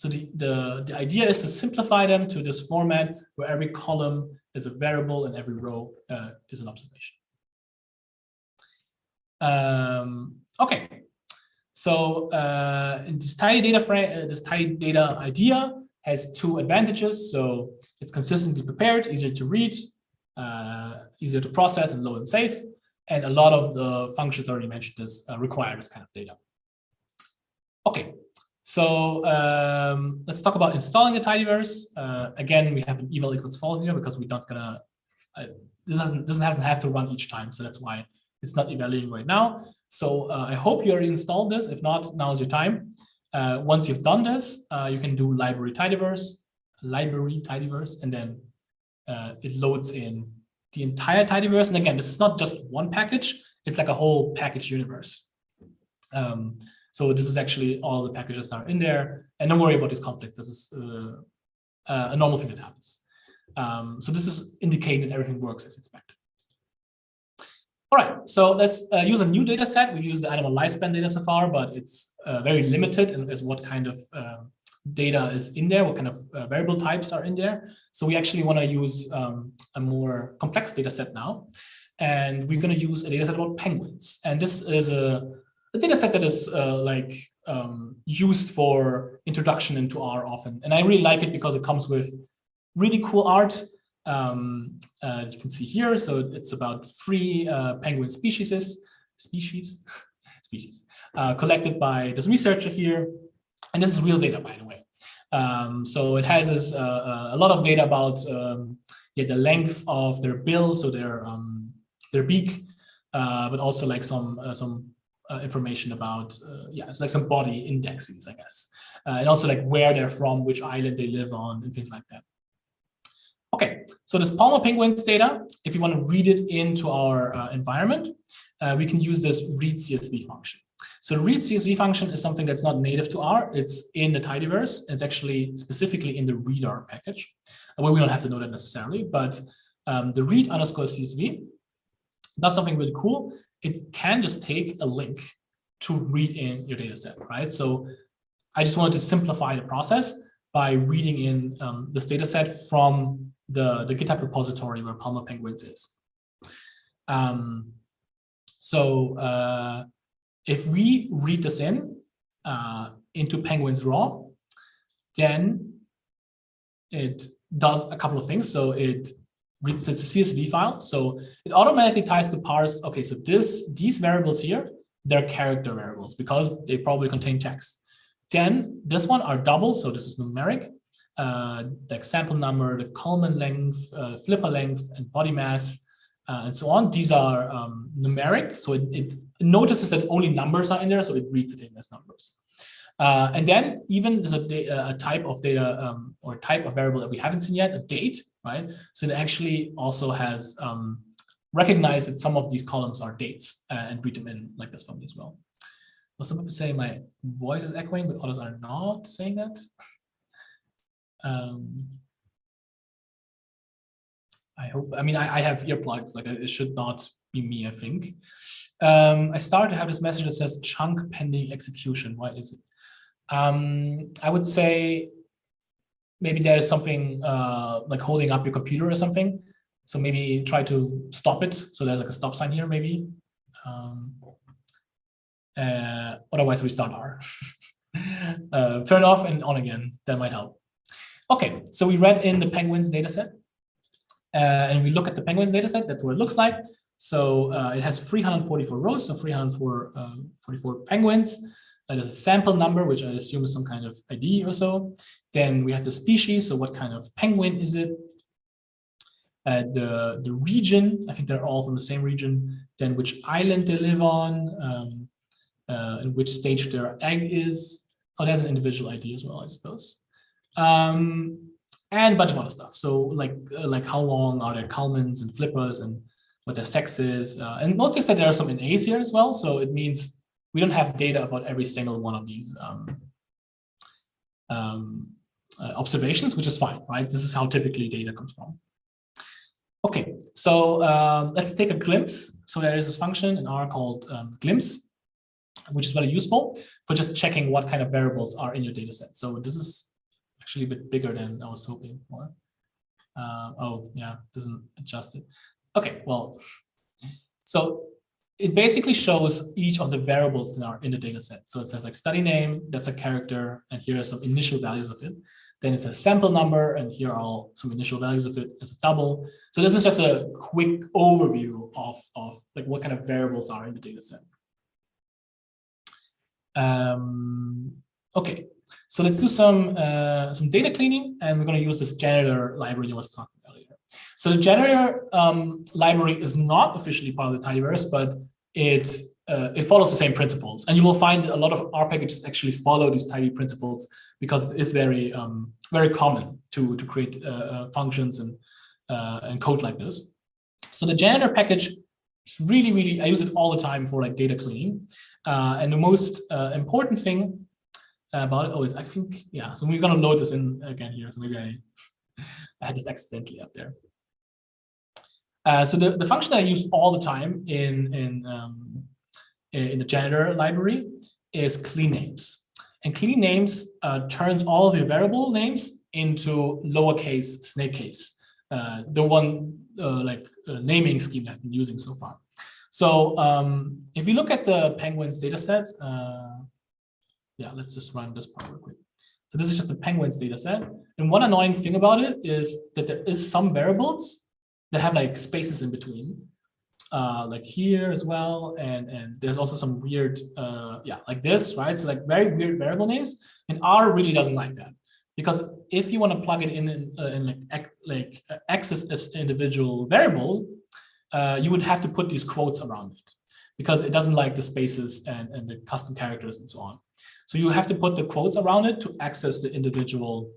the idea is to simplify them to this format where every column is a variable and every row is an observation. Okay. So in this tidy data frame, this tidy data idea has two advantages. So it's consistently prepared, easier to read, easier to process, and low and safe. And a lot of the functions already mentioned this require this kind of data. Okay, so let's talk about installing the tidyverse. Again, we have an eval equals false here because we're not gonna. This doesn't have to run each time, so that's why it's not evaluating right now. So I hope you already installed this. If not, now's your time. Once you've done this, you can do library tidyverse, and then it loads in the entire tidyverse. And again, this is not just one package; it's like a whole package universe. So this is actually all the packages that are in there. And don't worry about these conflicts. This is a normal thing that happens. So this is indicating that everything works as expected. All right, so let's use a new data set. We've used the animal lifespan data so far, but it's very limited in what kind of data is in there, what kind of variable types are in there. So we actually want to use a more complex data set now. And we're going to use a data set about penguins. And this is a data set that is used for introduction into R often. And I really like it because it comes with really cool art. You can see here, so it's about 3 penguin species collected by this researcher here, and this is real data, by the way. So it has this, a lot of data about the length of their bill, so their beak, but also like some information about it's like some body indexes, I guess, and also like where they're from, which island they live on, and things like that. Okay, so this Palmer penguins data, if you want to read it into our environment, we can use this read CSV function. So the read CSV function is something that's not native to R. It's in the tidyverse. It's actually specifically in the readr package. Well, we don't have to know that necessarily, but the read underscore CSV does something really cool. It can just take a link to read in your data set, right? So I just wanted to simplify the process. by reading in this data set from the GitHub repository where Palmer Penguins is. If we read this into Penguins raw, then it does a couple of things. So it reads it's a CSV file. So it automatically tries to parse, okay, so these variables here, they're character variables because they probably contain text. Then this one are double, so this is numeric. Like sample number, the Kalman length, flipper length, and body mass, and so on. These are numeric, so it notices that only numbers are in there, so it reads it in as numbers. And then even there's a type of data or type of variable that we haven't seen yet, a date, right? So it actually also has recognized that some of these columns are dates and read them in like this for me as well. Well, some people say my voice is echoing, but others are not saying that. I hope, I mean, I have earplugs, like it should not be me, I think. I started to have this message that says chunk pending execution. Why is it? I would say maybe there's something like holding up your computer or something. So maybe try to stop it. So there's like a stop sign here, maybe. Otherwise we start R. Turn off and on again, that might help. Okay, so we read in the Penguins dataset. And we look at the Penguins dataset, that's what it looks like. So it has 344 rows, so 344 penguins. There's a sample number, which I assume is some kind of ID or so. Then we have the species, so what kind of penguin is it? The region, I think they're all from the same region. Then which island they live on, in which stage their egg is. Oh, there's an individual ID as well, I suppose. And a bunch of other stuff. So like how long are there Kalmans and flippers and what their sex is. And notice that there are some NAs here as well. So it means we don't have data about every single one of these observations, which is fine, right? This is how typically data comes from. Okay, so let's take a glimpse. So there is this function in R called glimpse, which is very useful for just checking what kind of variables are in your data set. So this is actually a bit bigger than I was hoping for. Oh, yeah, doesn't adjust it. Okay, well, so it basically shows each of the variables that are in the data set. So it says like study name, that's a character, and here are some initial values of it. Then it says sample number, and here are all some initial values of it as a double. So this is just a quick overview of like what kind of variables are in the data set. Okay, so let's do some data cleaning, and we're going to use this janitor library I was talking about earlier. So the janitor library is not officially part of the tidyverse, but it follows the same principles, and you will find that a lot of R packages actually follow these tidy principles because it's very very common to create functions and code like this. So the janitor package is really I use it all the time for like data cleaning, and the most important thing about it is I think, yeah, so we're going to load this in again here, so maybe I had this accidentally up there. So the function that I use all the time in the janitor library is clean names. And clean names turns all of your variable names into lowercase snake case, the one naming scheme I've been using so far. So if you look at the Penguins data set, yeah, let's just run this part real quick. So this is just the Penguins data set. And one annoying thing about it is that there is some variables that have like spaces in between, like here as well. And there's also some weird, yeah, like this, right? So like very weird variable names. And R really doesn't like that. Because if you want to plug it in like access this individual variable, you would have to put these quotes around it because it doesn't like the spaces and the custom characters and so on. So you have to put the quotes around it to access the individual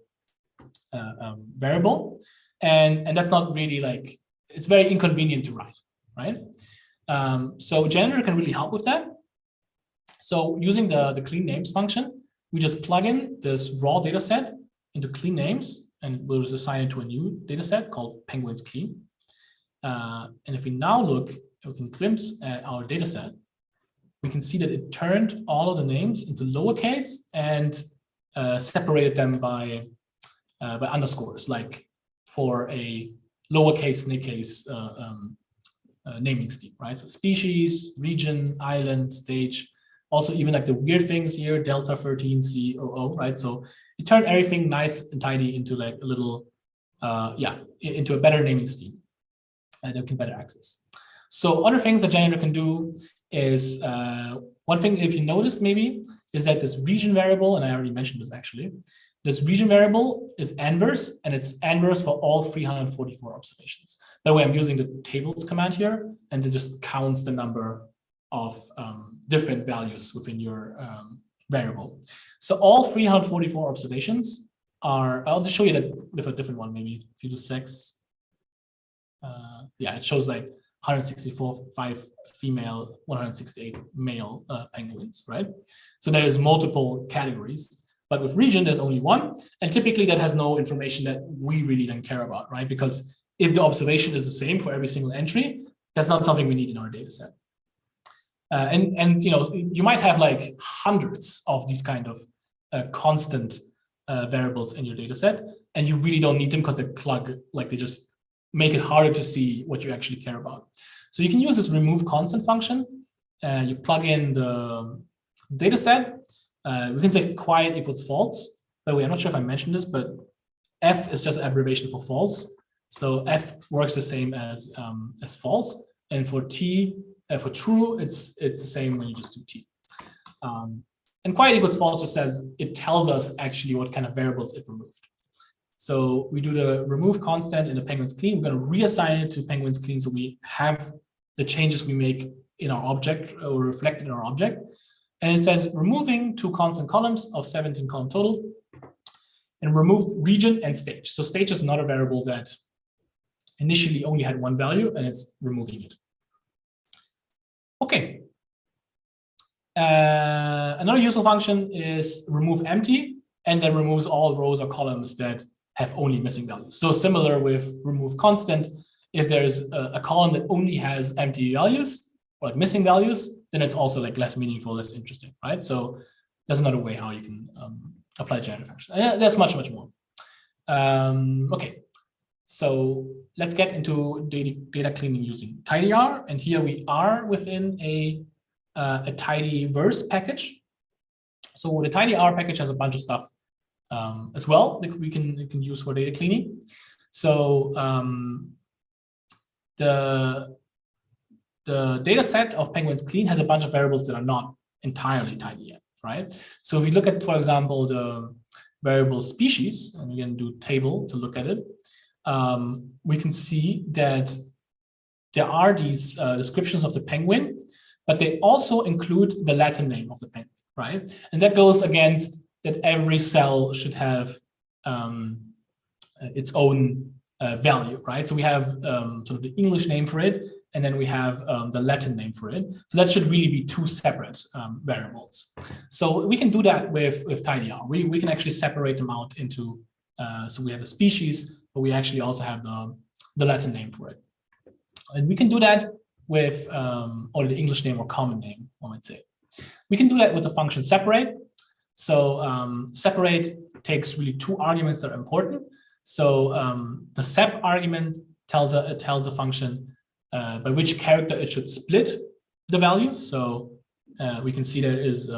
variable. And that's not really like, it's very inconvenient to write, right? So janitor can really help with that. So using the clean names function, we just plug in this raw data set into clean names, and we'll just assign it to a new data set called Penguins Clean. And if we now look, we can glimpse at our data set, we can see that it turned all of the names into lowercase and separated them by by underscores, like for a lowercase snake case naming scheme, right? So species, region, island, stage, also even like the weird things here, delta 13C00, right? So you turn everything nice and tidy into like a little, into a better naming scheme and you can better access. So other things that Janitor can do is, one thing if you noticed maybe, is that this region variable, and I already mentioned this actually, this region variable is inverse, and it's inverse for all 344 observations. By the way, I'm using the tables command here, and it just counts the number of different values within your variable. So all 344 observations are, I'll just show you that with a different one, maybe if you do sex. Yeah, it shows like 164 5 female, 168 male penguins, right? So there is multiple categories. But with region, there's only one. And typically that has no information that we really don't care about, right? Because if the observation is the same for every single entry, that's not something we need in our data set. And you know, you might have like hundreds of these kind of constant variables in your data set, and you really don't need them because they plug, like they just make it harder to see what you actually care about. So you can use this remove constant function. You plug in the data set. We can say quiet equals false. By the way, I'm not sure if I mentioned this, but F is just an abbreviation for false. So F works the same as false. And for T, for true, it's the same when you just do T. And quiet equals false just says it tells us actually what kind of variables it removed. So we do the remove constant in the penguins clean. We're going to reassign it to penguins clean so we have the changes we make in our object or reflected in our object. And it says removing 2 constant columns of 17 column total and removed region and stage. So stage is not a variable that initially only had one value and it's removing it. Okay. Another useful function is remove empty, and that removes all rows or columns that have only missing values. So similar with remove constant, if there's a column that only has empty values or like missing values, then it's also like less meaningful, less interesting, right? So that's another way how you can apply generative function. There's much more. Okay, so let's get into data cleaning using tidyr, and here we are within a tidyverse package. So the tidyr package has a bunch of stuff as well that we can use for data cleaning. So the data set of penguins clean has a bunch of variables that are not entirely tidy yet, right? So if we look at, for example, the variable species, and we can do table to look at it, we can see that there are these descriptions of the penguin, but they also include the Latin name of the penguin, right? And that goes against that every cell should have its own value, right? So we have sort of the English name for it, and then we have the Latin name for it. So that should really be 2 separate variables. So we can do that with tidyr. We can actually separate them out into, so we have the species, but we actually also have the Latin name for it. And we can do that with, or the English name or common name, one might say. We can do that with the function separate. So separate takes really 2 arguments that are important. So the sep argument tells a function by which character it should split the value. So we can see there is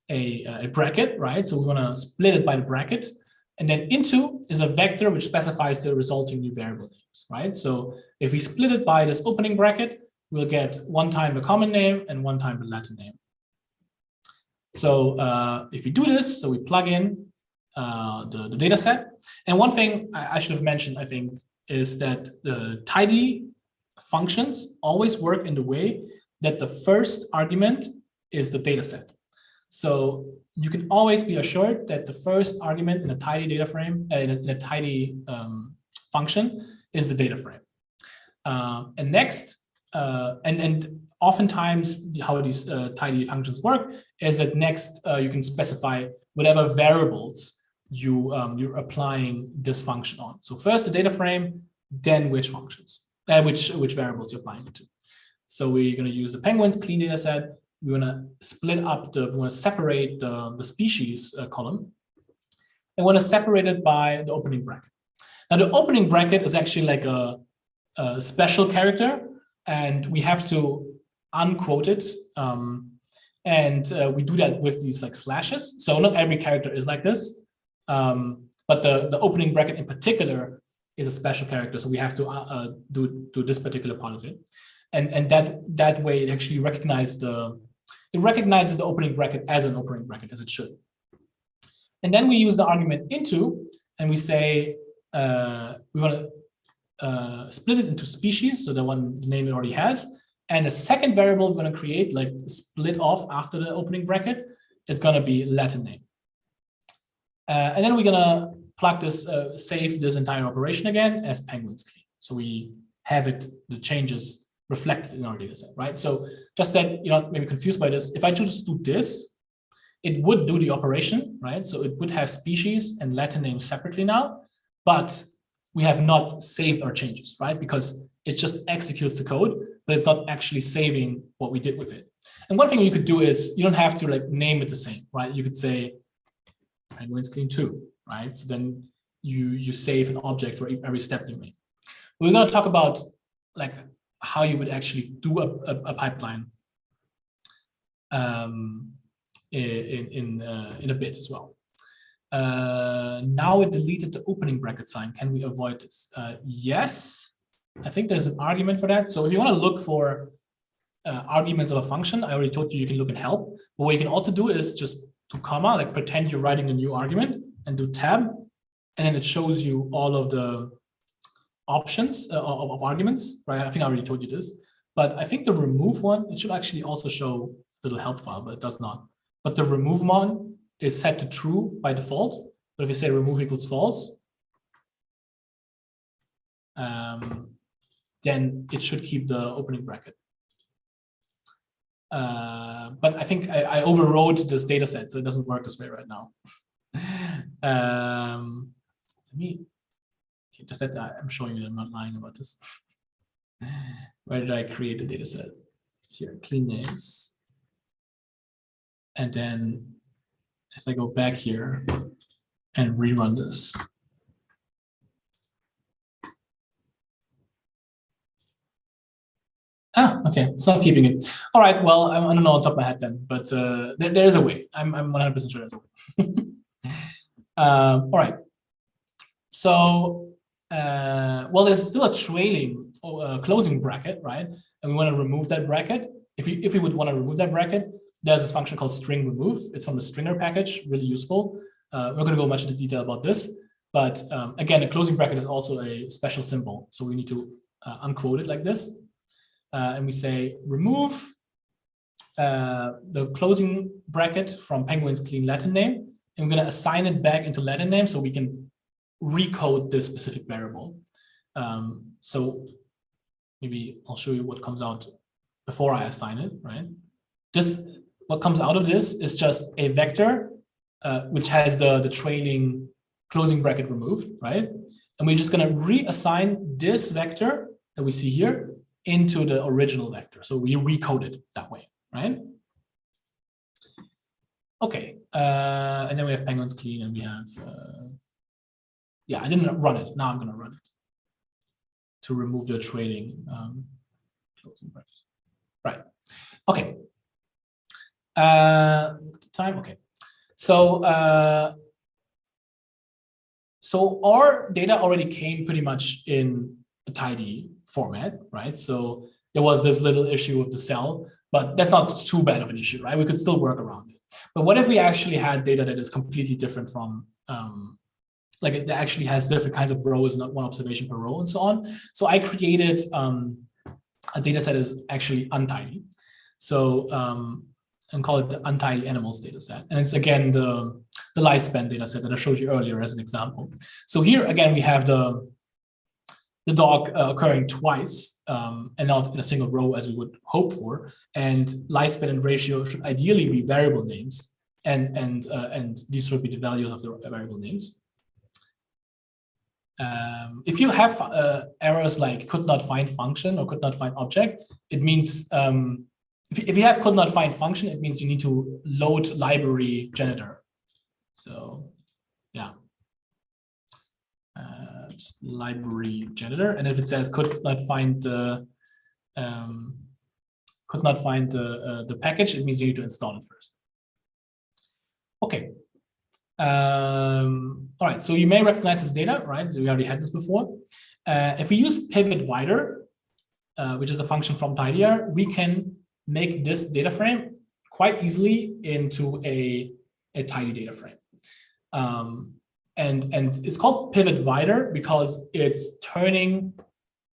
a bracket, right? So we want to split it by the bracket. And then into is a vector which specifies the resulting new variable names, right? So if we split it by this opening bracket, we'll get 1 time the common name and 1 time the Latin name. So if we do this, so we plug in the data set. And one thing I should have mentioned, I think, is that the tidy functions always work in the way that the first argument is the data set. So you can always be assured that the first argument in a tidy data frame, in a tidy function, is the data frame. And next, and oftentimes how these tidy functions work is that next you can specify whatever variables you're applying this function on. So first the data frame, then which functions, which variables you're applying it to. So we're going to use the penguins clean data set. We want to split up we want to separate the species column. and we want to separate it by the opening bracket. Now, the opening bracket is actually like a special character, and we have to unquote it. We do that with these like slashes. So not every character is like this, but the opening bracket in particular is a special character. So we have to do this particular part of it, and that way it actually recognizes the opening bracket as an opening bracket, as it should. And then we use the argument into, and we say we want to split it into species, so the one name it already has. And the second variable we're going to create, like split off after the opening bracket, is going to be Latin name. And then we're going to plug this, save this entire operation again as penguins clean. So we have it, the changes reflected in our data set, right? So just that you're not maybe confused by this, if I just do this, it would do the operation, right? So it would have species and Latin name separately now, but we have not saved our changes, right? Because it just executes the code, but it's not actually saving what we did with it. And one thing you could do is you don't have to like name it the same, right? You could say penguins clean 2, right? So then you save an object for every step you make. We're going to talk about like how you would actually do a pipeline in a bit as well. Now it deleted the opening bracket sign. Can we avoid this? Yes, I think there's an argument for that. So if you want to look for arguments of a function, I already told you can look at help. But what you can also do is just do comma, like pretend you're writing a new argument, and do tab, and then it shows you all of the options of arguments, right? I think I already told you this, but I think the remove one, it should actually also show a little help file, but it does not. But the remove one is set to true by default. But if you say remove equals false, then it should keep the opening bracket. But I think I overrode this data set, so it doesn't work this way right now. Just that I'm showing you I'm not lying about this. Where did I create the data set? Here, clean names. And then if I go back here and rerun this. Ah, okay, it's not keeping it. All right, well, I don't know on top of my head then, but there is a way. I'm 100% sure there's a way. All right. So, well, there's still a trailing closing bracket, right? And we want to remove that bracket. If we would want to remove that bracket, there's this function called string remove. It's from the stringer package, really useful. We're going to go much into detail about this. But again, the closing bracket is also a special symbol. So we need to unquote it like this. And we say remove the closing bracket from penguins clean Latin name. And we're going to assign it back into Latin name so we can recode this specific variable. So maybe I'll show you what comes out before I assign it, right? What comes out of this is just a vector which has the trailing closing bracket removed, right? And we're just going to reassign this vector that we see here into the original vector. So we recode it that way, right? Okay, and then we have penguins clean, and we have, yeah, I didn't run it. Now I'm going to run it to remove the trailing closing bracket. Right. Okay. Time. Okay. So our data already came pretty much in a tidy format, right? So there was this little issue with the cell, but that's not too bad of an issue, right? We could still work around it. But what if we actually had data that is completely different from, like it actually has different kinds of rows, not one observation per row and so on. So I created a data set is actually untidy. So, and call it the untidy animals data set. And it's again, the lifespan data set that I showed you earlier as an example. So here again, we have the dog occurring twice and not in a single row as we would hope for. And lifespan and ratio should ideally be variable names. And these should be the values of the variable names. If you have errors like could not find function or could not find object, it means if you have could not find function, it means you need to load library janitor. So yeah, just library janitor, and if it says could not find the package, it means you need to install it first. Okay. All right, so you may recognize this data, right? So we already had this before. If we use pivot wider, which is a function from tidyr, we can make this data frame quite easily into a tidy data frame. And it's called pivot wider because it's turning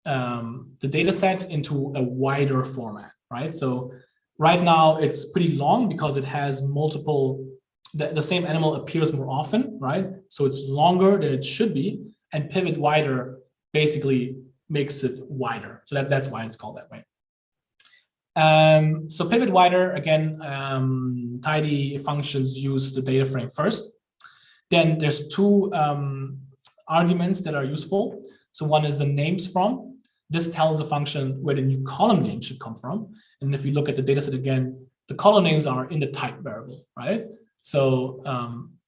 the data set into a wider format, right? So right now it's pretty long because it has multiple, the same animal appears more often, right? So it's longer than it should be, and pivot wider basically makes it wider. So that's why it's called that way. So pivot wider, again, tidy functions use the data frame first. Then there's two arguments that are useful. So one is the names from. This tells the function where the new column name should come from. And if you look at the data set again, the column names are in the type variable, right? So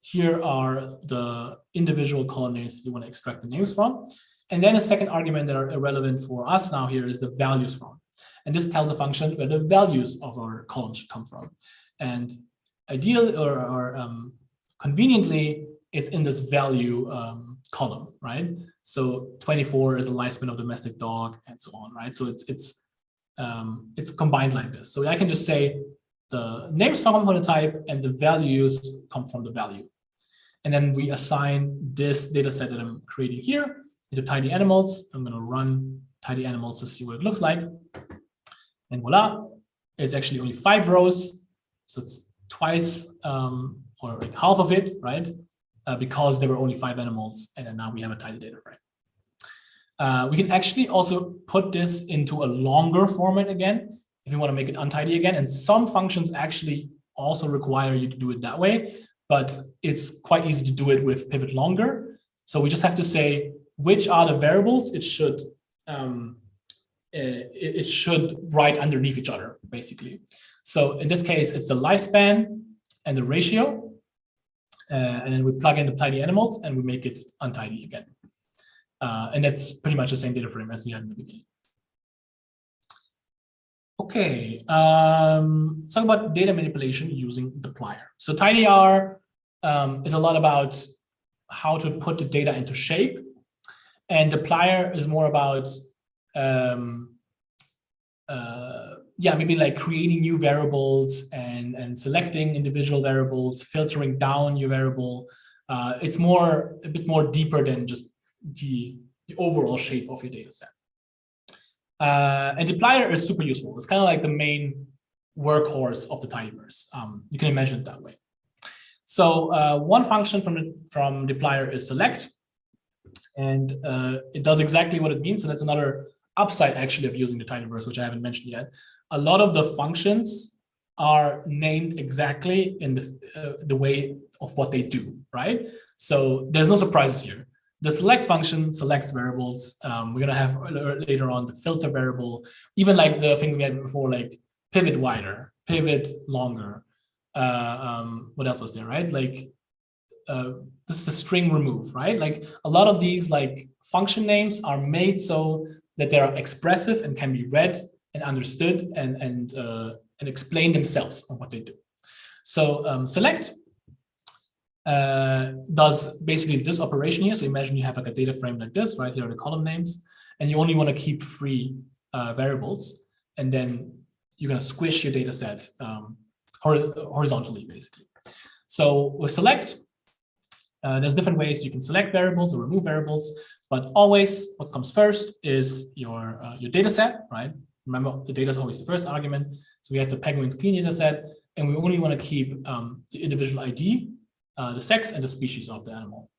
here are the individual column names that you want to extract the names from. And then a second argument that are irrelevant for us now here is the values from. And this tells the function where the values of our columns should come from. And ideally or conveniently, it's in this value column, right? So 24 is the lifespan of domestic dog, and so on, right? So it's combined like this. So I can just say the names come from the type and the values come from the value. And then we assign this data set that I'm creating here into tidy animals. I'm going to run tidy animals to see what it looks like. And voila, it's actually only 5 rows. So it's twice or like half of it, right? Because there were only 5 animals, and then now we have a tidy data frame. We can actually also put this into a longer format again, if you want to make it untidy again. And some functions actually also require you to do it that way, but it's quite easy to do it with pivot longer. So we just have to say which are the variables it should write underneath each other, basically. So in this case, it's the lifespan and the ratio. And then we plug in the tidy animals and we make it untidy again. And that's pretty much the same data frame as we had in the beginning. Okay, let's talk about data manipulation using dplyr. So tidyr is a lot about how to put the data into shape. And dplyr is more about maybe like creating new variables and selecting individual variables, filtering down your variable. It's a bit more deeper than just the overall shape of your data set. And dplyr is super useful. It's kind of like the main workhorse of the tidyverse. You can imagine it that way. So one function from dplyr is select, and it does exactly what it means. So that's another upside actually of using the tidyverse, which I haven't mentioned yet. A lot of the functions are named exactly in the way of what they do, right? So there's no surprises here. The select function selects variables. We're gonna have later on the filter variable, even like the things we had before, like pivot wider, pivot longer. What else was there, right? Like this is a string remove, right? Like a lot of these like function names are made so that they are expressive and can be read and understood and explain themselves on what they do. So select does basically this operation here. So imagine you have like a data frame like this, right? Here are the column names, and you only want to keep 3 variables, and then you're going to squish your data set horizontally, basically. So with select, there's different ways you can select variables or remove variables, but always what comes first is your data set, right? Remember, the data is always the first argument. So we have the Penguins clean data set, and we only want to keep the individual ID, the sex, and the species of the animal.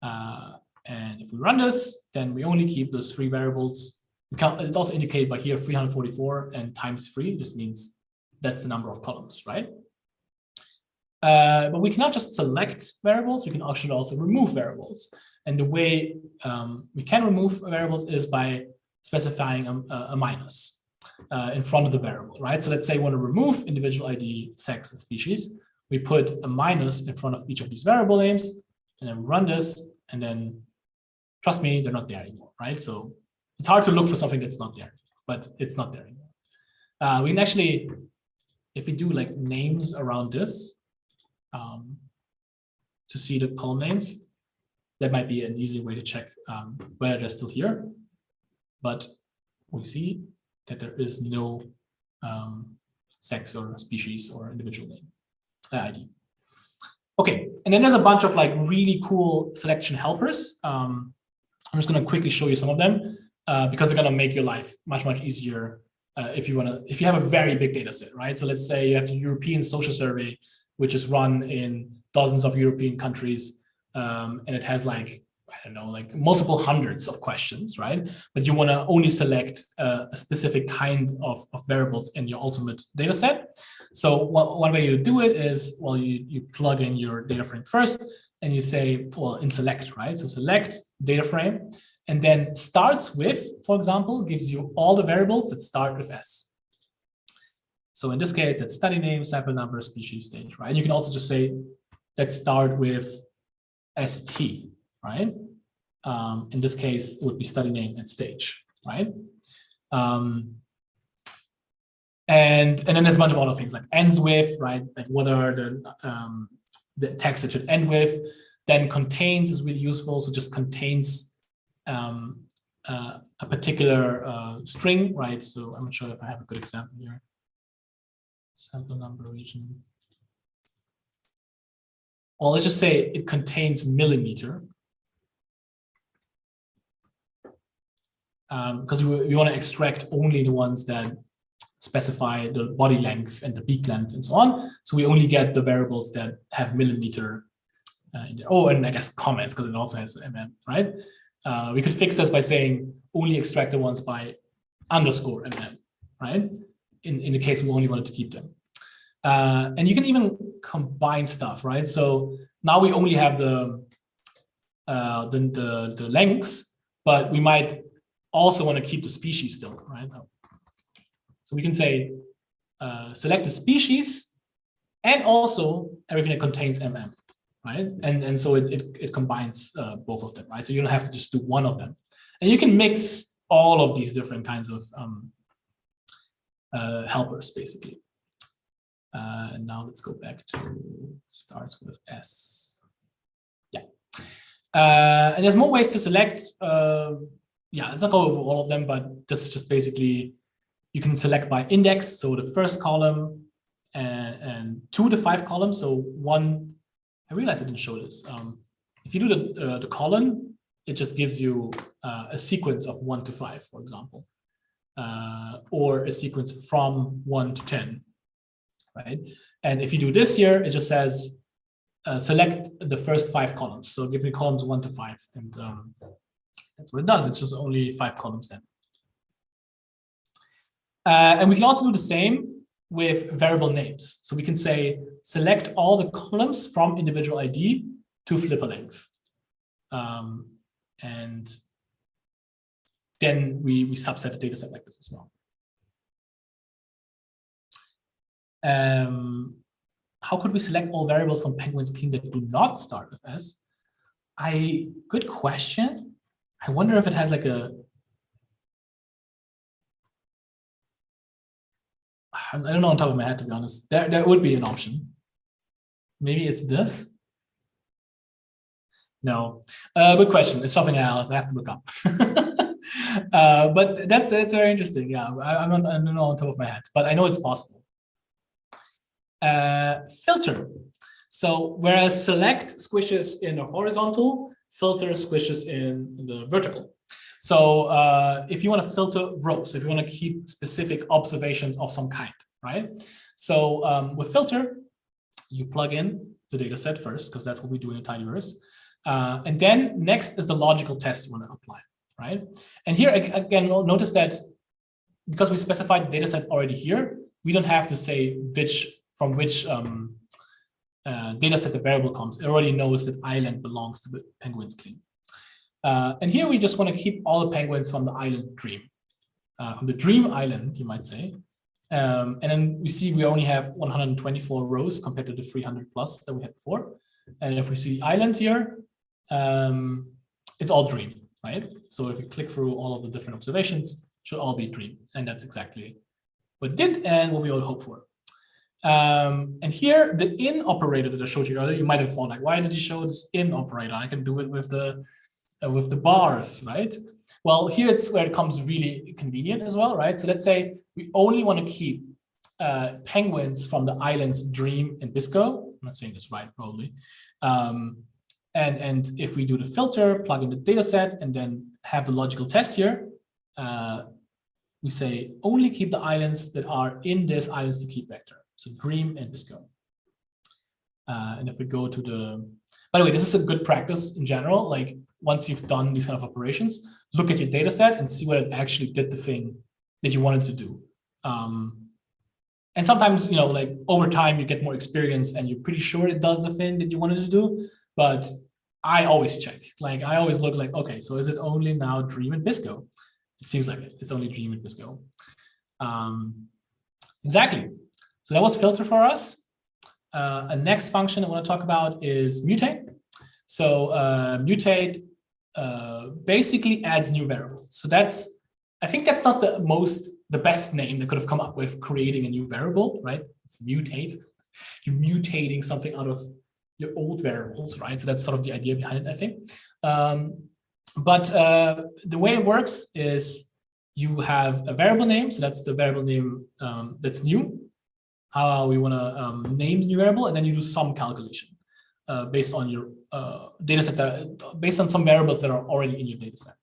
And if we run this, then we only keep those 3 variables. It's also indicated by here 344 and times 3. This means that's the number of columns, right? But we cannot just select variables. We can actually also remove variables. And the way we can remove variables is by specifying a minus in front of the variable, right? So let's say we want to remove individual ID, sex, and species. We put a minus in front of each of these variable names, and then run this, and then trust me, they're not there anymore, right? So it's hard to look for something that's not there, but it's not there anymore. We can actually, if we do like names around this, to see the column names, that might be an easy way to check whether they're still here. But we see that there is no sex or species or individual name ID. Okay, and then there's a bunch of like really cool selection helpers. I'm just going to quickly show you some of them because they're going to make your life much easier if you have a very big data set, right? So let's say you have the European Social Survey, which is run in dozens of European countries, and it has like, I don't know, like multiple hundreds of questions, right? But you want to only select a specific kind of variables in your ultimate data set. So one way you do it is, well, you plug in your data frame first and you say, well, in select, right? So select data frame and then starts with, for example, gives you all the variables that start with S. So in this case, it's study name, sample number, species, stage, right? And you can also just say, let's start with ST, right? In this case, it would be study name and stage, right? And then there's a bunch of other things like ends with, right? Like what are the text that should end with? Then contains is really useful. So just contains a particular string, right? So I'm not sure if I have a good example here. Sample number region. Well, let's just say it contains millimeter. Because we want to extract only the ones that specify the body length and the beak length and so on. So we only get the variables that have millimeter in there. Oh, and I guess comments, because it also has right? We could fix this by saying only extract the ones by underscore right? In the case we only wanted to keep them. And you can even combine stuff, right? So now we only have the lengths, but we might also want to keep the species still, right? So we can say select the species and also everything that contains right? And so it combines both of them, right? So you don't have to just do one of them. And you can mix all of these different kinds of helpers, basically. And now let's go back to starts with S. Yeah. And there's more ways to select. Yeah, let's not go over all of them, but this is just basically, you can select by index. So the first column and 2 to 5 columns. So one, I realized I didn't show this. If you do the column, it just gives you a sequence of 1 to 5, for example, or a sequence from 1 to 10, right? And if you do this here, it just says select the first 5 columns. So give me columns 1 to 5, and that's what it does. It's just only 5 columns then. And we can also do the same with variable names. So we can say select all the columns from individual ID to flipper length. And then we subset the data set like this as well. How could we select all variables from Penguin's Clean that do not start with S? Good question. I wonder if it has like a, I don't know on top of my head, to be honest. There would be an option. Maybe it's this. No, good question. It's something I have to look up. But that's very interesting. Yeah, I don't know on top of my head, but I know it's possible. Filter. So whereas select squishes in the horizontal, filter squishes in the vertical. So if you want to filter rows, if you want to keep specific observations of some kind, right? So with filter, you plug in the data set first, because that's what we do in a tidyverse. And then next is the logical test you want to apply, right? And here again, notice that because we specified the data set already here, we don't have to say from which data set the variable comes. It already knows that island belongs to the Penguin's Clean. And here we just want to keep all the penguins from the island dream, from the dream island, you might say. And then we see we only have 124 rows compared to the 300 plus that we had before. And if we see island here, it's all dream, right? So if we click through all of the different observations, it should all be dream. And that's exactly what it did and what we all hope for. And here, the in operator that I showed you earlier, you might have thought, like, why did he show this in operator? I can do it with the bars, right? Well, here it's where it becomes really convenient as well, right? So let's say we only want to keep penguins from the islands Dream and Bisco. I'm not saying this right, probably. And if we do the filter, plug in the data set, and then have the logical test here, we say only keep the islands that are in this islands to keep vector. So Dream and Bisco. And if we go to the, by the way, this is a good practice in general. Like once you've done these kind of operations, look at your data set and see whether it actually did the thing that you wanted to do. And sometimes, you know, like over time you get more experience and you're pretty sure it does the thing that you wanted to do. But I always check. Like I always look like, okay, so is it only now Dream and Bisco? It seems like it. It's only Dream and Bisco. Exactly. So that was filter for us. A next function I want to talk about is mutate. So mutate basically adds new variables. So that's, I think that's not the best name that could have come up with creating a new variable, right? It's mutate. You're mutating something out of your old variables, right? So that's sort of the idea behind it, I think. But the way it works is you have a variable name. So that's the variable name that's new. How we want to name the new variable, and then you do some calculation based on your data set, based on some variables that are already in your data set.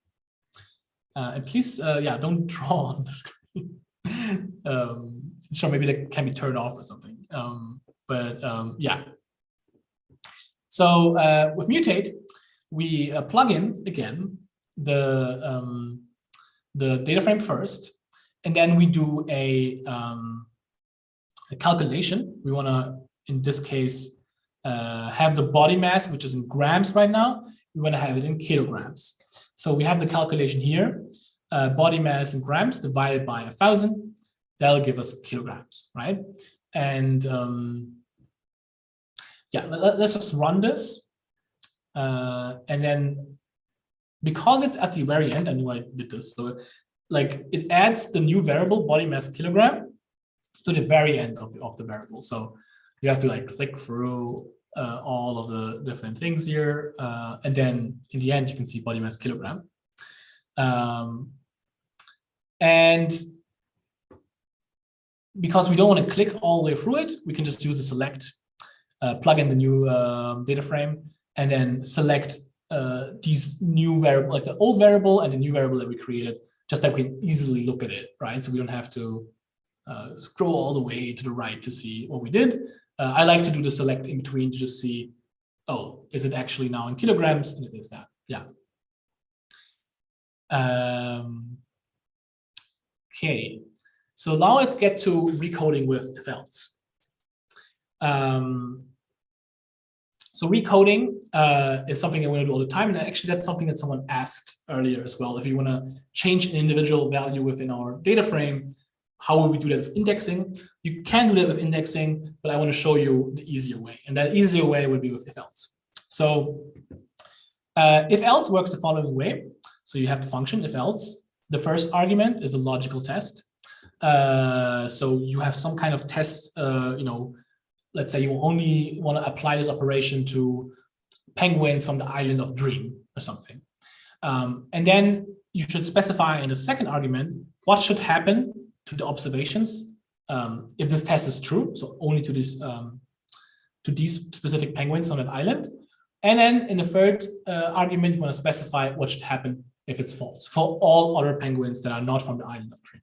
And please, yeah, don't draw on the screen. Sure, maybe that can be turned off or something. Yeah. So with mutate, we plug in again the data frame first, and then we do a calculation. We want to, in this case, have the body mass, which is in grams right now. We want to have it in kilograms. So we have the calculation here, body mass in grams divided by 1,000. That'll give us kilograms, right? And yeah, let's just run this. And then because it's at the very end, I knew I did this. So like it adds the new variable body mass kilogram to the very end of the variable. So you have to like click through all of the different things here. And then in the end, you can see body mass kilogram. And because we don't want to click all the way through it, we can just use the select, plug in the new data frame, and then select these new variable, like the old variable and the new variable that we created, just that we can easily look at it, right? So we don't have to scroll all the way to the right to see what we did. I like to do the select in between to just see, oh, is it actually now in kilograms? And it is that, yeah. Okay, so now let's get to recoding with if else. So recoding is something that we want to do all the time. And actually, that's something that someone asked earlier as well. If you want to change an individual value within our data frame, how would we do that with indexing? You can do that with indexing, but I want to show you the easier way. And that easier way would be with if else. So if else works the following way. So you have the function if else. The first argument is a logical test. So you have some kind of test, you know, let's say you only want to apply this operation to penguins from the island of Dream or something. And then you should specify in the second argument what should happen to the observations if this test is true. So only to these specific penguins on that island. And then in the third argument, you want to specify what should happen if it's false for all other penguins that are not from the island of Dream.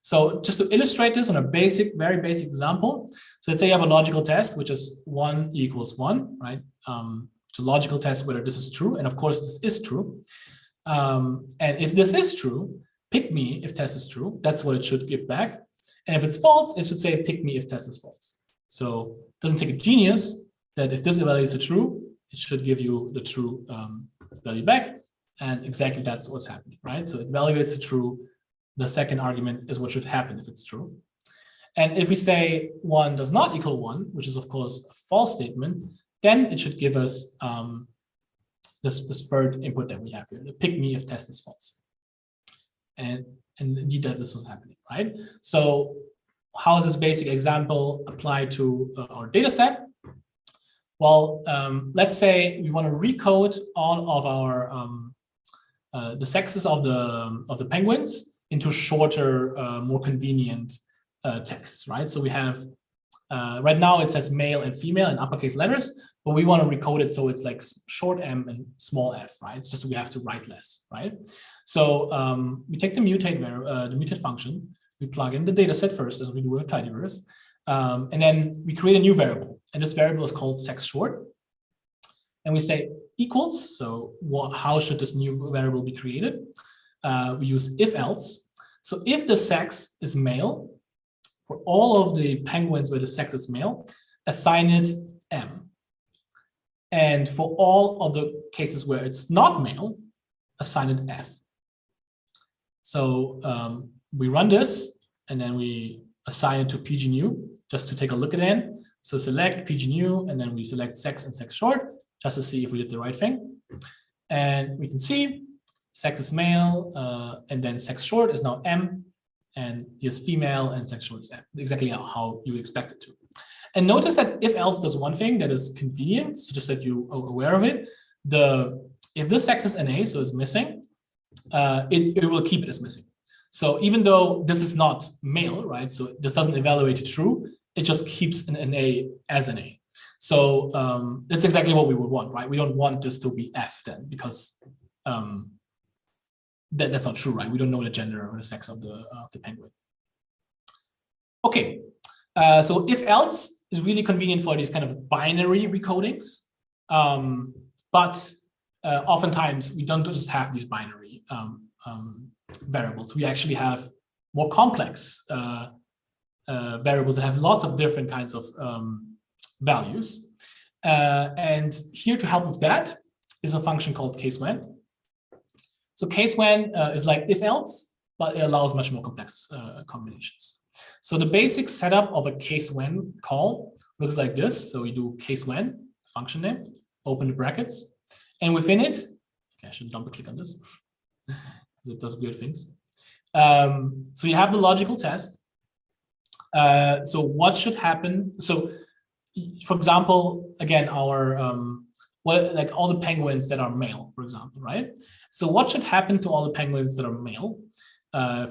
So just to illustrate this on a basic, very basic example. So let's say you have a logical test, which is 1 = 1, right? It's a logical test whether this is true. And of course, this is true. And if this is true, pick me if test is true. That's what it should give back. And if it's false, it should say pick me if test is false. So it doesn't take a genius that if this value is true, it should give you the true value back. And exactly that's what's happening, right? So it evaluates the true. The second argument is what should happen if it's true. And if we say 1 does not equal 1, which is of course a false statement, then it should give us this third input that we have here, the pick me if test is false. And indeed that this was happening, right? So how does this basic example apply to our data set? Well, let's say we want to recode all of our the sexes of the penguins into shorter, more convenient texts, right? So we have right now it says male and female in uppercase letters, but we want to recode it so it's like short m and small f, right? It's just we have to write less, right? So we take the mutate function, we plug in the data set first, as we do with tidyverse, and then we create a new variable, and this variable is called sex short, and we say equals. So how should this new variable be created? We use if else. So if the sex is male, for all of the penguins where the sex is male, assign it m. And for all of the cases where it's not male, assign it f. So we run this, and then we assign it to pgnew just to take a look at it. So select pgnew, and then we select sex and sex short just to see if we did the right thing. And we can see sex is male, and then sex short is now m, and here's female, and sex short is m, exactly how you expect it to. And notice that if else does one thing that is convenient, so just that you are aware of it. If the sex is NA, so it's missing, it will keep it as missing. So even though this is not male, right? So this doesn't evaluate to true, it just keeps an NA as an A. So that's exactly what we would want, right? We don't want this to be F then, because that's not true, right? We don't know the gender or the sex of the penguin. Okay, so if else is really convenient for these kind of binary recodings, but oftentimes we don't just have these binary variables. We actually have more complex variables that have lots of different kinds of values. And here to help with that is a function called case when. So case when is like if else, but it allows much more complex combinations. So the basic setup of a case when call looks like this. So we do case when, function name, open the brackets, and within it, okay, I should double click on this because it does weird things. So you have the logical test. So what should happen? So for example, again, our like all the penguins that are male, for example, right? So what should happen to all the penguins that are male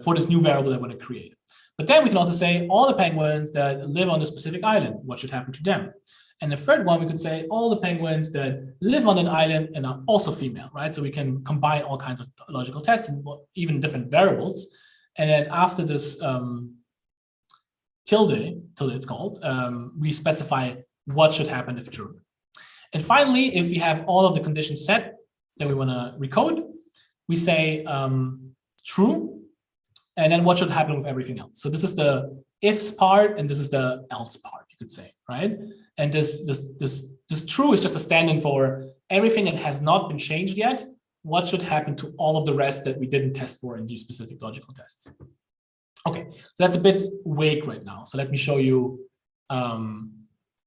for this new variable that I want to create? But then we can also say all the penguins that live on a specific island, what should happen to them? And the third one, we could say all the penguins that live on an island and are also female, right? So we can combine all kinds of logical tests and even different variables. And then after this tilde it's called, we specify what should happen if true. And finally, if we have all of the conditions set that we want to recode, we say true, and then what should happen with everything else. So this is the ifs part, and this is the else part, you could say, right? And this true is just a stand-in for everything that has not been changed yet. What should happen to all of the rest that we didn't test for in these specific logical tests? Okay, so that's a bit vague right now. So let me show you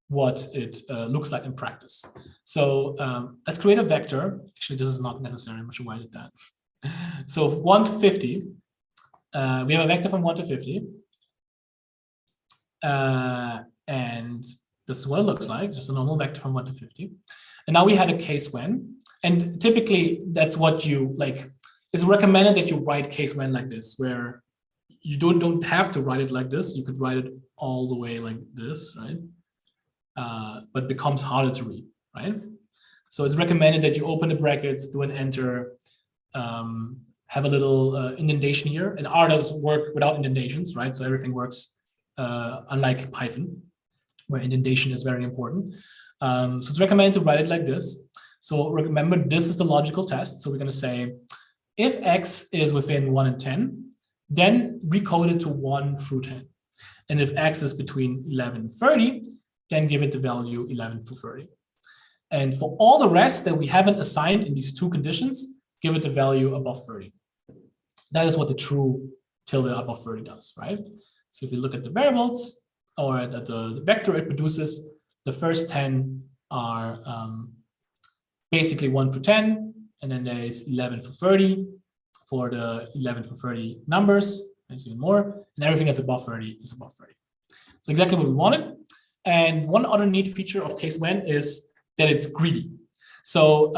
what it looks like in practice. So let's create a vector. Actually, this is not necessary. I'm not sure why I did that. So 1 to 50, we have a vector from 1 to 50. And this is what it looks like, just a normal vector from 1 to 50. And now we had a case when, and typically that's what you like. It's recommended that you write case when like this, where you don't have to write it like this. You could write it all the way like this, right? But it becomes harder to read, right? So it's recommended that you open the brackets, do an enter, have a little indentation here. And R does work without indentations, right? So everything works unlike Python, where indentation is very important. So it's recommended to write it like this. So remember, this is the logical test. So we're going to say, if x is within 1 and 10, then recode it to 1 through 10. And if x is between 11 and 30, then give it the value 11 to 30. And for all the rest that we haven't assigned in these two conditions, give it the value above 30. That is what the true tilde above 30 does, right? So if you look at the variables or at the vector it produces, the first 10 are basically 1 through 10, and then there is 11 through 30 for the 11 through 30 numbers. There's even more, and everything that's above 30 is above 30. So exactly what we wanted. And one other neat feature of case when is that it's greedy. So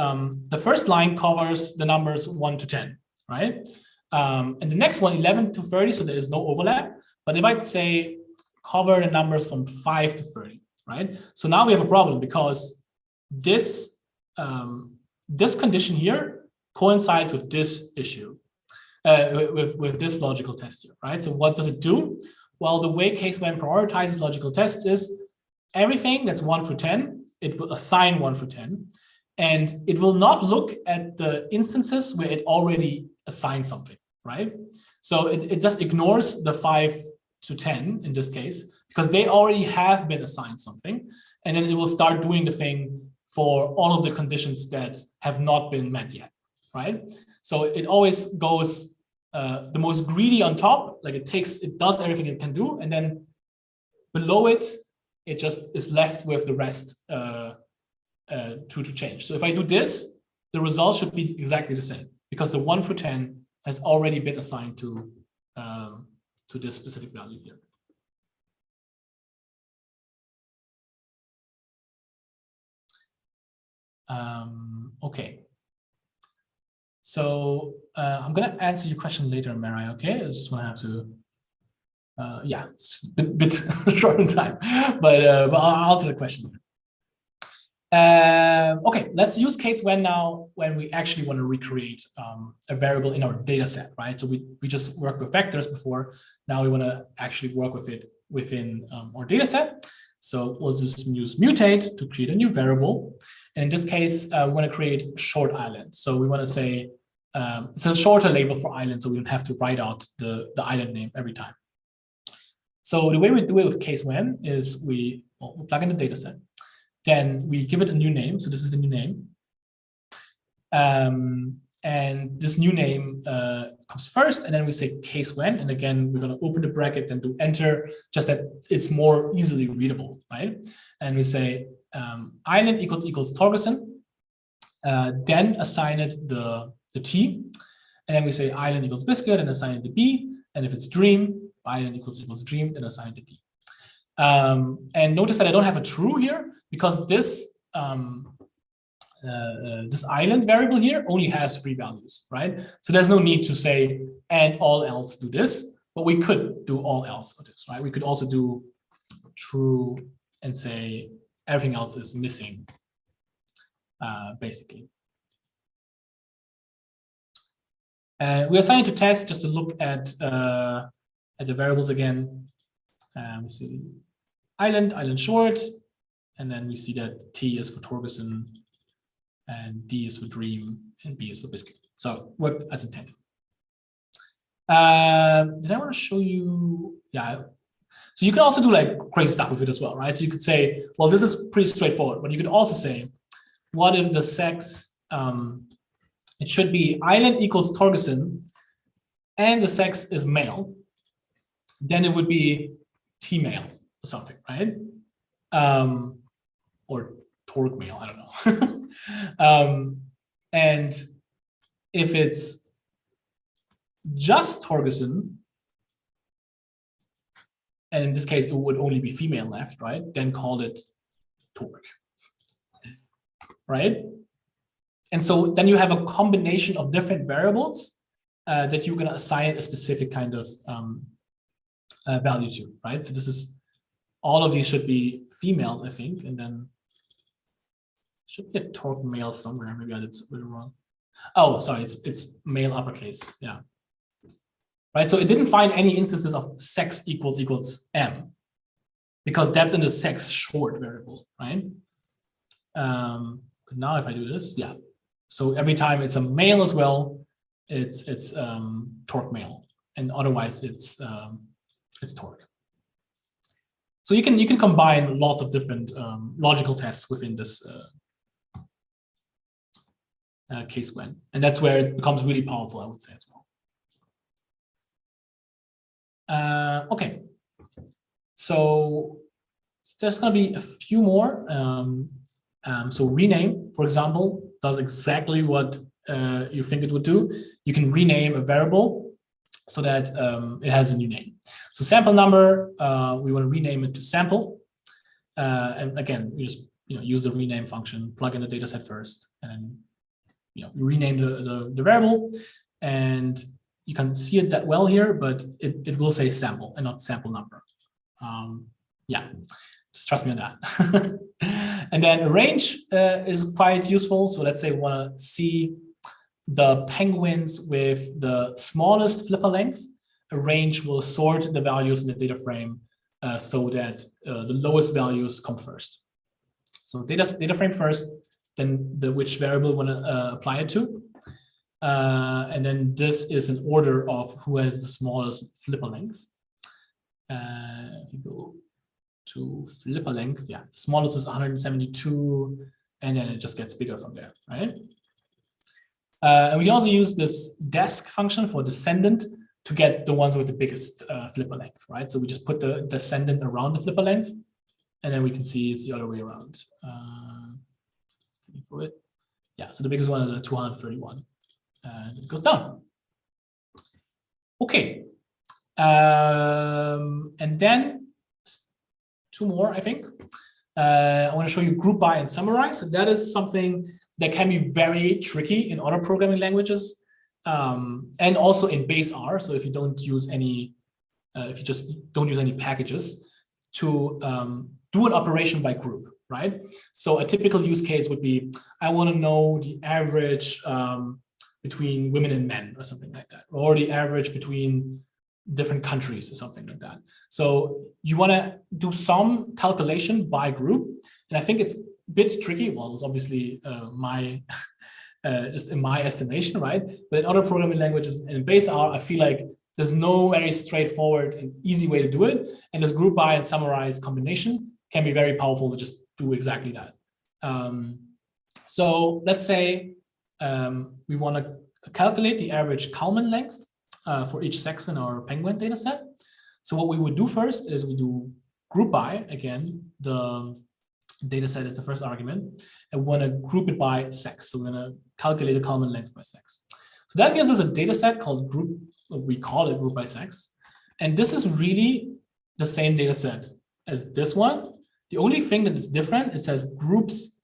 the first line covers the numbers 1 to 10, right? And the next one, 11 to 30, so there is no overlap. But if I say cover the numbers from 5 to 30, right? So now we have a problem because this, this condition here coincides with this issue, with this logical test here, right? So what does it do? Well, the way case when prioritizes logical tests is everything that's 1 through 10, it will assign 1 through 10. And it will not look at the instances where it already assigned something, right? So it just ignores the 5 to 10 in this case, because they already have been assigned something. And then it will start doing the thing for all of the conditions that have not been met yet, right? So it always goes the most greedy on top, like it does everything it can do. And then below it, it just is left with the rest to change. So if I do this, the result should be exactly the same because the 1 through 10 has already been assigned to this specific value here. Okay. So I'm gonna answer your question later, Mary. Okay, I just want to have to. Yeah, it's a bit short in time, but I'll answer the question. Okay, let's use case when now when we actually want to recreate a variable in our data set, right? So we just worked with vectors before. Now we want to actually work with it within our data set. So we'll just use mutate to create a new variable. And in this case, we want to create short island. So we want to say it's a shorter label for island, so we don't have to write out the island name every time. So the way we do it with case when is we plug in the data set. Then we give it a new name. So this is the new name. And this new name comes first, and then we say case when. And again, we're going to open the bracket and do enter, just that it's more easily readable, right? And we say island equals Torgerson, then assign it the T. And then we say island equals biscuit and assign it the B. And if it's dream, island equals dream, then assign it the D. And notice that I don't have a true here because this this island variable here only has 3 values, right? So there's no need to say and all else do this, but we could do all else for this, right? We could also do true and say everything else is missing, basically. We assign it to test just to look at the variables again. We see island short, and then we see that T is for Torgerson, and D is for dream, and B is for biscuit. So work as intended. Did I want to show you? Yeah. So you can also do like crazy stuff with it as well, right? So you could say, well, this is pretty straightforward, but you could also say, what if the sex, it should be island equals Torgerson, and the sex is male, then it would be T male or something, right? Or Torg male, I don't know. And if it's just Torgerson, and in this case, it would only be female left, right? Then call it Torg, right? And so then you have a combination of different variables that you're going to assign a specific kind of value to, right? So this is, all of these should be females, I think, and then should be a Torg male somewhere. Maybe I did something wrong. Oh, sorry, it's male uppercase, yeah. Right, so it didn't find any instances of sex equals M, because that's in the sex short variable, right? But now if I do this, yeah. So every time it's a male as well, it's Torg male, and otherwise it's Torg. So you can combine lots of different logical tests within this case when, and that's where it becomes really powerful, I would say as well. Okay, so there's going to be a few more So rename, for example, does exactly what you think it would do. You can rename a variable so that it has a new name. So sample number, we want to rename it to sample. And again, you just use the rename function, plug in the data set first, and you rename the variable. And you can see it that well here, but it will say sample and not sample number. Yeah, just trust me on that. And then arrange is quite useful. So let's say we want to see the penguins with the smallest flipper length. Arrange will sort the values in the data frame so that the lowest values come first. So data frame first, then which variable we want to apply it to. And then this is an order of who has the smallest flipper length. If you go to flipper length, yeah, the smallest is 172, and then it just gets bigger from there, right? And we can also use this desc function for descendant to get the ones with the biggest flipper length, right? So we just put the descendant around the flipper length, and then we can see it's the other way around. For it, yeah. So the biggest one is the 231, and it goes down. Okay, and then two more, I think. I want to show you group by and summarize. So that is something that can be very tricky in other programming languages, and also in base R. So if you don't use any, if you just don't use any packages to do an operation by group, right? So a typical use case would be, I want to know the average between women and men or something like that, or the average between different countries or something like that. So you want to do some calculation by group. And I think it's a bit tricky. Well, it's obviously my just in my estimation, right? But in other programming languages and in base R, I feel like there's no very straightforward and easy way to do it. And this group by and summarize combination can be very powerful to just do exactly that. So let's say we want to calculate the average Kalman length for each sex in our penguin data set. So what we would do first is we do group by, again, the data set is the first argument, and we want to group it by sex. So we're going to calculate the Kalman length by sex. So that gives us a data set called group, we call it group by sex. And this is really the same data set as this one. The only thing that is different, it says groups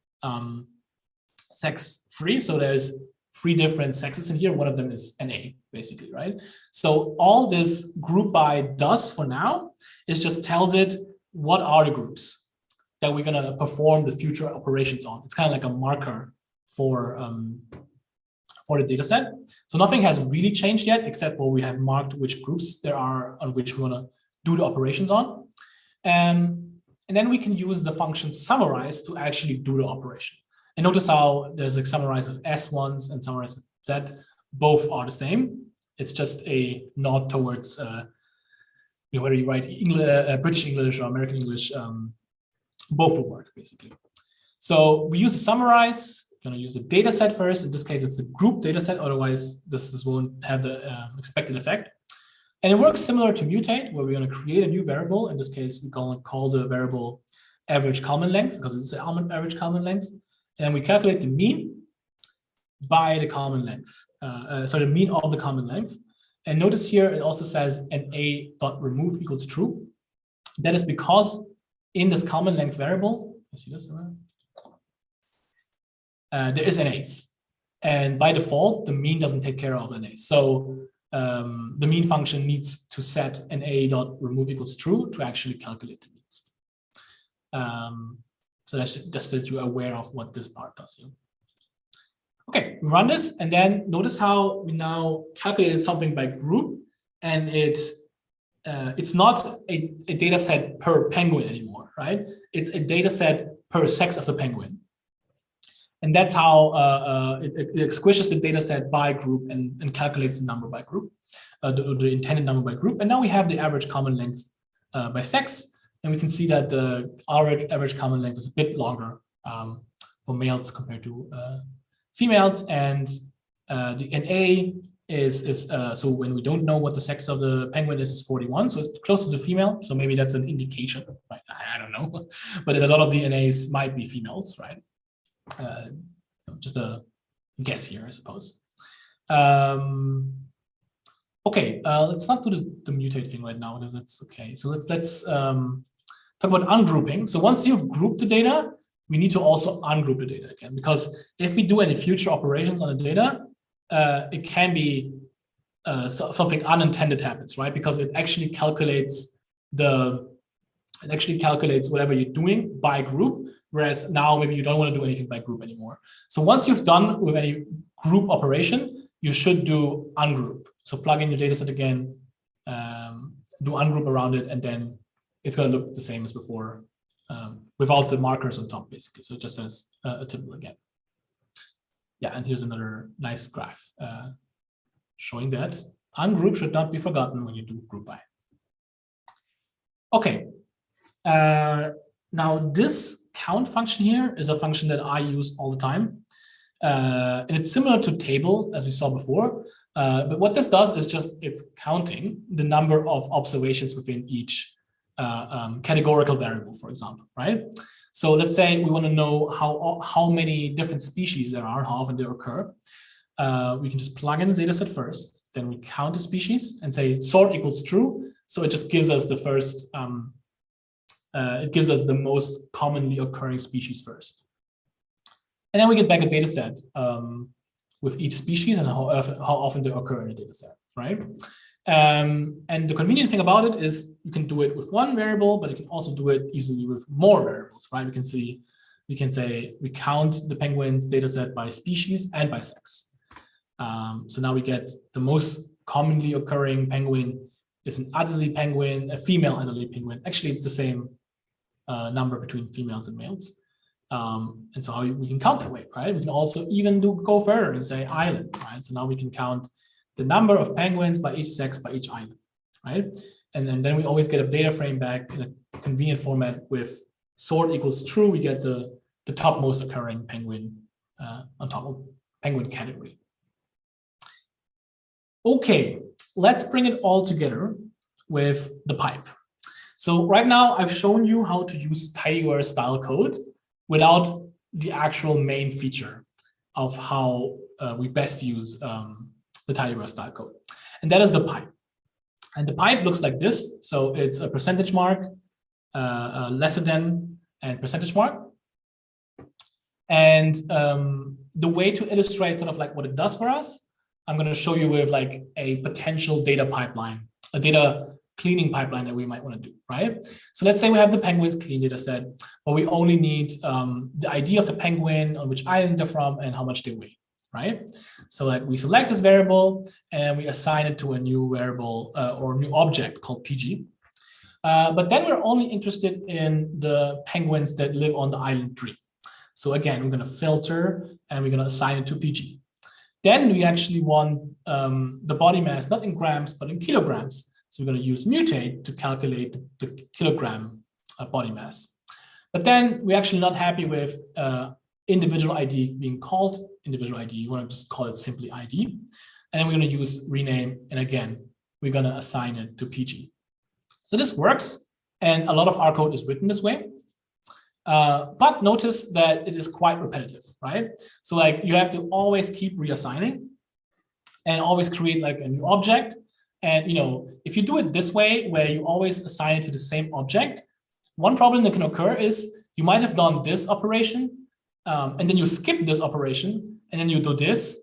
sex free. So there's 3 different sexes in here. One of them is NA, basically, right? So all this group by does for now is just tells it what are the groups that we're going to perform the future operations on. It's kind of like a marker for the data set. So nothing has really changed yet, except for we have marked which groups there are on which we want to do the operations on. And then we can use the function summarize to actually do the operation. And notice how there's like summarize of S ones and summarize of Z. Both are the same. It's just a nod towards whether you write British English or American English, both will work basically. So we use a summarize. We're going to use the data set first. In this case, it's the group data set. Otherwise, this won't have the expected effect. And it works similar to mutate, where we're going to create a new variable. In this case, we're going to call the variable average Kalman length because it's the average Kalman length. And we calculate the mean by the Kalman length. So the mean of the Kalman length. And notice here, it also says NA.remove equals true. That is because in this Kalman length variable, you see this? There is NAs. And by default, the mean doesn't take care of NAs. So the mean function needs to set NA.remove equals true to actually calculate the means. So that's just that you're aware of what this part does. Okay, we run this, and then notice how we now calculated something by group, and it's not a data set per penguin anymore, right? It's a data set per sex of the penguin. And that's how it squishes the data set by group and calculates the number by group, the intended number by group. And now we have the average Kalman length by sex. And we can see that the average Kalman length is a bit longer for males compared to females. And the NA is so when we don't know what the sex of the penguin is 41. So it's close to the female. So maybe that's an indication, right? I don't know. But a lot of the NAs might be females, right? just a guess here, I suppose. Okay, let's not do the mutate thing right now because that's okay. So let's talk about ungrouping. So once you've grouped the data, we need to also ungroup the data again, because if we do any future operations on the data, it can be something unintended happens, right? Because it actually calculates whatever you're doing by group, whereas now maybe you don't want to do anything by group anymore. So once you've done with any group operation, you should do ungroup. So plug in your data set again, do ungroup around it, and then it's going to look the same as before, without the markers on top, basically. So it just says a typical again. Yeah, and here's another nice graph showing that ungroup should not be forgotten when you do group by. Okay. Now this count function here is a function that I use all the time. And it's similar to table as we saw before. But what this does is just it's counting the number of observations within each categorical variable, for example, right? So let's say we want to know how many different species there are, how often they occur. We can just plug in the data set first, then we count the species and say sort equals true. So it just gives us the first, it gives us the most commonly occurring species first. And then we get back a data set with each species and how often they occur in the data set, right? And the convenient thing about it is you can do it with one variable, but you can also do it easily with more variables, right? We can say we count the penguins data set by species and by sex. So now we get the most commonly occurring penguin is an adult penguin, a female adult penguin. Actually, it's the same number between females and males. And so we can count that way, right? We can also even go further and say island, right? So now we can count the number of penguins by each sex by each island, right? And then we always get a data frame back in a convenient format with sort equals true. We get the topmost occurring penguin on top of penguin category. Okay, let's bring it all together with the pipe. So right now I've shown you how to use tidyverse style code without the actual main feature of how we best use the tidyverse style code. And that is the pipe. And the pipe looks like this. So it's a percentage mark, lesser than, and percentage mark. And the way to illustrate sort of like what it does for us, I'm going to show you with like a potential data pipeline, a data cleaning pipeline that we might want to do, right? So let's say we have the penguins clean data set, but we only need the ID of the penguin, on which island they're from, and how much they weigh, right? So like we select this variable and we assign it to a new variable or new object called PG. But then we're only interested in the penguins that live on the island 3. So again, we're going to filter and we're going to assign it to PG. Then we actually want the body mass, not in grams, but in kilograms. So we're going to use mutate to calculate the kilogram body mass. But then we're actually not happy with individual ID being called individual ID. You want to just call it simply ID. And then we're going to use rename. And again, we're going to assign it to PG. So this works. And a lot of our code is written this way. But notice that it is quite repetitive, right? So like you have to always keep reassigning and always create like a new object. And if you do it this way, where you always assign it to the same object, one problem that can occur is you might have done this operation, and then you skip this operation, and then you do this.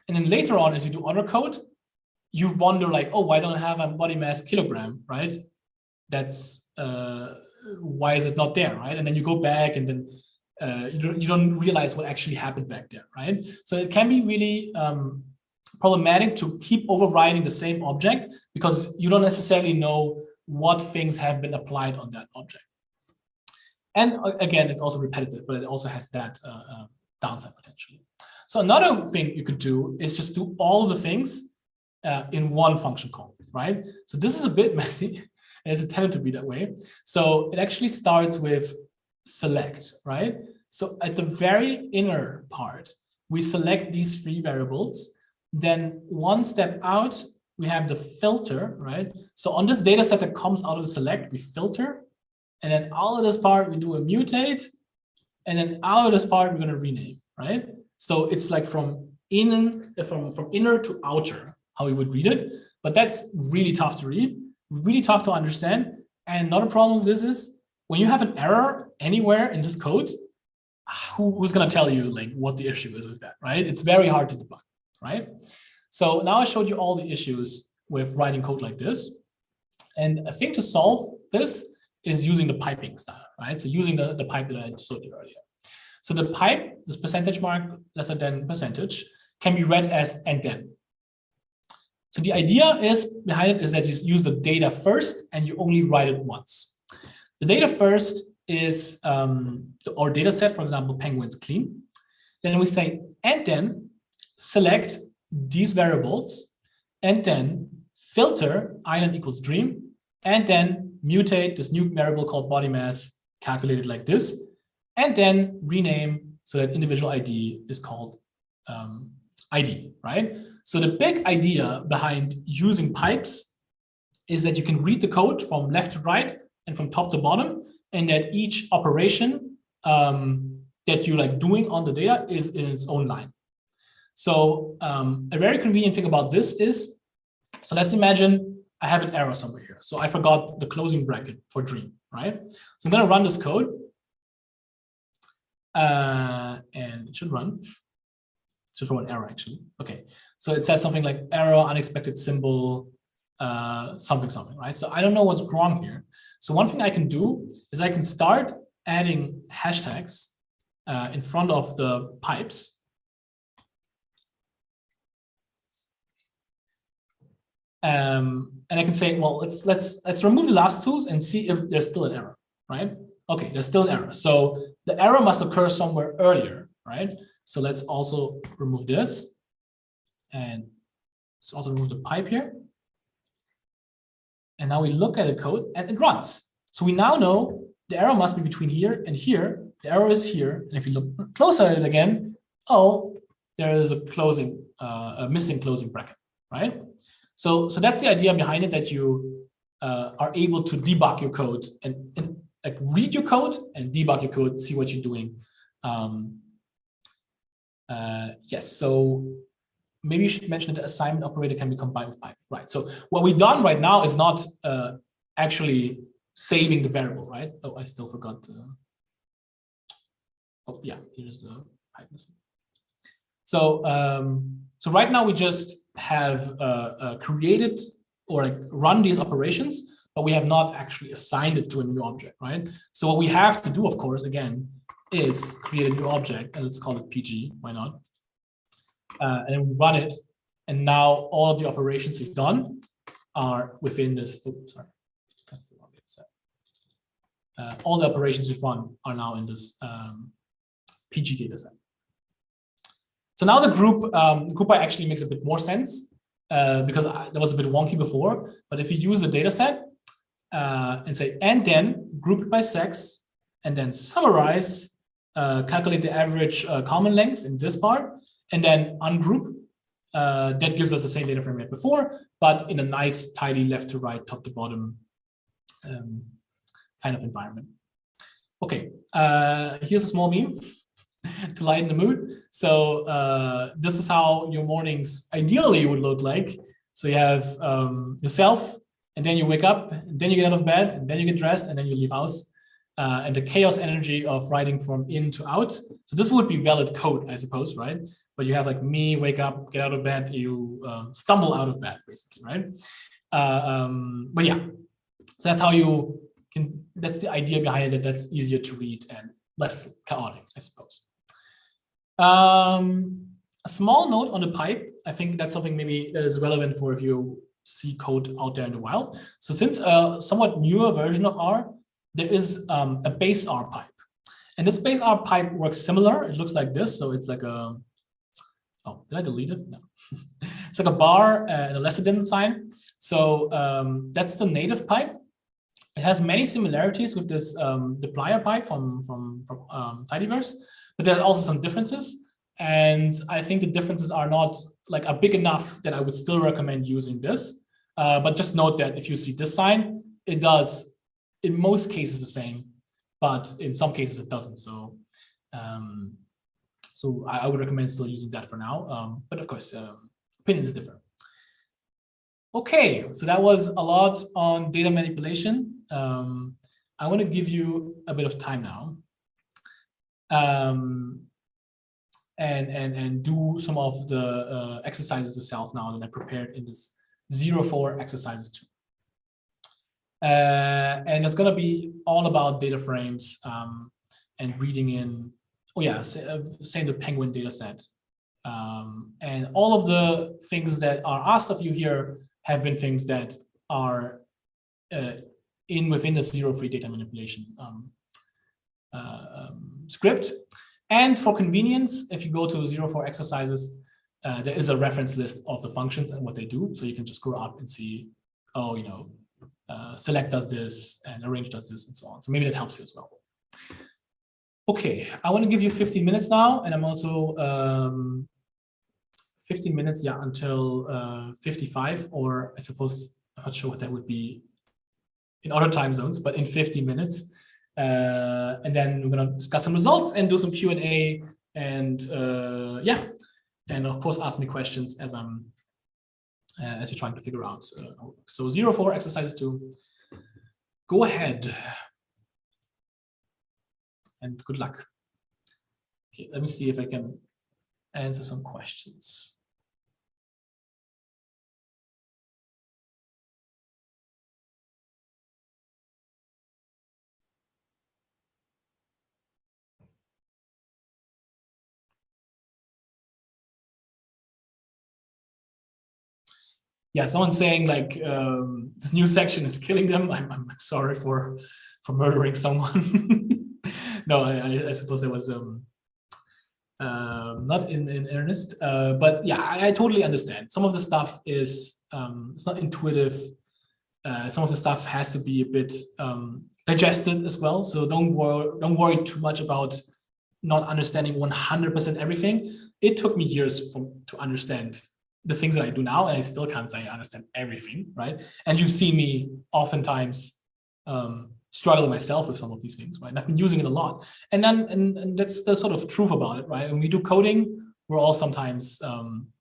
And then later on, as you do other code, you wonder like, oh, why don't I have a body mass kilogram, right? That's why is it not there, right? And then you go back and then you don't realize what actually happened back there, right? So it can be really problematic to keep overriding the same object because you don't necessarily know what things have been applied on that object. And again, it's also repetitive, but it also has that downside potentially. So another thing you could do is just do all of the things in one function call, right? So this is a bit messy. And it's intended to be that way. So it actually starts with select, right? So at the very inner part, we select these 3 variables. Then one step out, we have the filter, right? So on this data set that comes out of the select, we filter. And then all of this part, we do a mutate. and then out of this part, we're going to rename, right? So it's like from inner to outer, how we would read it. But that's really tough to read, really tough to understand. And another problem with this is when you have an error anywhere in this code, who's going to tell you like what the issue is with that, right? It's very hard to debug, right? So now I showed you all the issues with writing code like this. And I think to solve this is using the piping style, right? So using the pipe that I showed you earlier. So the pipe, this percentage mark lesser than percentage, can be read as and then. So the idea is behind it is that you use the data first and you only write it once. The data first is our data set, for example, penguins clean. Then we say, and then select these variables, and then filter island equals dream, and then mutate this new variable called body mass, calculated like this, and then rename so that individual ID is called ID, right? So the big idea behind using pipes is that you can read the code from left to right and from top to bottom, and that each operation that you're like doing on the data is in its own line. So a very convenient thing about this is, so let's imagine I have an error somewhere here. So I forgot the closing bracket for dream, right? So I'm gonna run this code and it should run. Should throw an error actually. Okay, so it says something like error, unexpected symbol, something, right? So I don't know what's wrong here. So one thing I can do is I can start adding hashtags in front of the pipes. And I can say, well, let's remove the last two and see if there's still an error, right? Okay, there's still an error. So the error must occur somewhere earlier, right? So let's also remove this, and let's also remove the pipe here. And now we look at the code and it runs. So we now know the error must be between here and here. The error is here. And if you look closer at it again, oh, there is a missing closing bracket, right? So that's the idea behind it, that you are able to debug your code and like read your code and debug your code, see what you're doing. Yes, so maybe you should mention that the assignment operator can be combined with pipe, right? So what we've done right now is not actually saving the variable, right? Oh, I still forgot. Oh yeah, here's the pipe missing. So so right now we just have created or like run these operations, but we have not actually assigned it to a new object, right? So what we have to do, of course, again, is create a new object, and let's call it PG, why not? And then we run it, and now all of the operations we've done are within this. Oh, sorry, that's the wrong data set. All the operations we've run are now in this PG data set. So now the group by actually makes a bit more sense because that was a bit wonky before. But if you use the data set and say, and then group it by sex, and then summarize, calculate the average common length in this part, and then ungroup, that gives us the same data frame we had before, but in a nice, tidy left to right, top to bottom kind of environment. Okay, here's a small meme to lighten the mood. So this is how your mornings ideally would look like. So you have yourself, and then you wake up, and then you get out of bed, and then you get dressed, and then you leave house. And the chaos energy of writing from in to out. So this would be valid code, I suppose, right? But you have like me, wake up, get out of bed, you stumble out of bed, basically, right? But yeah, so that's how you can, that's the idea behind it, that's easier to read and less chaotic, I suppose. A small note on the pipe, I think that's something maybe that is relevant for if you see code out there in the wild. So since a somewhat newer version of R, there is a base R pipe. And this base R pipe works similar. It looks like this. So it's like a, oh, did I delete it? No. It's like a bar and a lesser than sign. So that's the native pipe. It has many similarities with this deployer pipe from tidyverse, but there are also some differences. And I think the differences are not like are big enough that I would still recommend using this. But just note that if you see this sign, it does in most cases the same, but in some cases it doesn't. So So I would recommend still using that for now. But of course, opinions differ. Okay, so that was a lot on data manipulation. I want to give you a bit of time now. And do some of the exercises yourself now that I prepared in this 04 exercises 2. And it's going to be all about data frames and reading in, say the Penguin data set. And all of the things that are asked of you here have been things that are within the 03 data manipulation script. And for convenience, if you go to 04 exercises, there is a reference list of the functions and what they do. So you can just scroll up and see, oh, select does this and arrange does this and so on. So maybe that helps you as well. Okay, I want to give you 15 minutes now, and I'm also 15 minutes, until 55, or I suppose, I'm not sure what that would be in other time zones, but in 15 minutes. And then we're going to discuss some results and do some Q&A, and and of course ask me questions as you're trying to figure out. So 04 exercises 2. Go ahead and good luck. Okay, let me see if I can answer some questions. Yeah, someone's saying like this new section is killing them. I'm sorry for murdering someone. No, I suppose that was not in earnest. But yeah, I totally understand. Some of the stuff is it's not intuitive. Some of the stuff has to be a bit digested as well. So don't worry too much about not understanding 100% everything. It took me years to understand the things that I do now, and I still can't say I understand everything, right? And you see me oftentimes struggle myself with some of these things, right? And I've been using it a lot, and that's the sort of truth about it, right? When we do coding, we're all sometimes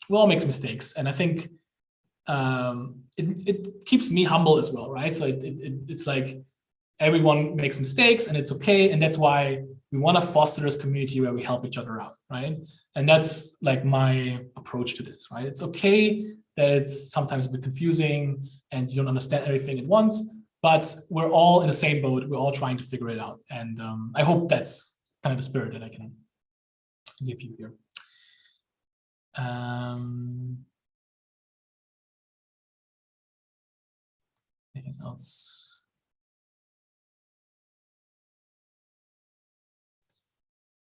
we all make mistakes, and I think it keeps me humble as well, right? So it's like everyone makes mistakes, and it's okay, and that's why we want to foster this community where we help each other out, right? And that's like my approach to this, right? It's okay that it's sometimes a bit confusing and you don't understand everything at once, but we're all in the same boat. We're all trying to figure it out. And I hope that's kind of the spirit that I can give you here. Anything else?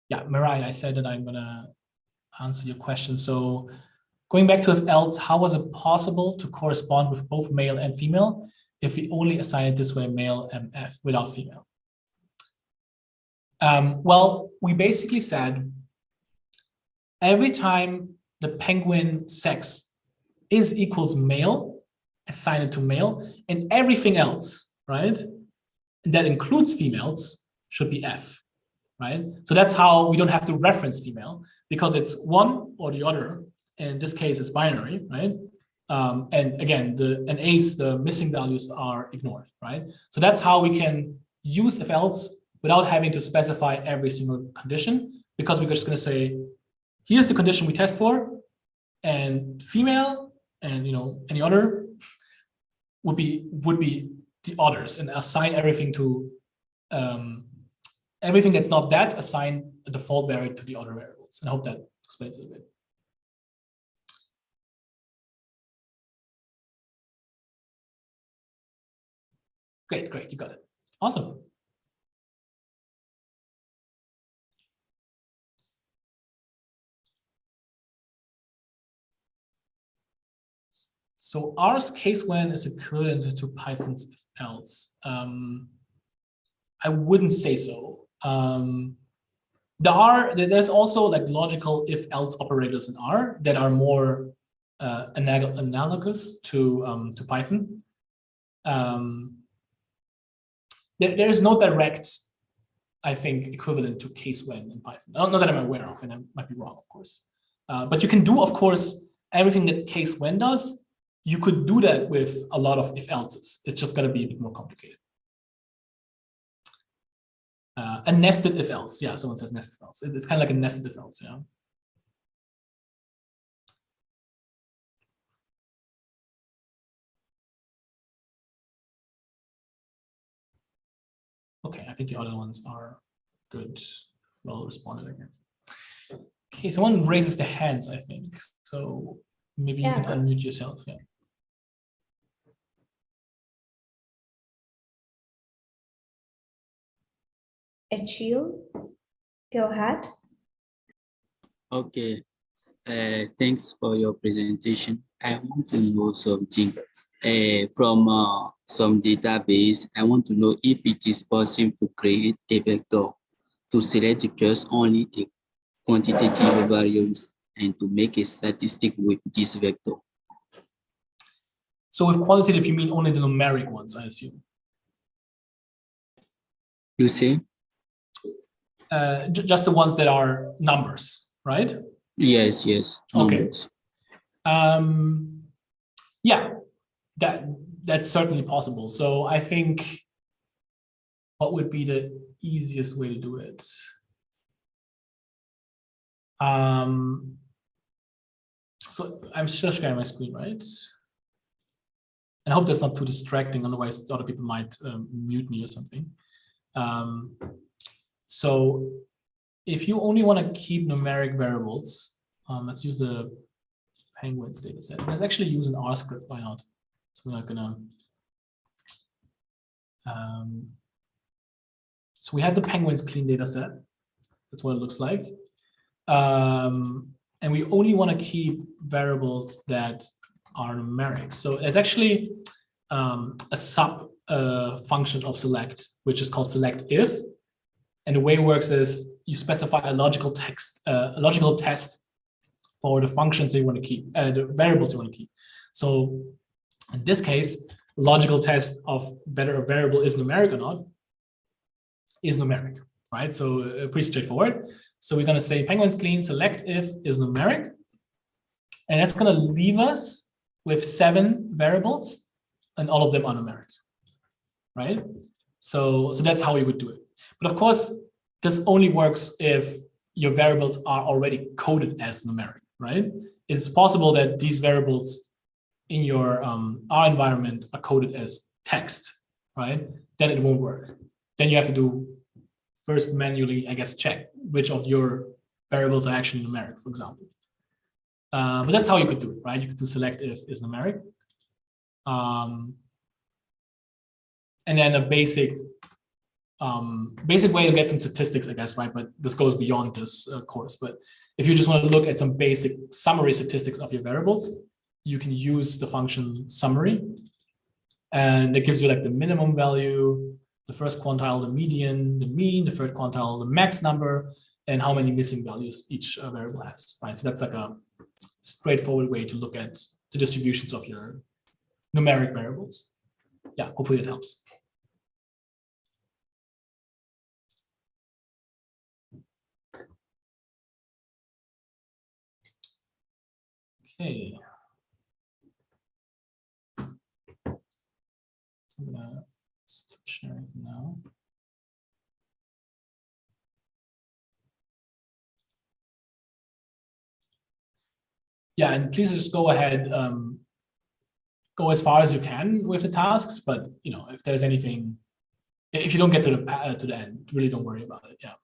Yeah, Mariah, I said that I'm gonna answer your question. So going back to if else, how was it possible to correspond with both male and female if we only assign it this way, male MF without female? Well, we basically said every time the penguin sex is equals male, assign it to male, and everything else, right? And that includes females, should be F, right? So that's how we don't have to reference female, because it's one or the other. And in this case, it's binary, right? And again, an ace, the missing values are ignored, right? So that's how we can use if else without having to specify every single condition, because we're just going to say, here's the condition we test for, and female and any other would be the others, and assign everything to everything that's not that, assign a default variable to the other variables. And I hope that explains it a bit. Great, you got it. Awesome. So R's case when is equivalent to Python's if else. I wouldn't say so. There's also like logical if else operators in R that are more analogous to Python. There is no direct I think, equivalent to case when in Python. Not that I'm aware of, and I might be wrong, of course. But you can do, of course, everything that case when does. You could do that with a lot of if else's. It's just going to be a bit more complicated. A nested if else. Yeah, someone says nested if else. It's kind of like a nested if else. Yeah. Okay, I think the other ones are good. Well responded, I guess. Okay, someone raises their hands, I think. So maybe you can unmute yourself. Yeah. Achille, go ahead. Okay, thanks for your presentation. I want to know something. From some database, I want to know if it is possible to create a vector to select just only a quantitative variables and to make a statistic with this vector. So with quantitative, you mean only the numeric ones, I assume? You say? Just the ones that are numbers, right? Yes, yes. Numbers. Okay. Yeah, that's certainly possible. So I think what would be the easiest way to do it? So I'm still sharing my screen, right? And I hope that's not too distracting, otherwise other people might mute me or something. So if you only want to keep numeric variables, let's use the Penguins data set. Let's actually use an R script, why not? So we're not gonna. So we have the Penguins clean data set. That's what it looks like. And we only want to keep variables that are numeric. So it's actually a sub function of select, which is called select if. And the way it works is you specify a logical test for the functions that you want to keep, the variables you want to keep. So in this case, logical test of whether a variable is numeric or not is numeric, right? So pretty straightforward. So we're going to say Penguins clean select if is numeric, and that's going to leave us with 7 variables, and all of them are numeric, right? So that's how we would do it. But of course, this only works if your variables are already coded as numeric, right? It's possible that these variables in your R environment are coded as text, right? Then it won't work. Then you have to do first manually, I guess, check which of your variables are actually numeric, for example. But that's how you could do it, right? You could do select if is numeric. And then a basic way to get some statistics, I guess, right? But this goes beyond this course. But if you just want to look at some basic summary statistics of your variables, you can use the function summary, and it gives you like the minimum value, the first quantile, the median, the mean, the third quantile, the max number, and how many missing values each variable has, right? So that's like a straightforward way to look at the distributions of your numeric variables. Yeah, hopefully it helps. Okay. I'm gonna stop sharing for now. Yeah, and please just go ahead, go as far as you can with the tasks. But if there's anything, if you don't get to the end, really don't worry about it. Yeah.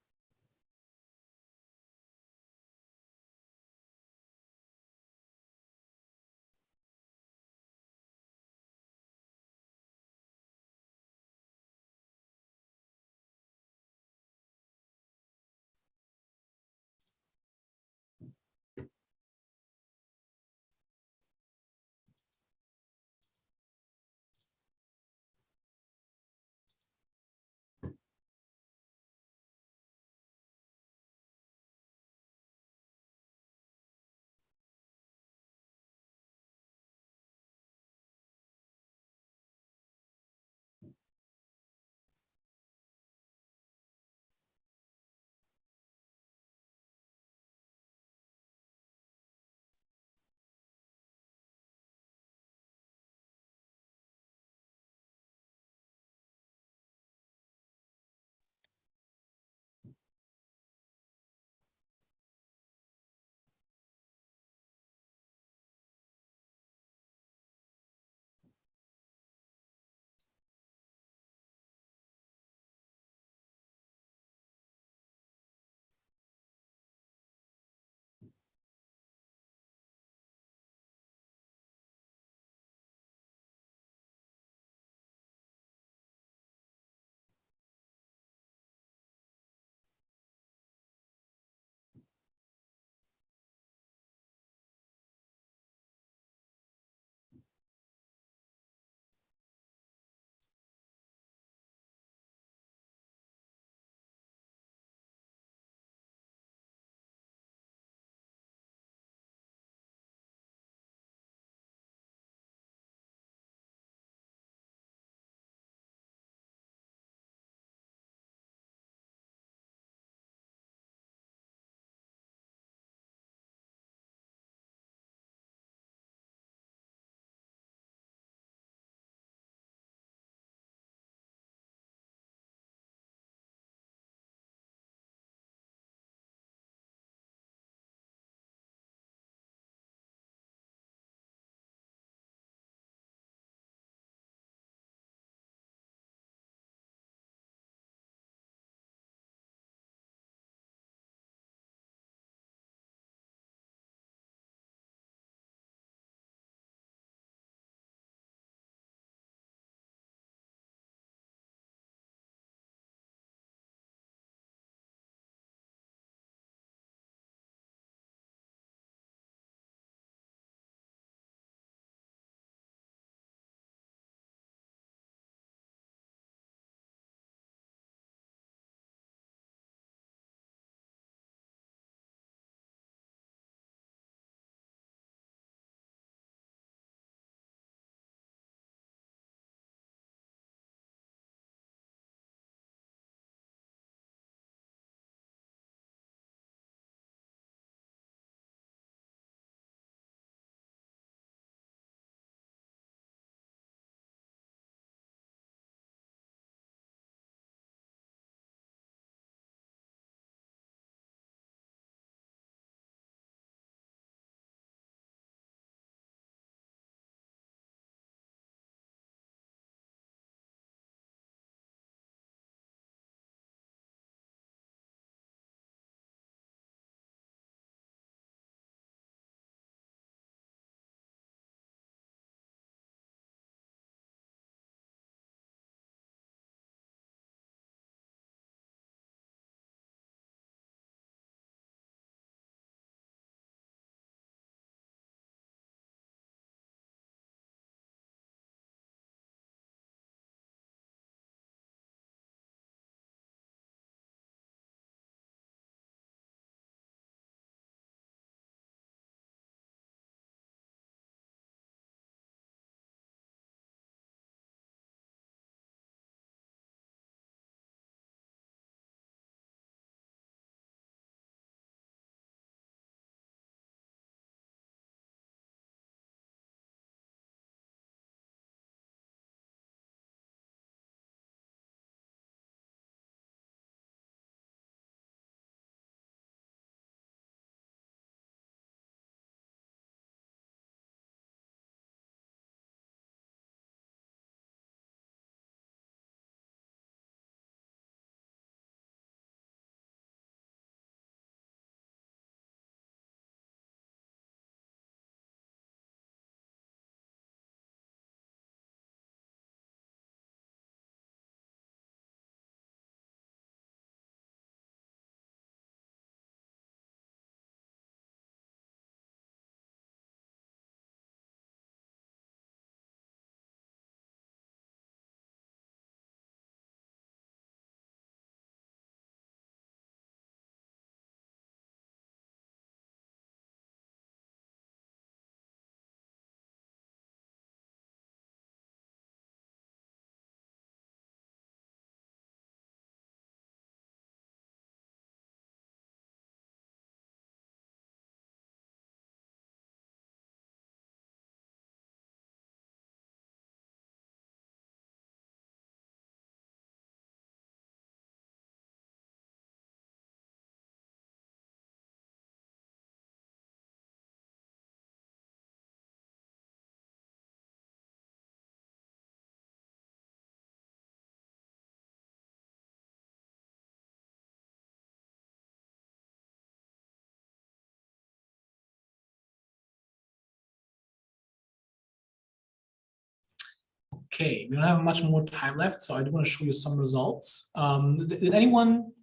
Okay, we don't have much more time left, so I do want to show you some results. Did anyone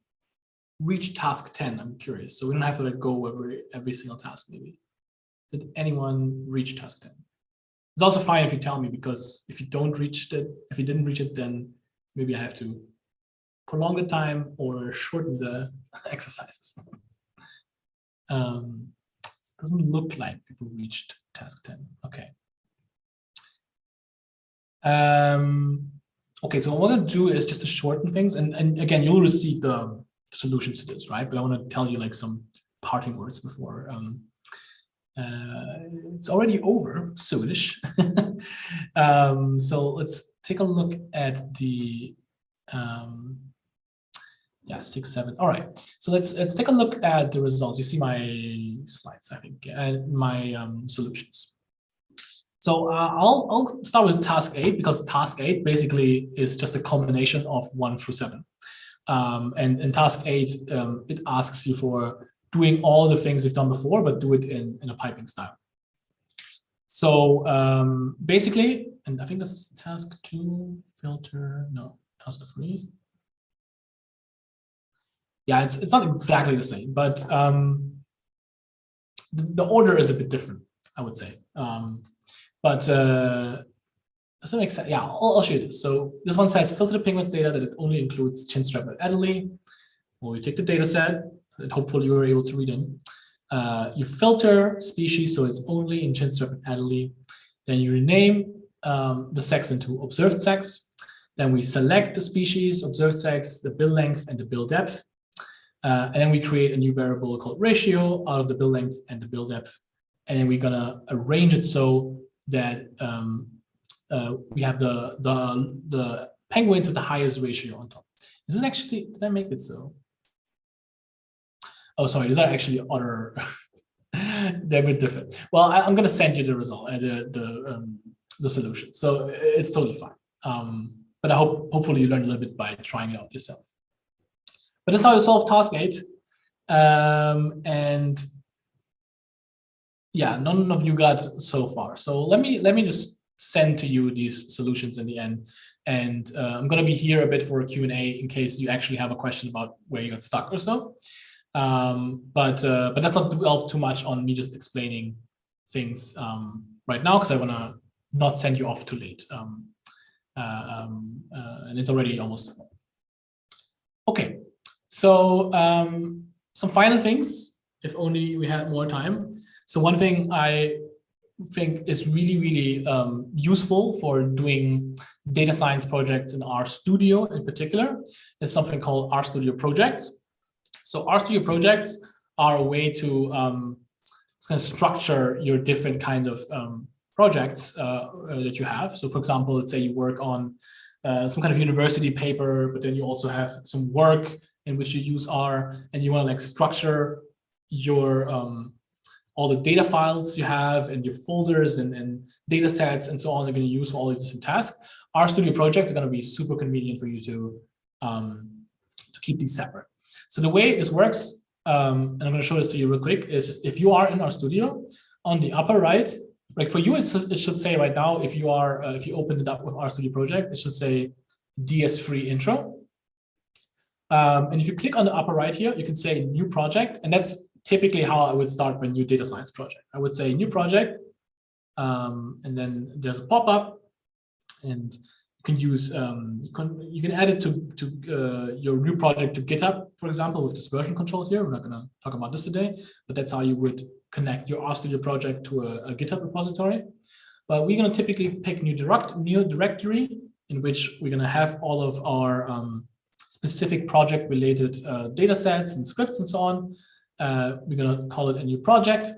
reach task 10? I'm curious. So we don't have to like go over every single task maybe. Did anyone reach task 10? It's also fine if you tell me, because if you don't reach it, if you didn't reach it, then maybe I have to prolong the time or shorten the exercises. It doesn't look like people reached task 10. Okay. Okay, so what I'm gonna do is just to shorten things, and again, you'll receive the solutions to this, right? But I want to tell you like some parting words before. It's already over soonish. So let's take a look at the yeah, 6, 7. All right, so let's take a look at the results. You see my slides, I think, and my solutions. So I'll start with task 8, because task 8 basically is just a combination of 1 through 7. And in task 8, it asks you for doing all the things you've done before, but do it in a piping style. So basically, and I think this is task 2, filter, no, task 3. Yeah, it's not exactly the same, but the order is a bit different, I would say. But does that make sense? Yeah, I'll show you this. So this one says filter the penguins data that it only includes chinstrap and Adderley. Well, you take the data set that hopefully you were able to read in. You filter species, so it's only in chinstrap and Adderley. Then you rename the sex into observed sex. Then we select the species, observed sex, the bill length, and the bill depth. And then we create a new variable called ratio out of the bill length and the bill depth. And then we're gonna arrange it so that we have the penguins with the highest ratio on top. Is this actually, did I make it so? Oh, sorry, these are actually other, they're a bit different. Well, I'm gonna send you the result, the solution. So it's totally fine. But I hopefully you learned a little bit by trying it out yourself. But this is how you solve task 8. And yeah, none of you got so far. So let me just send to you these solutions in the end. And I'm going to be here a bit for a Q&A in case you actually have a question about where you got stuck or so. But that's not delve too much on me just explaining things right now, because I want to not send you off too late. And it's already almost. Okay, so some final things, if only we had more time. So one thing I think is really useful for doing data science projects in RStudio in particular is something called RStudio projects. So RStudio projects are a way to kind of structure your different kind of projects that you have. So for example, let's say you work on some kind of university paper, but then you also have some work in which you use R, and you want to like structure your all the data files you have and your folders and data sets and so on you're going to use for all these different tasks. RStudio projects are going to be super convenient for you to keep these separate. So the way this works, and I'm going to show this to you real quick, is just if you are in RStudio, on the upper right, like for you, it should say right now, if you are if you open it up with RStudio project, it should say DS3 intro. And if you click on the upper right here, you can say new project, and that's typically how I would start my new data science project. I would say new project, and then there's a pop-up, and you can use you can add it to your new project to GitHub, for example, with this version control here. We're not going to talk about this today, but that's how you would connect your RStudio project to a GitHub repository. But we're going to typically pick new directory in which we're going to have all of our specific project related data sets and scripts and so on. We're going to call it a new project.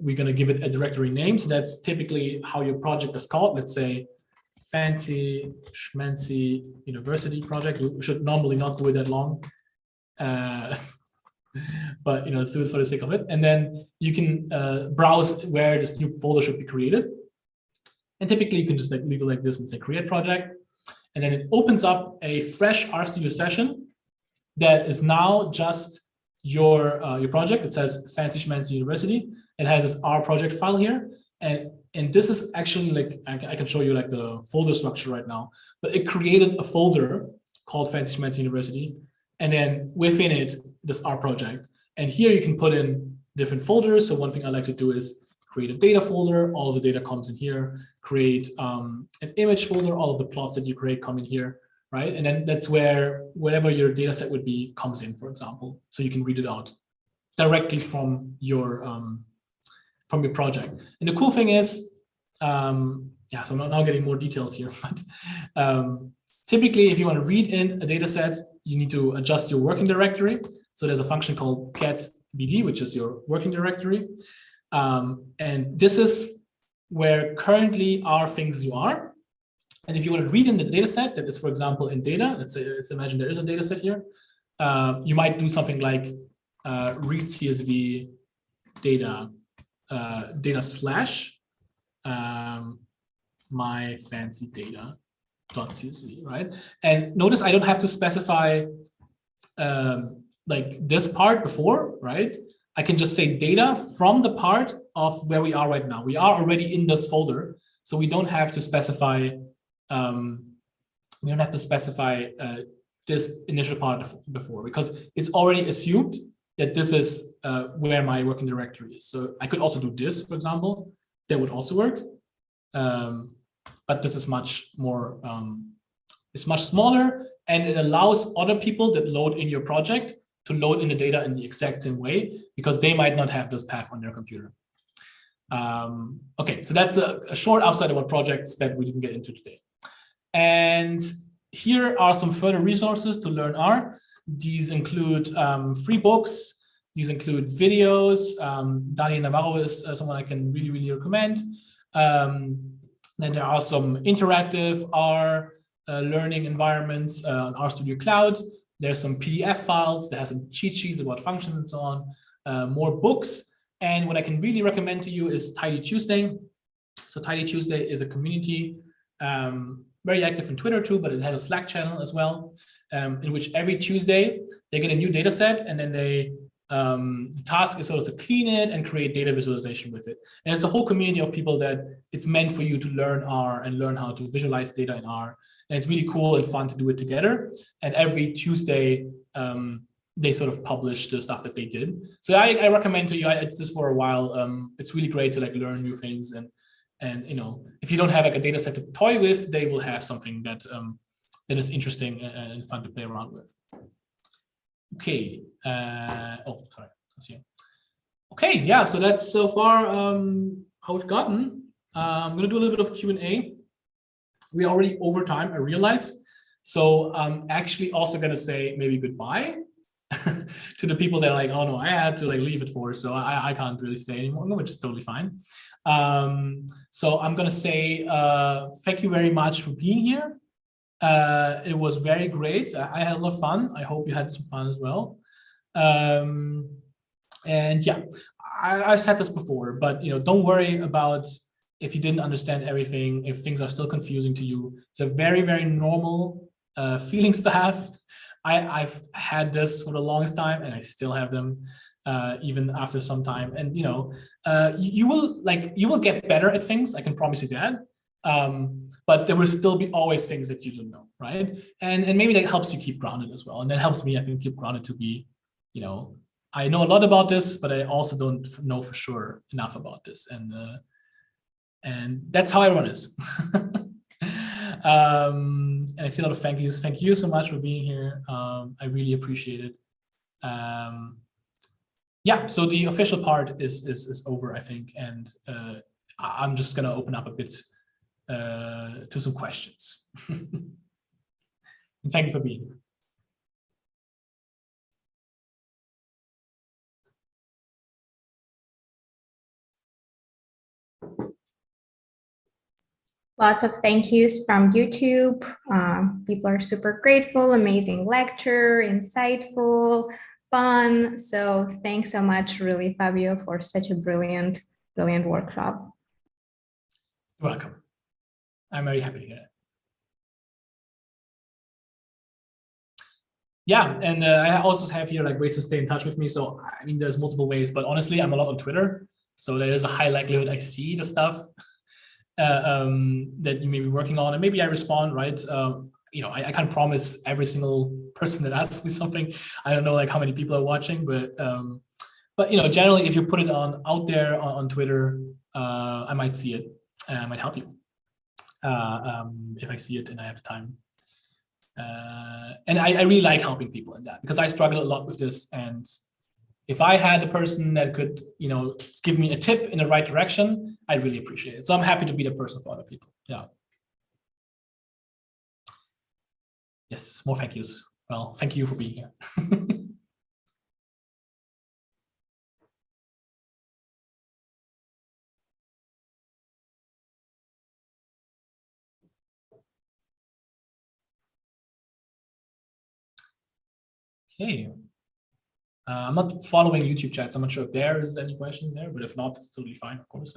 We're going to give it a directory name. So that's typically how your project is called. Let's say fancy schmancy university project. We should normally not do it that long. But let's do it for the sake of it. And then you can browse where this new folder should be created. And typically you can just like leave it like this and say create project. And then it opens up a fresh RStudio session that is now just your project. It says Fancy Schmancy University. It has this R project file here, and And this is actually like, I can show you like the folder structure right now, but it created a folder called Fancy Schmancy University. And then within it, this R project. And here you can put in different folders. So one thing I like to do is create a data folder. All of the data comes in here. Create an image folder. All of the plots that you create come in here, right? And then that's where whatever your data set would be comes in, for example. So you can read it out directly from your project. And the cool thing is, yeah, so I'm now getting more details here, but typically if you want to read in a data set, you need to adjust your working directory. So there's a function called get bd, which is your working directory. And this is where currently are things you are. And if you want to read in the data set that is, for example, in data, let's imagine there is a data set here. You might do something like read CSV data, data slash my fancy data.csv, right? And notice I don't have to specify like this part before, right? I can just say data from the part of where we are right now. We are already in this folder, so we don't have to specify. We don't have to specify this initial part before, because it's already assumed that this is where my working directory is. So I could also do this, for example. That would also work, but this is much more. It's much smaller, and it allows other people that load in your project to load in the data in the exact same way, because they might not have this path on their computer. Okay, so that's a short upside about projects that we didn't get into today. And here are some further resources to learn R. These include free books. These include videos. Daniel Navarro is someone I can really, really recommend. Then there are some interactive R learning environments on RStudio Cloud. There's some PDF files that have some cheat sheets about functions and so on. More books. And what I can really recommend to you is Tidy Tuesday. So Tidy Tuesday is a community very active on Twitter too, but it has a Slack channel as well, in which every Tuesday they get a new data set, and then they the task is sort of to clean it and create data visualization with it. And it's a whole community of people that it's meant for you to learn R and learn how to visualize data in R. And it's really cool and fun to do it together. And every Tuesday, they sort of publish the stuff that they did. So I recommend to you, I did this for a while. It's really great to like learn new things. And you know, if you don't have like a data set to toy with, they will have something that that is interesting and fun to play around with. Okay. Oh, sorry. Okay, yeah. So that's so far how we've gotten. I'm gonna do a little bit of Q&A. We're already over time, I realize. So I'm actually also gonna say maybe goodbye to the people that are like, oh no, I had to like leave at 4, so I can't really stay anymore, which is totally fine. So I'm gonna say thank you very much for being here. It was very great. I had a lot of fun. I hope you had some fun as well. And yeah, I've said this before, but you know, don't worry about if you didn't understand everything, if things are still confusing to you. It's a very, very normal feelings to have. I've had this for the longest time, and I still have them even after some time. And you know, you will get better at things. I can promise you that. But there will still be always things that you don't know, right? And maybe that helps you keep grounded as well. And that helps me, I think, keep grounded to be, you know, I know a lot about this, but I also don't know for sure enough about this. And that's how everyone is. And I see a lot of thank yous. Thank you so much for being here. I really appreciate it. Yeah, so the official part is over, I think. And I'm just gonna open up a bit to some questions. Thank you for being here. Lots of thank yous from YouTube. People are super grateful, amazing lecture, insightful, fun. So thanks so much, really, Fabio, for such a brilliant workshop. You're welcome. I'm very happy to hear it. Yeah, and I also have here like ways to stay in touch with me. So I mean, there's multiple ways, but honestly, I'm a lot on Twitter, so there is a high likelihood I see the stuff. that you may be working on, and maybe I respond, right? I can't promise every single person that asks me something. I don't know like how many people are watching, but generally, if you put it out there on Twitter, I might see it and I might help you if I see it and I have time. And I really like helping people in that, because I struggle a lot with this. And if I had a person that could, give me a tip in the right direction, I'd really appreciate it. So I'm happy to be the person for other people. Yeah. Yes, more thank yous. Well, thank you for being here. Okay. I'm not following YouTube chats. I'm not sure if there is any questions there, but if not, it's totally fine, of course.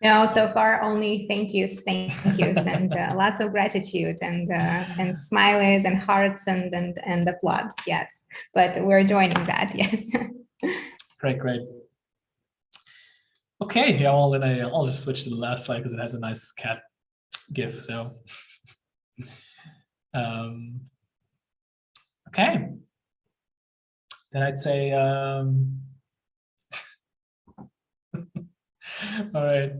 No, so far only thank yous, and lots of gratitude and smileys and hearts and applause. Yes, but we're joining that. Yes. Great. Okay, yeah. Well, then I'll just switch to the last slide because it has a nice cat GIF. So, okay. Then I'd say, all right.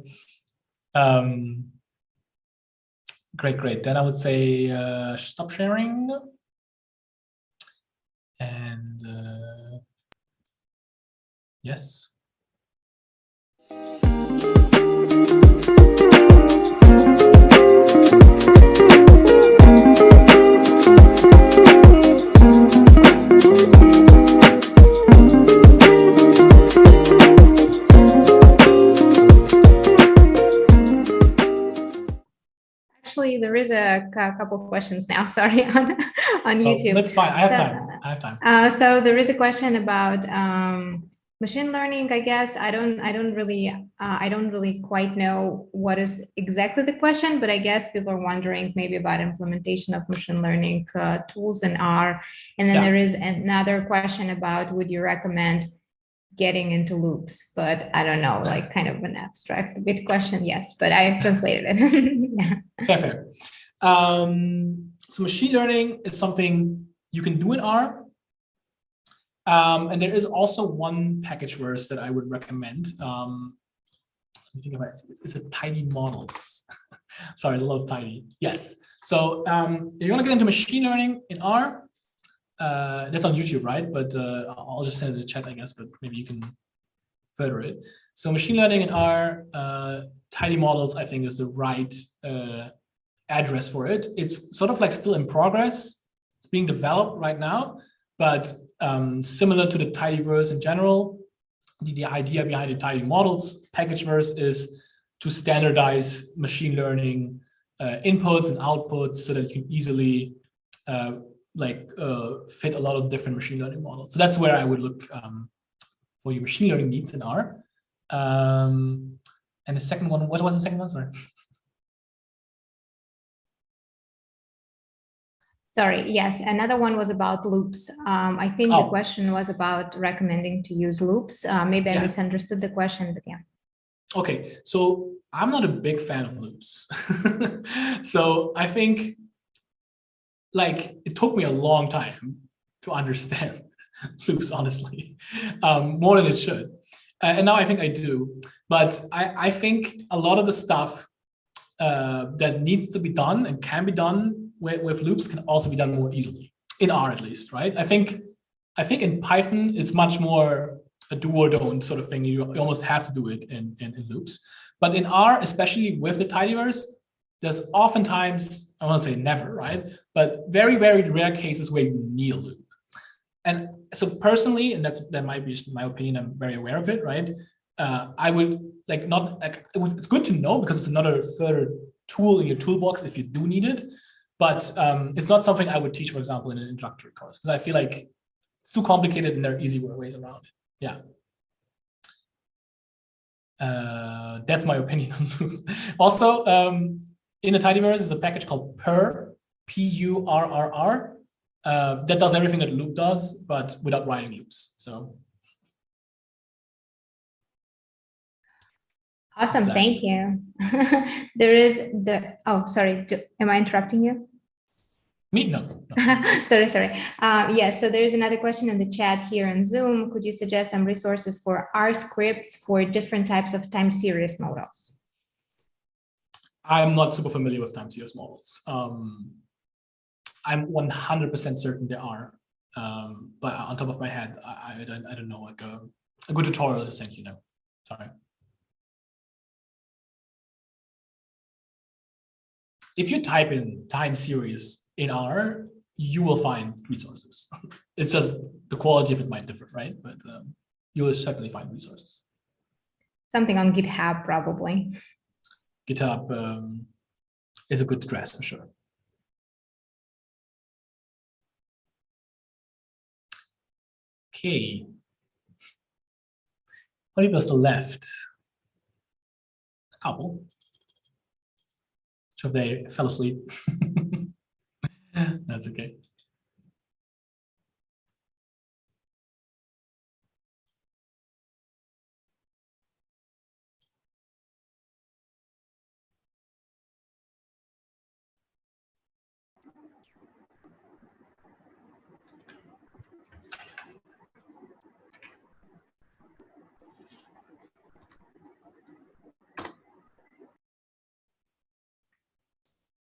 Great. Then I would say stop sharing. And yes. Actually, there is a couple of questions now. Sorry, on YouTube. That's fine. I have time. So there is a question about machine learning. I guess I don't really quite know what is exactly the question, but I guess people are wondering maybe about implementation of machine learning tools in R. And then there is another question about, would you recommend getting into loops? But I don't know, like kind of an abstract bit question. Yes, but I translated it. Yeah. Fair. So machine learning is something you can do in R. And there is also one package verse that I would recommend. Think about it. It's a tidy models. Sorry, it's a little tidy. Yes. So if you want to get into machine learning in R, that's on YouTube, right? But I'll just send it in the chat, I guess, but maybe you can further it. So machine learning in R, tidy models, I think, is the right address for it. It's sort of like still in progress. It's being developed right now, but similar to the tidyverse in general, the idea behind the tidy models package verse is to standardize machine learning inputs and outputs so that you can easily fit a lot of different machine learning models. So that's where I would look for your machine learning needs in R. And the second one, what was the second one? Sorry, yes, another one was about loops. I think the question was about recommending to use loops. Maybe I misunderstood the question, but yeah. Okay, so I'm not a big fan of loops. So I think it took me a long time to understand loops, honestly, more than it should. And now I think I do. But I think a lot of the stuff that needs to be done and can be done with loops can also be done more easily, in R at least, right? I think in Python, it's much more a do or don't sort of thing. You almost have to do it in loops. But in R, especially with the tidyverse, there's oftentimes, I won't say never, right? But very, very rare cases where you need a loop. And so personally, and that might be just my opinion, I'm very aware of it, right? I would it's good to know because it's another further tool in your toolbox if you do need it. But it's not something I would teach, for example, in an introductory course, because I feel like it's too complicated and there are easy ways around it. Yeah. That's my opinion on loops. Also, in the tidyverse is a package called purr, P-U-R-R-R, that does everything that a loop does, but without writing loops. So. Awesome, Exactly. thank you. There is the, oh, sorry, am I interrupting you? Me? No. No. Sorry. Yes, so there is another question in the chat here on Zoom. Could you suggest some resources for R scripts for different types of time series models? I'm not super familiar with time series models. I'm 100% certain there are, but on top of my head, I don't know, like a good tutorial to send you now. Sorry. If you type in time series in R, you will find resources. It's just the quality of it might differ, right? But you will certainly find resources. Something on GitHub, probably. GitHub is a good address for sure. Okay. How many people still left? A couple. So if they fell asleep, that's okay.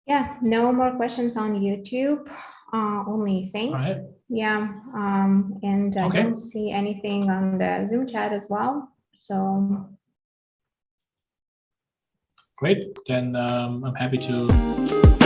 Yeah, no more questions on YouTube, only thanks. All right. Yeah, and I Okay. don't see anything on the Zoom chat as well. So Great. Then I'm happy to